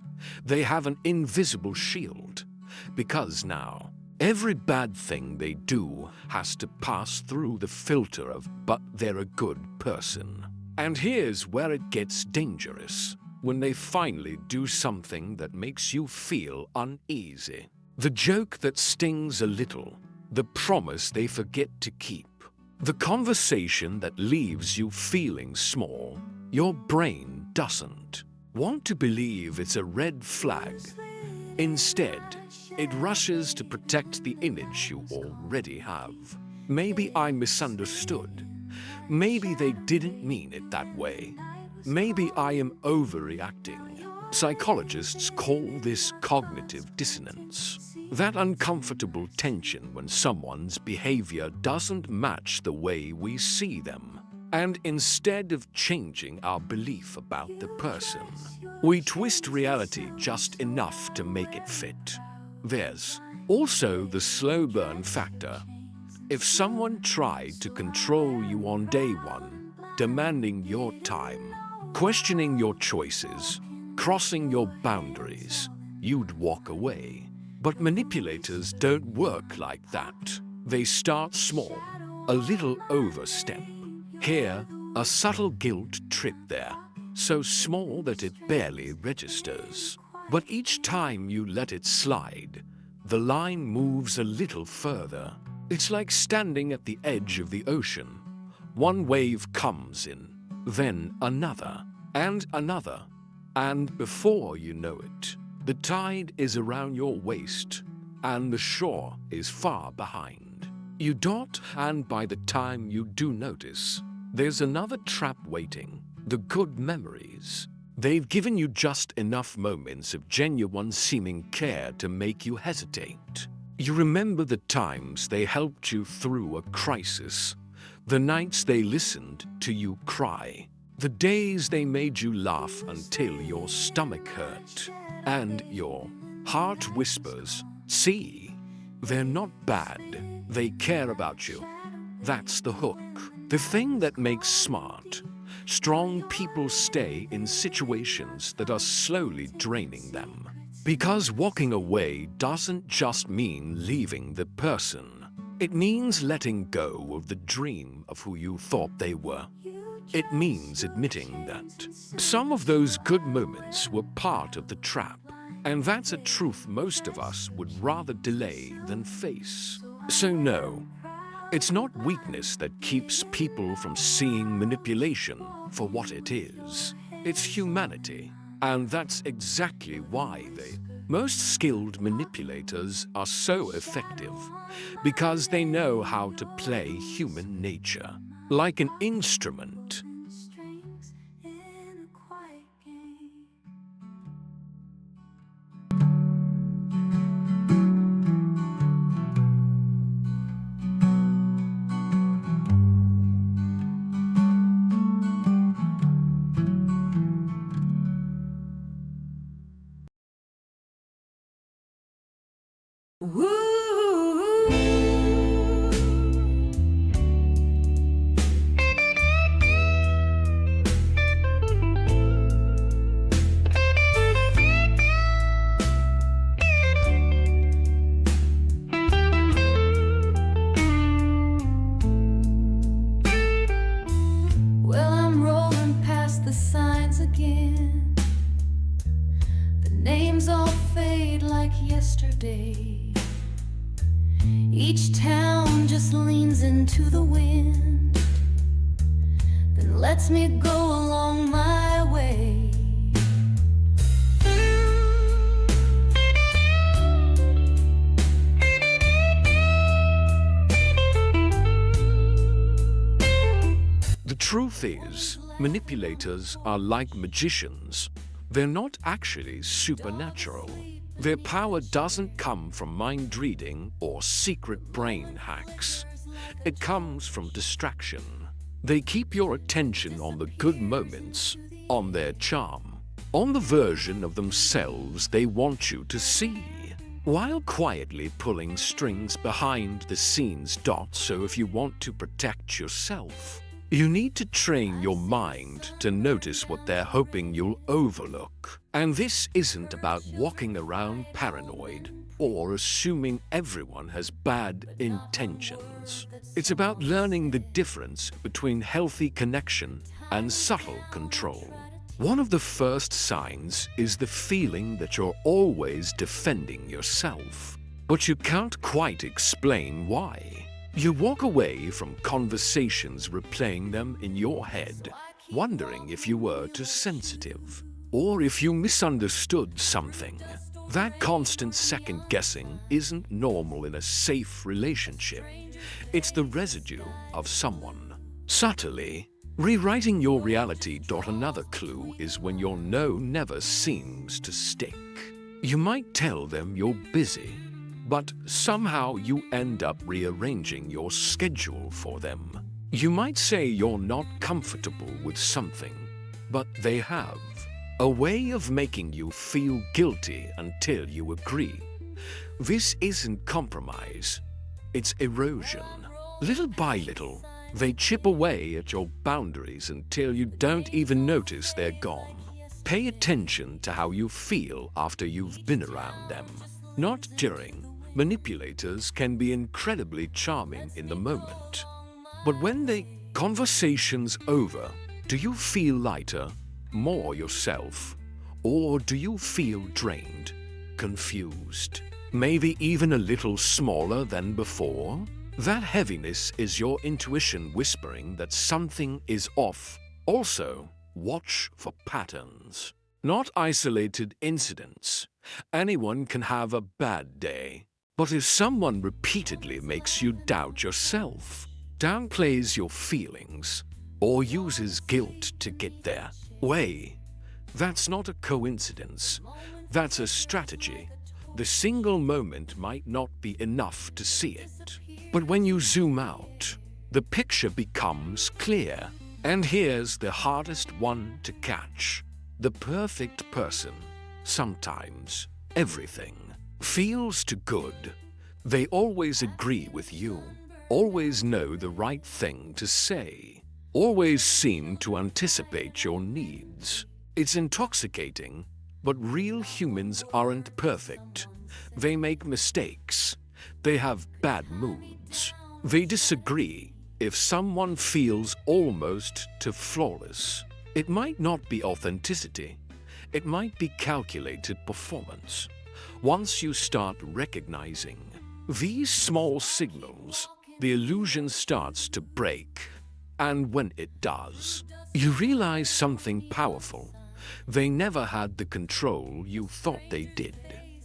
they have an invisible shield, because now every bad thing they do has to pass through the filter of, but they're a good person. And here's where it gets dangerous, when they finally do something that makes you feel uneasy. The joke that stings a little, the promise they forget to keep, the conversation that leaves you feeling small. Your brain doesn't want to believe it's a red flag. Instead, it rushes to protect the image you already have. Maybe I misunderstood. Maybe they didn't mean it that way. Maybe I am overreacting. Psychologists call this cognitive dissonance. That uncomfortable tension when someone's behavior doesn't match the way we see them. And instead of changing our belief about the person, we twist reality just enough to make it fit. There's also the slow burn factor. If someone tried to control you on day one, demanding your time, questioning your choices, crossing your boundaries, you'd walk away. But manipulators don't work like that. They start small, a little overstep. Here, a subtle guilt trip there, so small that it barely registers. But each time you let it slide, the line moves a little further. It's like standing at the edge of the ocean. One wave comes in, then another, and another. And before you know it, the tide is around your waist, and the shore is far behind. You dot, and by the time you do notice, there's another trap waiting, the good memories. They've given you just enough moments of genuine seeming care to make you hesitate. You remember the times they helped you through a crisis, the nights they listened to you cry, the days they made you laugh until your stomach hurt, and your heart whispers, see, they're not bad, they care about you. That's the hook, the thing that makes smart, strong people stay in situations that are slowly draining them. Because walking away doesn't just mean leaving the person. It means letting go of the dream of who you thought they were. It means admitting that some of those good moments were part of the trap. And that's a truth most of us would rather delay than face. So no, it's not weakness that keeps people from seeing manipulation for what it is. It's humanity. And that's exactly why the most skilled manipulators are so effective, because they know how to play human nature like an instrument. Strings in a quiet game. Well, I'm rolling past the signs again. The names all fade like like yesterday. Each town just leans into the wind, then lets me go along my way. The truth is, manipulators are like magicians. They're not actually supernatural. Their power doesn't come from mind reading or secret brain hacks. It comes from distraction. They keep your attention on the good moments, on their charm, on the version of themselves they want you to see, while quietly pulling strings behind the scenes. So if you want to protect yourself, you need to train your mind to notice what they're hoping you'll overlook. And this isn't about walking around paranoid or assuming everyone has bad intentions. It's about learning the difference between healthy connection and subtle control. One of the first signs is the feeling that you're always defending yourself, but you can't quite explain why. You walk away from conversations replaying them in your head, wondering if you were too sensitive or if you misunderstood something. That constant second-guessing isn't normal in a safe relationship. It's the residue of someone subtly rewriting your reality. Another clue is when your no never seems to stick. You might tell them you're busy, but somehow you end up rearranging your schedule for them. You might say you're not comfortable with something, but they have a way of making you feel guilty until you agree. This isn't compromise, it's erosion. Little by little, they chip away at your boundaries until you don't even notice they're gone. Pay attention to how you feel after you've been around them, not during. Manipulators can be incredibly charming in the moment, but when the conversation's over, do you feel lighter, more yourself, or do you feel drained, confused, maybe even a little smaller than before? That heaviness is your intuition whispering that something is off. Also, watch for patterns, not isolated incidents. Anyone can have a bad day. But if someone repeatedly makes you doubt yourself, downplays your feelings, or uses guilt to get their way, that's not a coincidence. That's a strategy. The single moment might not be enough to see it. But when you zoom out, the picture becomes clear. And here's the hardest one to catch. The perfect person, sometimes everything, feels too good. They always agree with you, always know the right thing to say, always seem to anticipate your needs. It's intoxicating, but real humans aren't perfect. They make mistakes. They have bad moods. They disagree. If someone feels almost too flawless, it might not be authenticity. It might be calculated performance. Once you start recognizing these small signals, the illusion starts to break. And when it does, you realize something powerful. They never had the control you thought they did.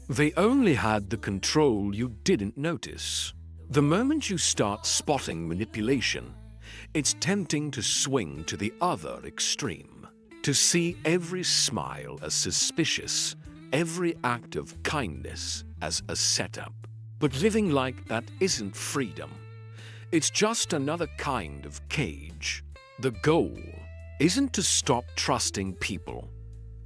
They only had the control you didn't notice. The moment you start spotting manipulation, it's tempting to swing to the other extreme, to see every smile as suspicious, every act of kindness as a setup. But living like that isn't freedom. It's just another kind of cage. The goal isn't to stop trusting people.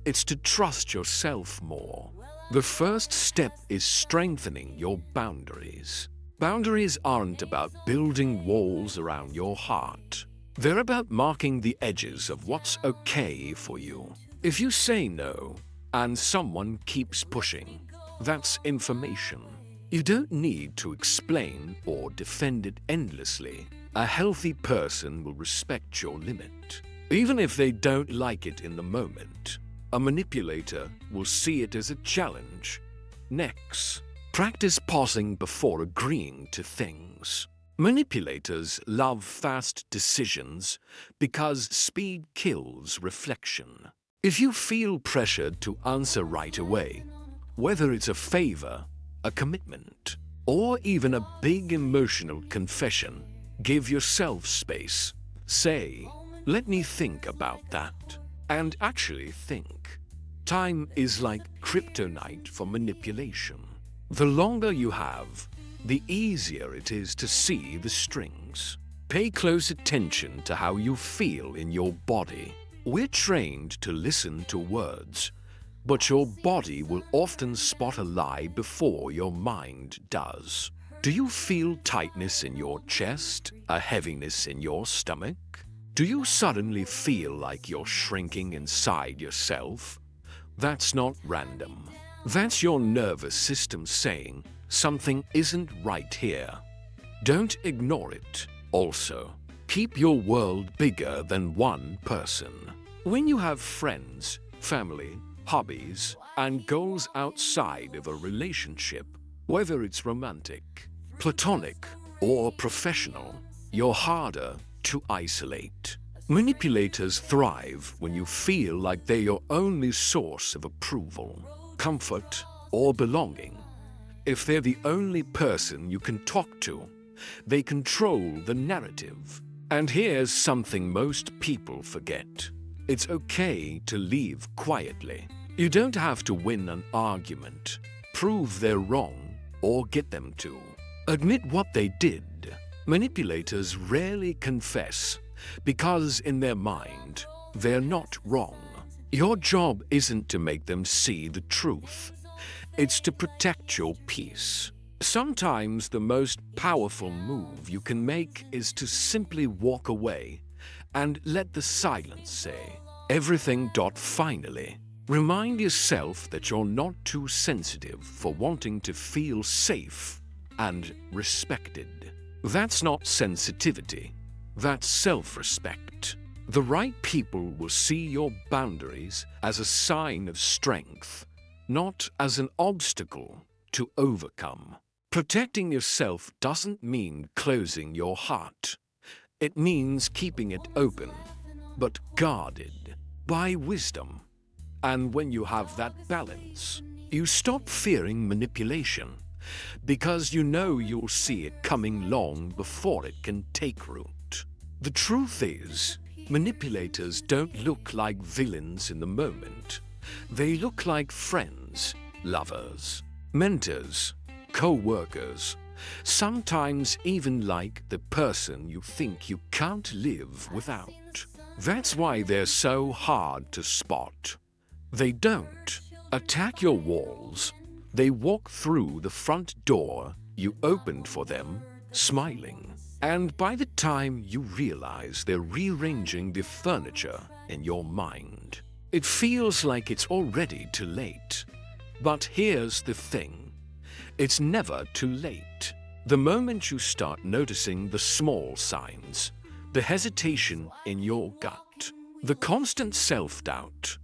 It's to trust yourself more. The first step is strengthening your boundaries. Boundaries aren't about building walls around your heart. They're about marking the edges of what's okay for you. If you say no, and someone keeps pushing, that's information. You don't need to explain or defend it endlessly. A healthy person will respect your limit, even if they don't like it in the moment. A manipulator will see it as a challenge, Next, practice pausing before agreeing to things. Manipulators love fast decisions because speed kills reflection. If you feel pressured to answer right away, whether it's a favor, a commitment, or even a big emotional confession, give yourself space. Say, "Let me think about that," and actually think. Time is like kryptonite for manipulation. The longer you have, the easier it is to see the strings. Pay close attention to how you feel in your body. We're trained to listen to words, but your body will often spot a lie before your mind does. Do you feel tightness in your chest, a heaviness in your stomach? Do you suddenly feel like you're shrinking inside yourself? That's not random. That's your nervous system saying something isn't right here. Don't ignore it. Also, keep your world bigger than one person. When you have friends, family, hobbies, and goals outside of a relationship, whether it's romantic, platonic, or professional, you're harder to isolate. Manipulators thrive when you feel like they're your only source of approval, comfort, or belonging. If they're the only person you can talk to, they control the narrative. And here's something most people forget. It's okay to leave quietly. You don't have to win an argument, prove they're wrong, or get them to. Admit what they did. Manipulators rarely confess because in their mind, they're not wrong. Your job isn't to make them see the truth. It's to protect your peace. Sometimes the most powerful move you can make is to simply walk away and let the silence say everything. Finally, remind yourself that you're not too sensitive for wanting to feel safe and respected. That's not sensitivity. That's self-respect. The right people will see your boundaries as a sign of strength, not as an obstacle to overcome. Protecting yourself doesn't mean closing your heart. It means keeping it open, but guarded by wisdom. And when you have that balance, you stop fearing manipulation because you know you'll see it coming long before it can take root. The truth is, manipulators don't look like villains in the moment. They look like friends, lovers, mentors, co-workers, sometimes even like the person you think you can't live without. That's why they're so hard to spot. They don't attack your walls. They walk through the front door you opened for them, smiling. And by the time you realize they're rearranging the furniture in your mind, it feels like it's already too late. But here's the thing. It's never too late. The moment you start noticing the small signs, the hesitation in your gut, the constant self-doubt,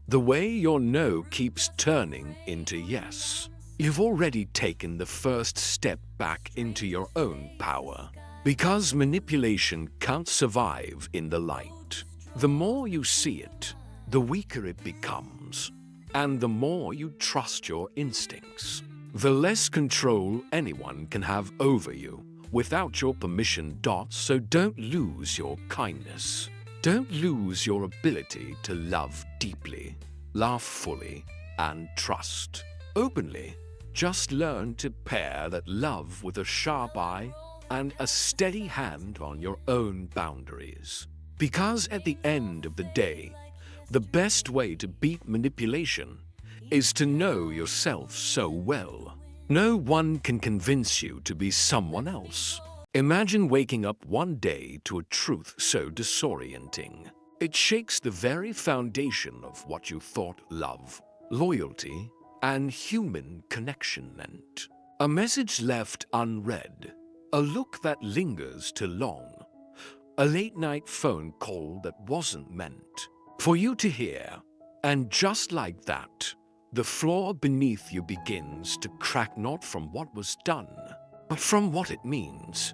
the way your no keeps turning into yes, you've already taken the first step back into your own power. Because manipulation can't survive in the light. The more you see it, the weaker it becomes. And the more you trust your instincts, the less control anyone can have over you without your permission. So don't lose your kindness. Don't lose your ability to love deeply, laugh fully, and trust openly. Just learn to pair that love with a sharp eye and a steady hand on your own boundaries. Because at the end of the day, the best way to beat manipulation is to know yourself so well. No one can convince you to be someone else. Imagine waking up one day to a truth so disorienting. It shakes the very foundation of what you thought love, loyalty, and human connection meant. A message left unread, a look that lingers too long, a late-night phone call that wasn't meant for you to hear. And just like that, the floor beneath you begins to crack not from what was done, but from what it means.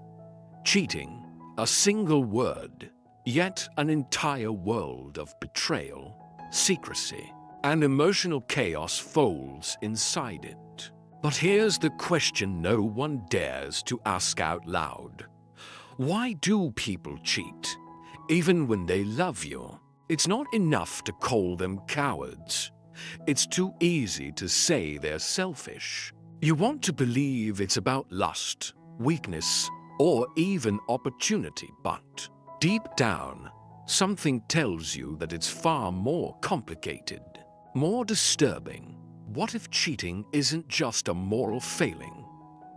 Cheating, a single word, yet an entire world of betrayal, secrecy, and emotional chaos folds inside it. But here's the question no one dares to ask out loud. Why do people cheat, even when they love you? It's not enough to call them cowards. It's too easy to say they're selfish. You want to believe it's about lust, weakness, or even opportunity, but deep down, something tells you that it's far more complicated, more disturbing. What if cheating isn't just a moral failing,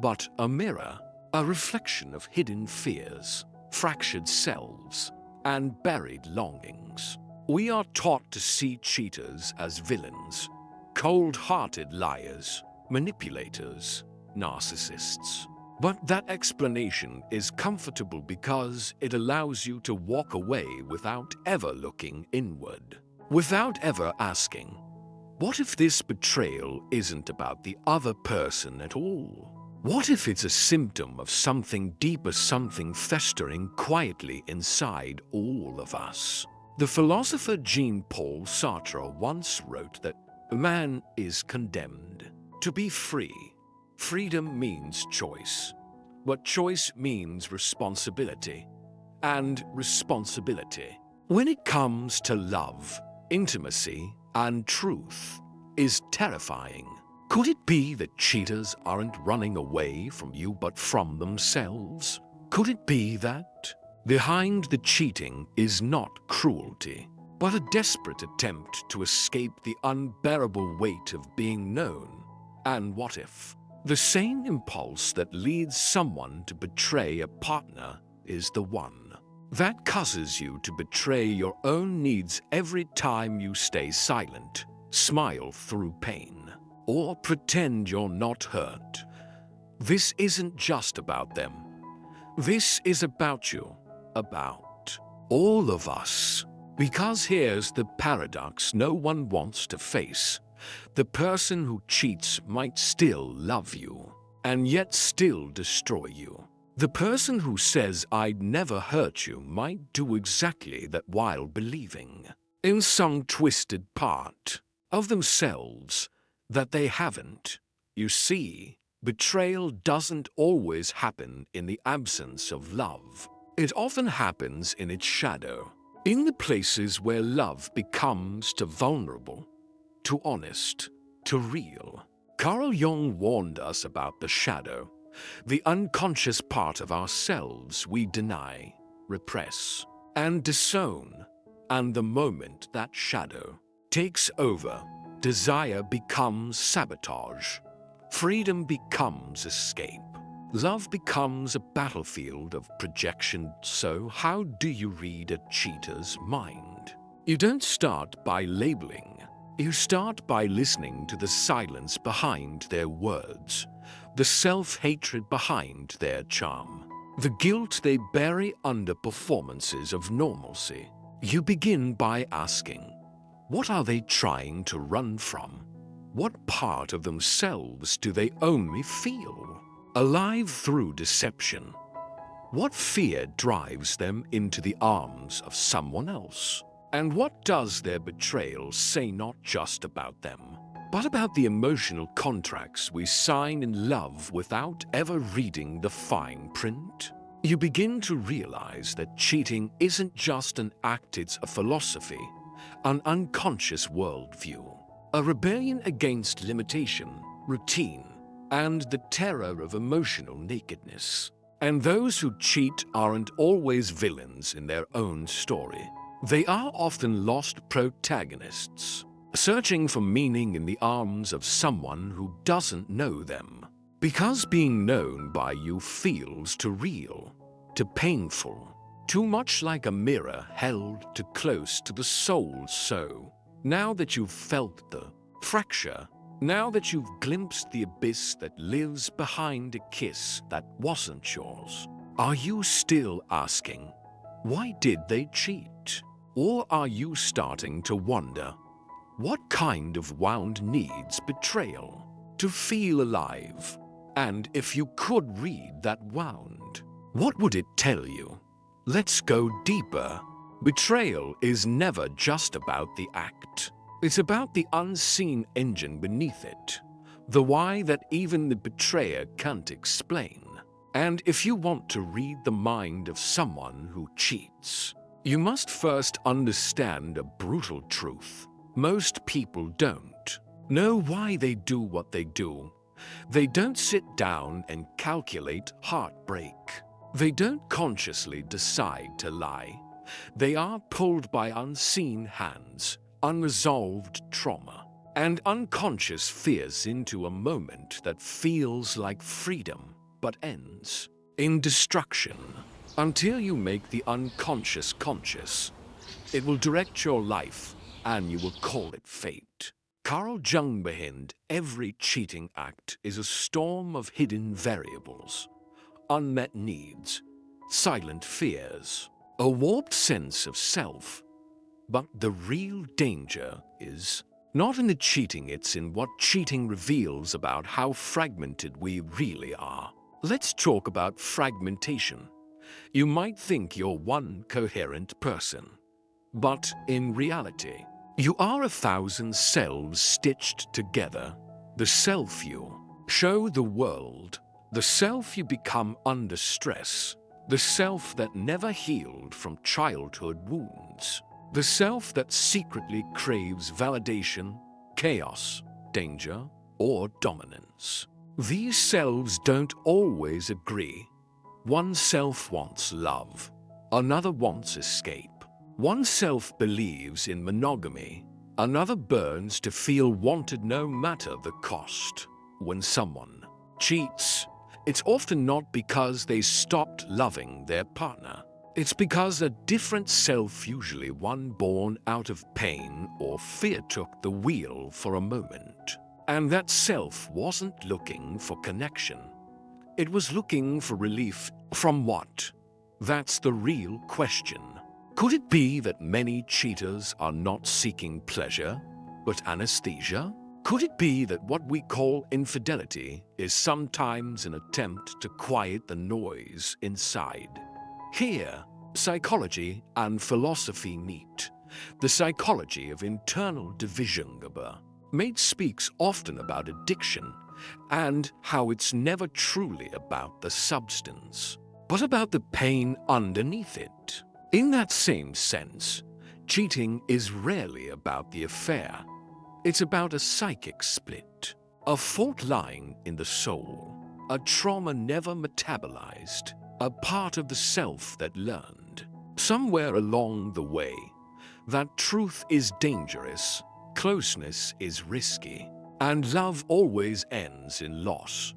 but a mirror, a reflection of hidden fears, fractured selves, and buried longings? We are taught to see cheaters as villains, cold-hearted liars, manipulators, narcissists. But that explanation is comfortable because it allows you to walk away without ever looking inward, without ever asking, what if this betrayal isn't about the other person at all? What if it's a symptom of something deeper, something festering quietly inside all of us? The philosopher Jean-Paul Sartre once wrote that man is condemned to be free. Freedom means choice, but choice means responsibility, and responsibility, when it comes to love, intimacy, and truth, is terrifying. Could it be that cheaters aren't running away from you but from themselves? Could it be that behind the cheating is not cruelty, but a desperate attempt to escape the unbearable weight of being known? And what if the same impulse that leads someone to betray a partner is the one that causes you to betray your own needs every time you stay silent, smile through pain, or pretend you're not hurt? This isn't just about them. This is about you, about all of us. Because here's the paradox no one wants to face. The person who cheats might still love you, and yet still destroy you. The person who says, "I'd never hurt you," might do exactly that while believing, in some twisted part of themselves, that they haven't. You see, betrayal doesn't always happen in the absence of love. It often happens in its shadow, in the places where love becomes too vulnerable, too honest, too real. Carl Jung warned us about the shadow, the unconscious part of ourselves we deny, repress, and disown. And the moment that shadow takes over, desire becomes sabotage, freedom becomes escape, love becomes a battlefield of projection. So how do you read a cheater's mind? You don't start by labeling. You start by listening to the silence behind their words, the self-hatred behind their charm, the guilt they bury under performances of normalcy. You begin by asking, what are they trying to run from? What part of themselves do they only feel alive through deception? What fear drives them into the arms of someone else? And what does their betrayal say not just about them, but about the emotional contracts we sign in love without ever reading the fine print? You begin to realize that cheating isn't just an act, it's a philosophy, an unconscious worldview, a rebellion against limitation, routine, and the terror of emotional nakedness. And those who cheat aren't always villains in their own story. They are often lost protagonists, searching for meaning in the arms of someone who doesn't know them. Because being known by you feels too real, too painful, too much like a mirror held too close to the soul. So, now that you've felt the fracture, now that you've glimpsed the abyss that lives behind a kiss that wasn't yours, are you still asking, why did they cheat? Or are you starting to wonder, What kind of wound needs betrayal to feel alive? And if you could read that wound, what would it tell you? Let's go deeper. Betrayal is never just about the act. It's about the unseen engine beneath it, the why that even the betrayer can't explain. And if you want to read the mind of someone who cheats, you must first understand a brutal truth. Most people don't know why they do what they do. They don't sit down and calculate heartbreak. They don't consciously decide to lie. They are pulled by unseen hands, unresolved trauma, and unconscious fears into a moment that feels like freedom but ends in destruction. Until you make the unconscious conscious, it will direct your life and you will call it fate. Carl Jung behind every cheating act is a storm of hidden variables, unmet needs, silent fears, a warped sense of self. But the real danger is not in the cheating, it's in what cheating reveals about how fragmented we really are. Let's talk about fragmentation. You might think you're one coherent person, but in reality, you are 1,000 selves stitched together. The self you show the world, the self you become under stress, the self that never healed from childhood wounds, the self that secretly craves validation, chaos, danger, or dominance. These selves don't always agree. One self wants love, another wants escape. One self believes in monogamy, another burns to feel wanted no matter the cost. When someone cheats, it's often not because they stopped loving their partner. It's because a different self, usually one born out of pain or fear, took the wheel for a moment. And that self wasn't looking for connection. It was looking for relief from what? That's the real question. Could it be that many cheaters are not seeking pleasure, but anesthesia? Could it be that what we call infidelity is sometimes an attempt to quiet the noise inside? Here, psychology and philosophy meet. The psychology of internal division. Mate speaks often about addiction and how it's never truly about the substance, but about the pain underneath it. In that same sense, cheating is rarely about the affair. It's about a psychic split, a fault line in the soul, a trauma never metabolized, a part of the self that learned, somewhere along the way, that truth is dangerous, closeness is risky, and love always ends in loss.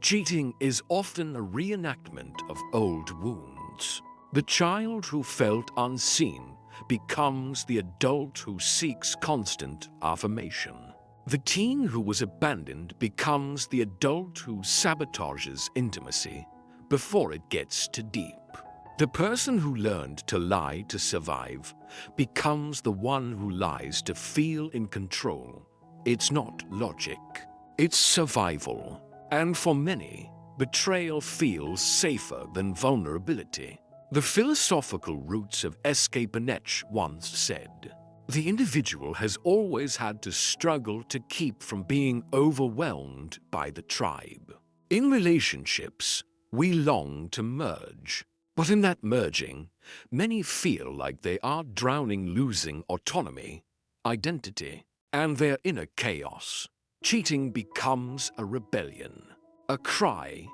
Cheating is often a reenactment of old wounds. The child who felt unseen becomes the adult who seeks constant affirmation. The teen who was abandoned becomes the adult who sabotages intimacy before it gets too deep. The person who learned to lie to survive becomes the one who lies to feel in control. It's not logic, it's survival. And for many, betrayal feels safer than vulnerability. The philosophical roots of Escape-Netch once said, the individual has always had to struggle to keep from being overwhelmed by the tribe. In relationships, we long to merge. But in that merging, many feel like they are drowning, losing autonomy, identity, and their inner chaos. Cheating becomes a rebellion, a cry,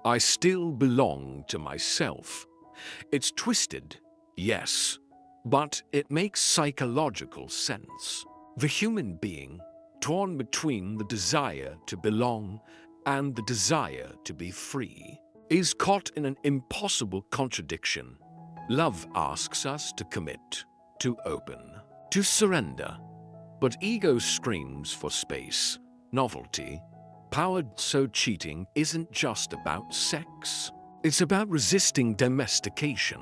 I still belong to myself. It's twisted, yes, but it makes psychological sense. The human being, torn between the desire to belong and the desire to be free, is caught in an impossible contradiction. Love asks us to commit, to open, to surrender. But ego screams for space, novelty, power. So cheating isn't just about sex. It's about resisting domestication.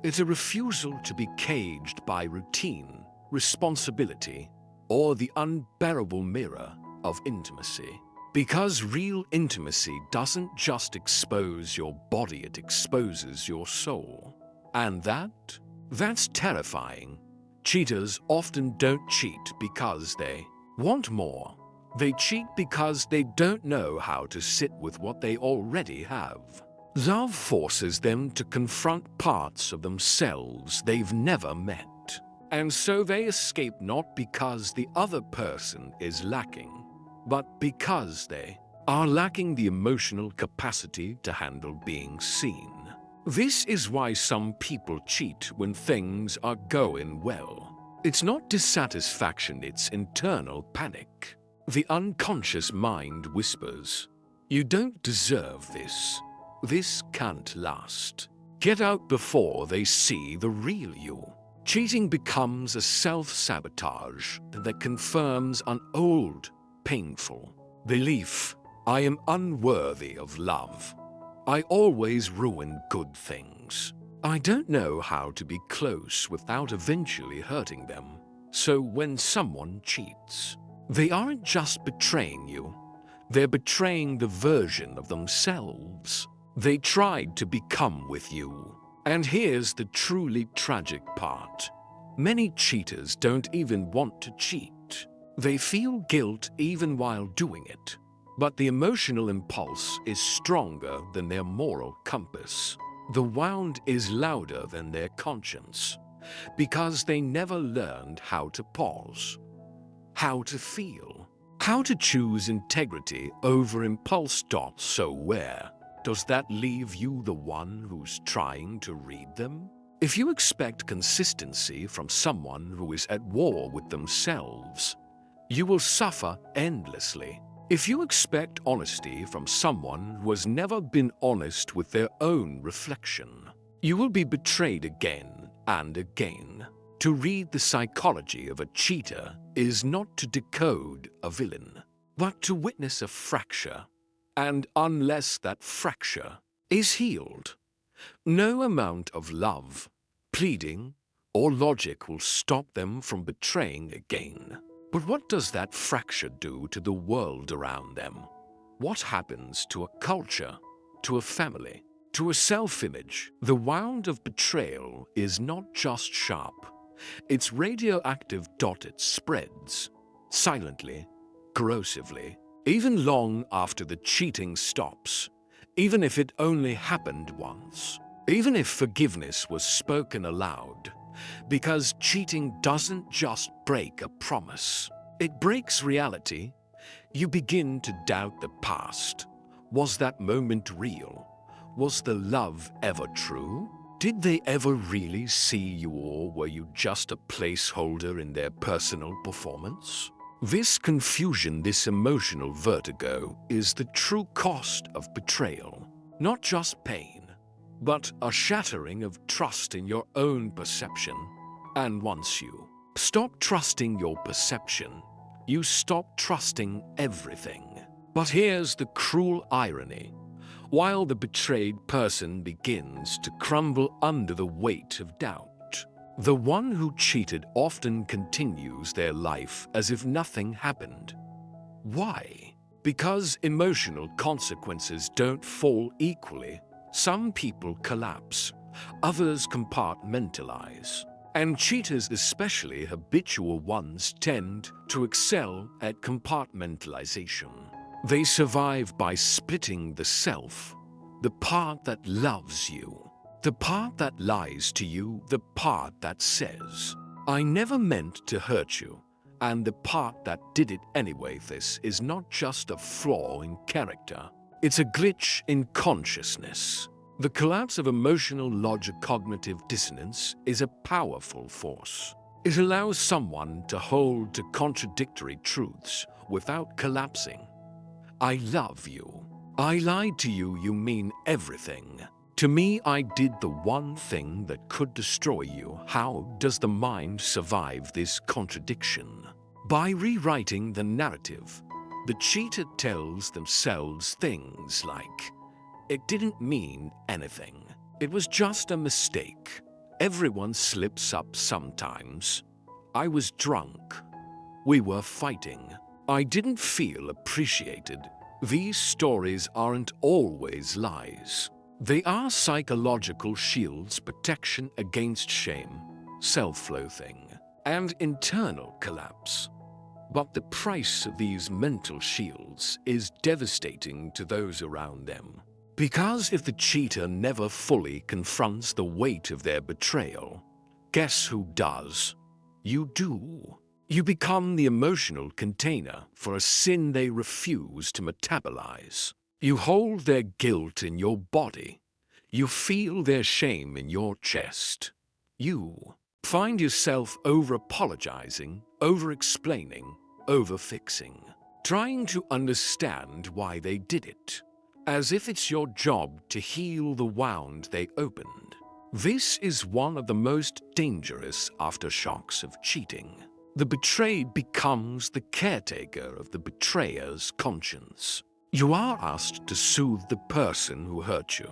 It's a refusal to be caged by routine, responsibility, or the unbearable mirror of intimacy. Because real intimacy doesn't just expose your body, it exposes your soul. And that's terrifying. Cheaters often don't cheat because they want more. They cheat because they don't know how to sit with what they already have. Love forces them to confront parts of themselves they've never met. And so they escape not because the other person is lacking, but because they are lacking the emotional capacity to handle being seen. This is why some people cheat when things are going well. It's not dissatisfaction, it's internal panic. The unconscious mind whispers, "You don't deserve this. This can't last." Get out before they see the real you. Cheating becomes a self-sabotage that confirms an old, painful belief. I am unworthy of love. I always ruin good things. I don't know how to be close without eventually hurting them. So when someone cheats, they aren't just betraying you. They're betraying the version of themselves they tried to become with you. And here's the truly tragic part. Many cheaters don't even want to cheat. They feel guilt even while doing it. But the emotional impulse is stronger than their moral compass. The wound is louder than their conscience, because they never learned how to pause, how to feel, how to choose integrity over impulse. So where does that leave you, the one who's trying to read them? If you expect consistency from someone who is at war with themselves, you will suffer endlessly. If you expect honesty from someone who has never been honest with their own reflection, you will be betrayed again and again. To read the psychology of a cheater is not to decode a villain, but to witness a fracture. And unless that fracture is healed, no amount of love, pleading, or logic will stop them from betraying again. But what does that fracture do to the world around them? What happens to a culture, to a family, to a self-image? The wound of betrayal is not just sharp. It's radioactive. It spreads, silently, corrosively, even long after the cheating stops, even if it only happened once, even if forgiveness was spoken aloud. Because cheating doesn't just break a promise, it breaks reality. You begin to doubt the past. Was that moment real? Was the love ever true? Did they ever really see you, or were you just a placeholder in their personal performance? This confusion, this emotional vertigo, is the true cost of betrayal. Not just pain, but a shattering of trust in your own perception. And once you stop trusting your perception, you stop trusting everything. But here's the cruel irony. While the betrayed person begins to crumble under the weight of doubt, the one who cheated often continues their life as if nothing happened. Why? Because emotional consequences don't fall equally. Some people collapse, others compartmentalize. And cheaters, especially habitual ones, tend to excel at compartmentalization. They survive by splitting the self, the part that loves you, the part that lies to you, the part that says, "I never meant to hurt you," and the part that did it anyway. This is not just a flaw in character. It's a glitch in consciousness. The collapse of emotional logic, cognitive dissonance, is a powerful force. It allows someone to hold to contradictory truths without collapsing. I love you. I lied to you. You mean everything. To me, I did the one thing that could destroy you. How does the mind survive this contradiction? By rewriting the narrative. The cheater tells themselves things like, "It didn't mean anything. It was just a mistake. Everyone slips up sometimes. I was drunk. We were fighting. I didn't feel appreciated. These stories aren't always lies. They are psychological shields, protection against shame, self-loathing, and internal collapse. But the price of these mental shields is devastating to those around them. Because if the cheater never fully confronts the weight of their betrayal, guess who does? You do. You become the emotional container for a sin they refuse to metabolize. You hold their guilt in your body. You feel their shame in your chest. You find yourself over-apologizing, over-explaining, over-fixing, trying to understand why they did it, as if it's your job to heal the wound they opened. This is one of the most dangerous aftershocks of cheating. The betrayed becomes the caretaker of the betrayer's conscience. You are asked to soothe the person who hurt you,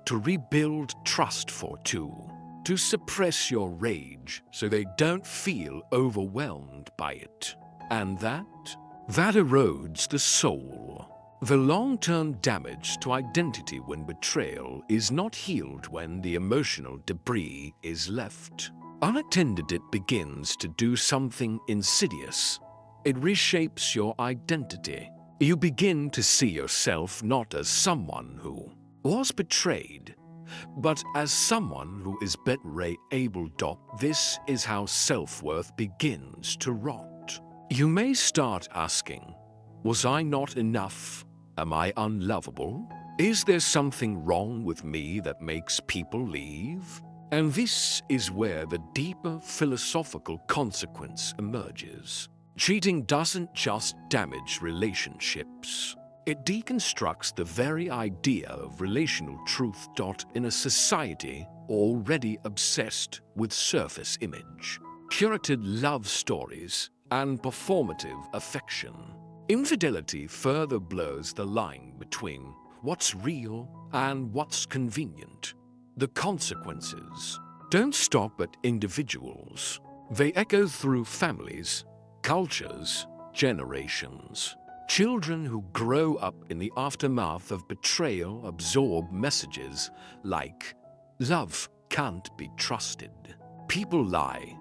to rebuild trust for two, to suppress your rage so they don't feel overwhelmed by it. And that erodes the soul. The long-term damage to identity when betrayal is not healed when the emotional debris is left. Unattended, it begins to do something insidious. It reshapes your identity. You begin to see yourself not as someone who was betrayed, but as someone who is better able to. This is how self-worth begins to rot. You may start asking, was I not enough? Am I unlovable? Is there something wrong with me that makes people leave? And this is where the deeper philosophical consequence emerges. Cheating doesn't just damage relationships. It deconstructs the very idea of relational truth. In a society already obsessed with surface image, curated love stories, and performative affection, infidelity further blurs the line between what's real and what's convenient. The consequences don't stop at individuals. They echo through families, cultures, generations. Children who grow up in the aftermath of betrayal absorb messages like, love can't be trusted. People lie.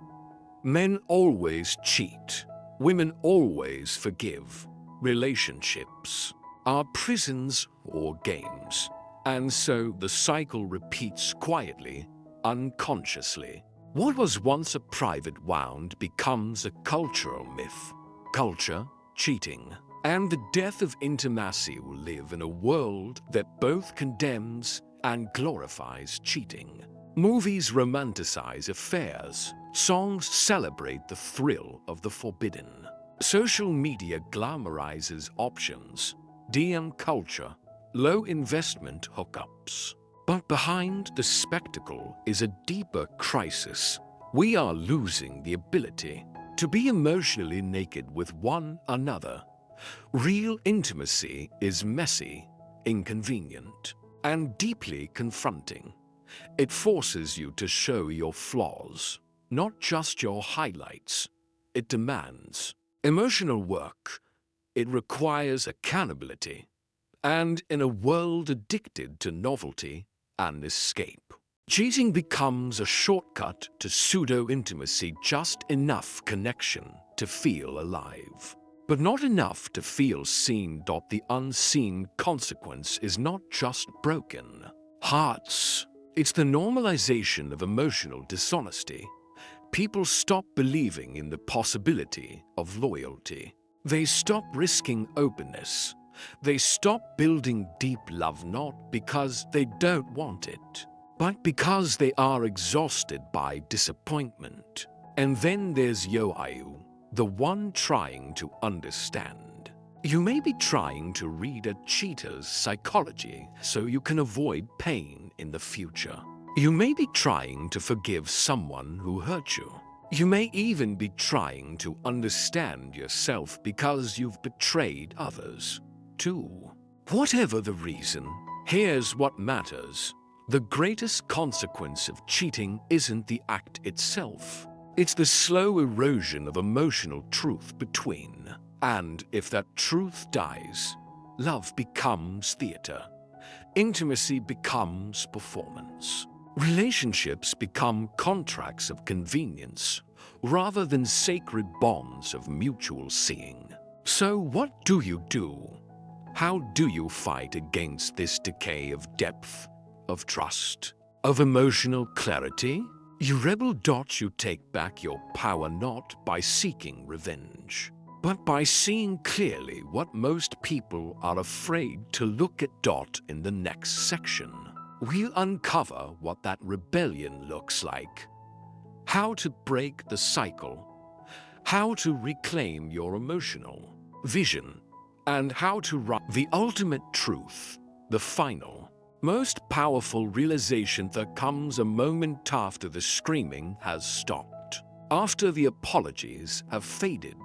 Men always cheat. Women always forgive. Relationships are prisons or games. And so the cycle repeats quietly, unconsciously. What was once a private wound becomes a cultural myth. Culture, cheating, and the death of intimacy will live in a world that both condemns and glorifies cheating. Movies romanticize affairs. Songs celebrate the thrill of the forbidden. Social media glamorizes options, DM culture, low-investment hookups. But behind the spectacle is a deeper crisis. We are losing the ability to be emotionally naked with one another. Real intimacy is messy, inconvenient, and deeply confronting. It forces you to show your flaws, not just your highlights. It demands emotional work. It requires accountability. And in a world addicted to novelty and escape, cheating becomes a shortcut to pseudo-intimacy, just enough connection to feel alive, but not enough to feel seen. The unseen consequence is not just broken hearts. It's the normalization of emotional dishonesty. People stop believing in the possibility of loyalty. They stop risking openness. They stop building deep love, not because they don't want it, but because they are exhausted by disappointment. And then there's you, the one trying to understand. You may be trying to read a cheater's psychology so you can avoid pain in the future. You may be trying to forgive someone who hurt you. You may even be trying to understand yourself because you've betrayed others, too. Whatever the reason, here's what matters. The greatest consequence of cheating isn't the act itself. It's the slow erosion of emotional truth between. And if that truth dies, love becomes theater. Intimacy becomes performance. Relationships become contracts of convenience rather than sacred bonds of mutual seeing. So what do you do? How do you fight against this decay of depth, of trust, of emotional clarity? You rebel. You take back your power not by seeking revenge, but by seeing clearly what most people are afraid to look at. In the next section, we'll uncover what that rebellion looks like, how to break the cycle, how to reclaim your emotional vision, and how to write the ultimate truth, the final, most powerful realization that comes a moment after the screaming has stopped, after the apologies have faded,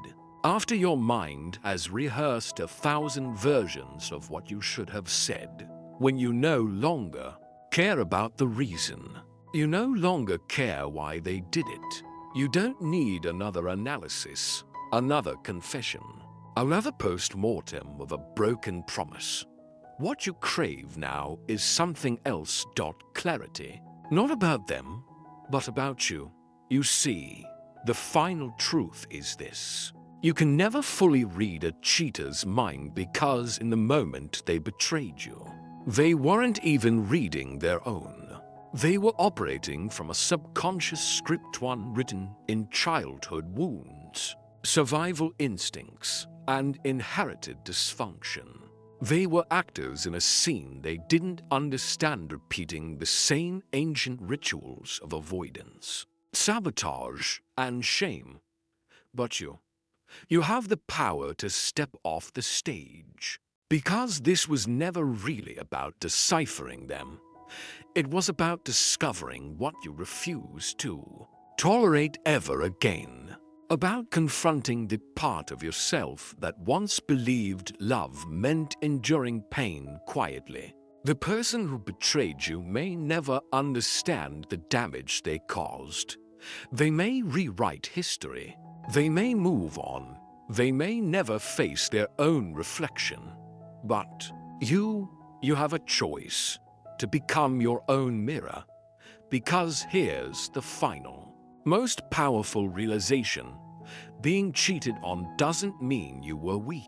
after your mind has rehearsed 1,000 versions of what you should have said, when you no longer care about the reason. You no longer care why they did it. You don't need another analysis, another confession, another post-mortem of a broken promise. What you crave now is something else. Clarity. Not about them, but about you. You see, the final truth is this. You can never fully read a cheater's mind because in the moment they betrayed you, they weren't even reading their own. They were operating from a subconscious script, one written in childhood wounds, survival instincts, and inherited dysfunction. They were actors in a scene they didn't understand, repeating the same ancient rituals of avoidance, sabotage, and shame. But you have the power to step off the stage, because this was never really about deciphering them. It was about discovering what you refuse to tolerate ever again, about confronting the part of yourself that once believed love meant enduring pain quietly. The person who betrayed you may never understand the damage they caused. They may rewrite history. They may move on. They may never face their own reflection. But you have a choice to become your own mirror. Because here's the final, most powerful realization. Being cheated on doesn't mean you were weak.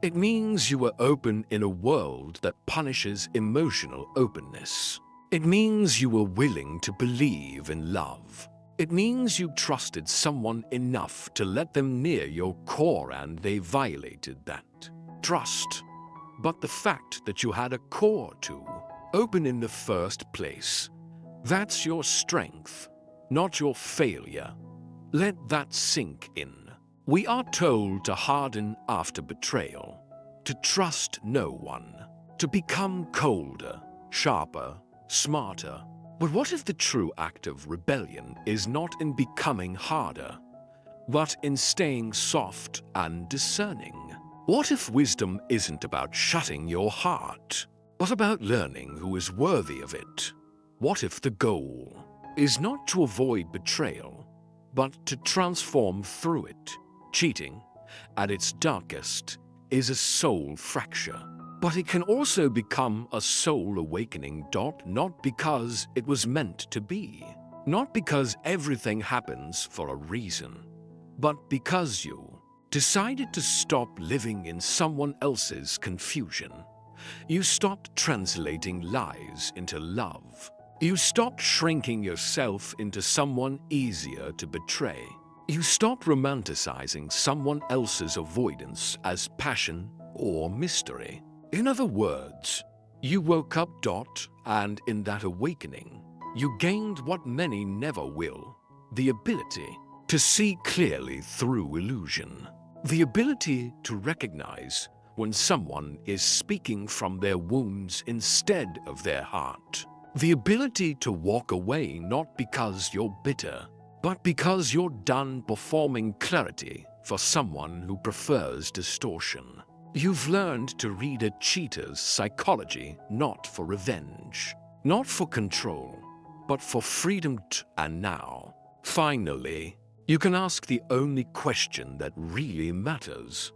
It means you were open in a world that punishes emotional openness. It means you were willing to believe in love. It means you trusted someone enough to let them near your core and they violated that trust. But the fact that you had a core to open in the first place, that's your strength, not your failure. Let that sink in. We are told to harden after betrayal, to trust no one, to become colder, sharper, smarter. But what if the true act of rebellion is not in becoming harder, but in staying soft and discerning? What if wisdom isn't about shutting your heart, but about learning who is worthy of it? What if the goal is not to avoid betrayal, but to transform through it? Cheating, at its darkest, is a soul fracture. But it can also become a soul awakening. Not because it was meant to be, not because everything happens for a reason, but because you decided to stop living in someone else's confusion. You stopped translating lies into love. You stopped shrinking yourself into someone easier to betray. You stopped romanticizing someone else's avoidance as passion or mystery. In other words, you woke up. And in that awakening, you gained what many never will: the ability to see clearly through illusion. The ability to recognize when someone is speaking from their wounds instead of their heart. The ability to walk away not because you're bitter, but because you're done performing clarity for someone who prefers distortion. You've learned to read a cheater's psychology not for revenge, not for control, but for freedom. And now, finally, You can ask the only question that really matters.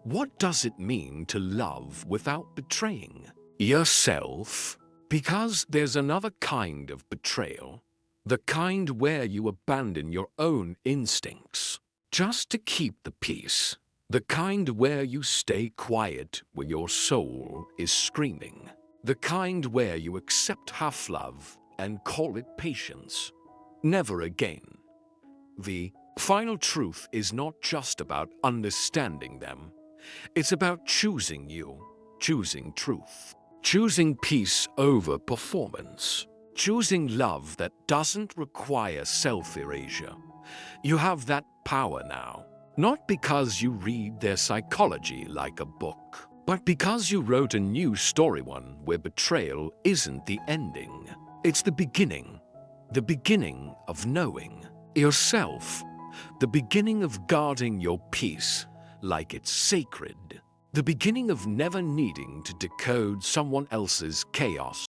What does it mean to love without betraying yourself? Because there's another kind of betrayal, the kind where you abandon your own instincts just to keep the peace, the kind where you stay quiet when your soul is screaming, the kind where you accept half-love and call it patience. Never again. The final truth is not just about understanding them. It's about choosing you, choosing truth, choosing peace over performance, choosing love that doesn't require self-erasure. You have that power now, not because you read their psychology like a book, but because you wrote a new story, one where betrayal isn't the ending. It's the beginning of knowing yourself, the beginning of guarding your peace like it's sacred, the beginning of never needing to decode someone else's chaos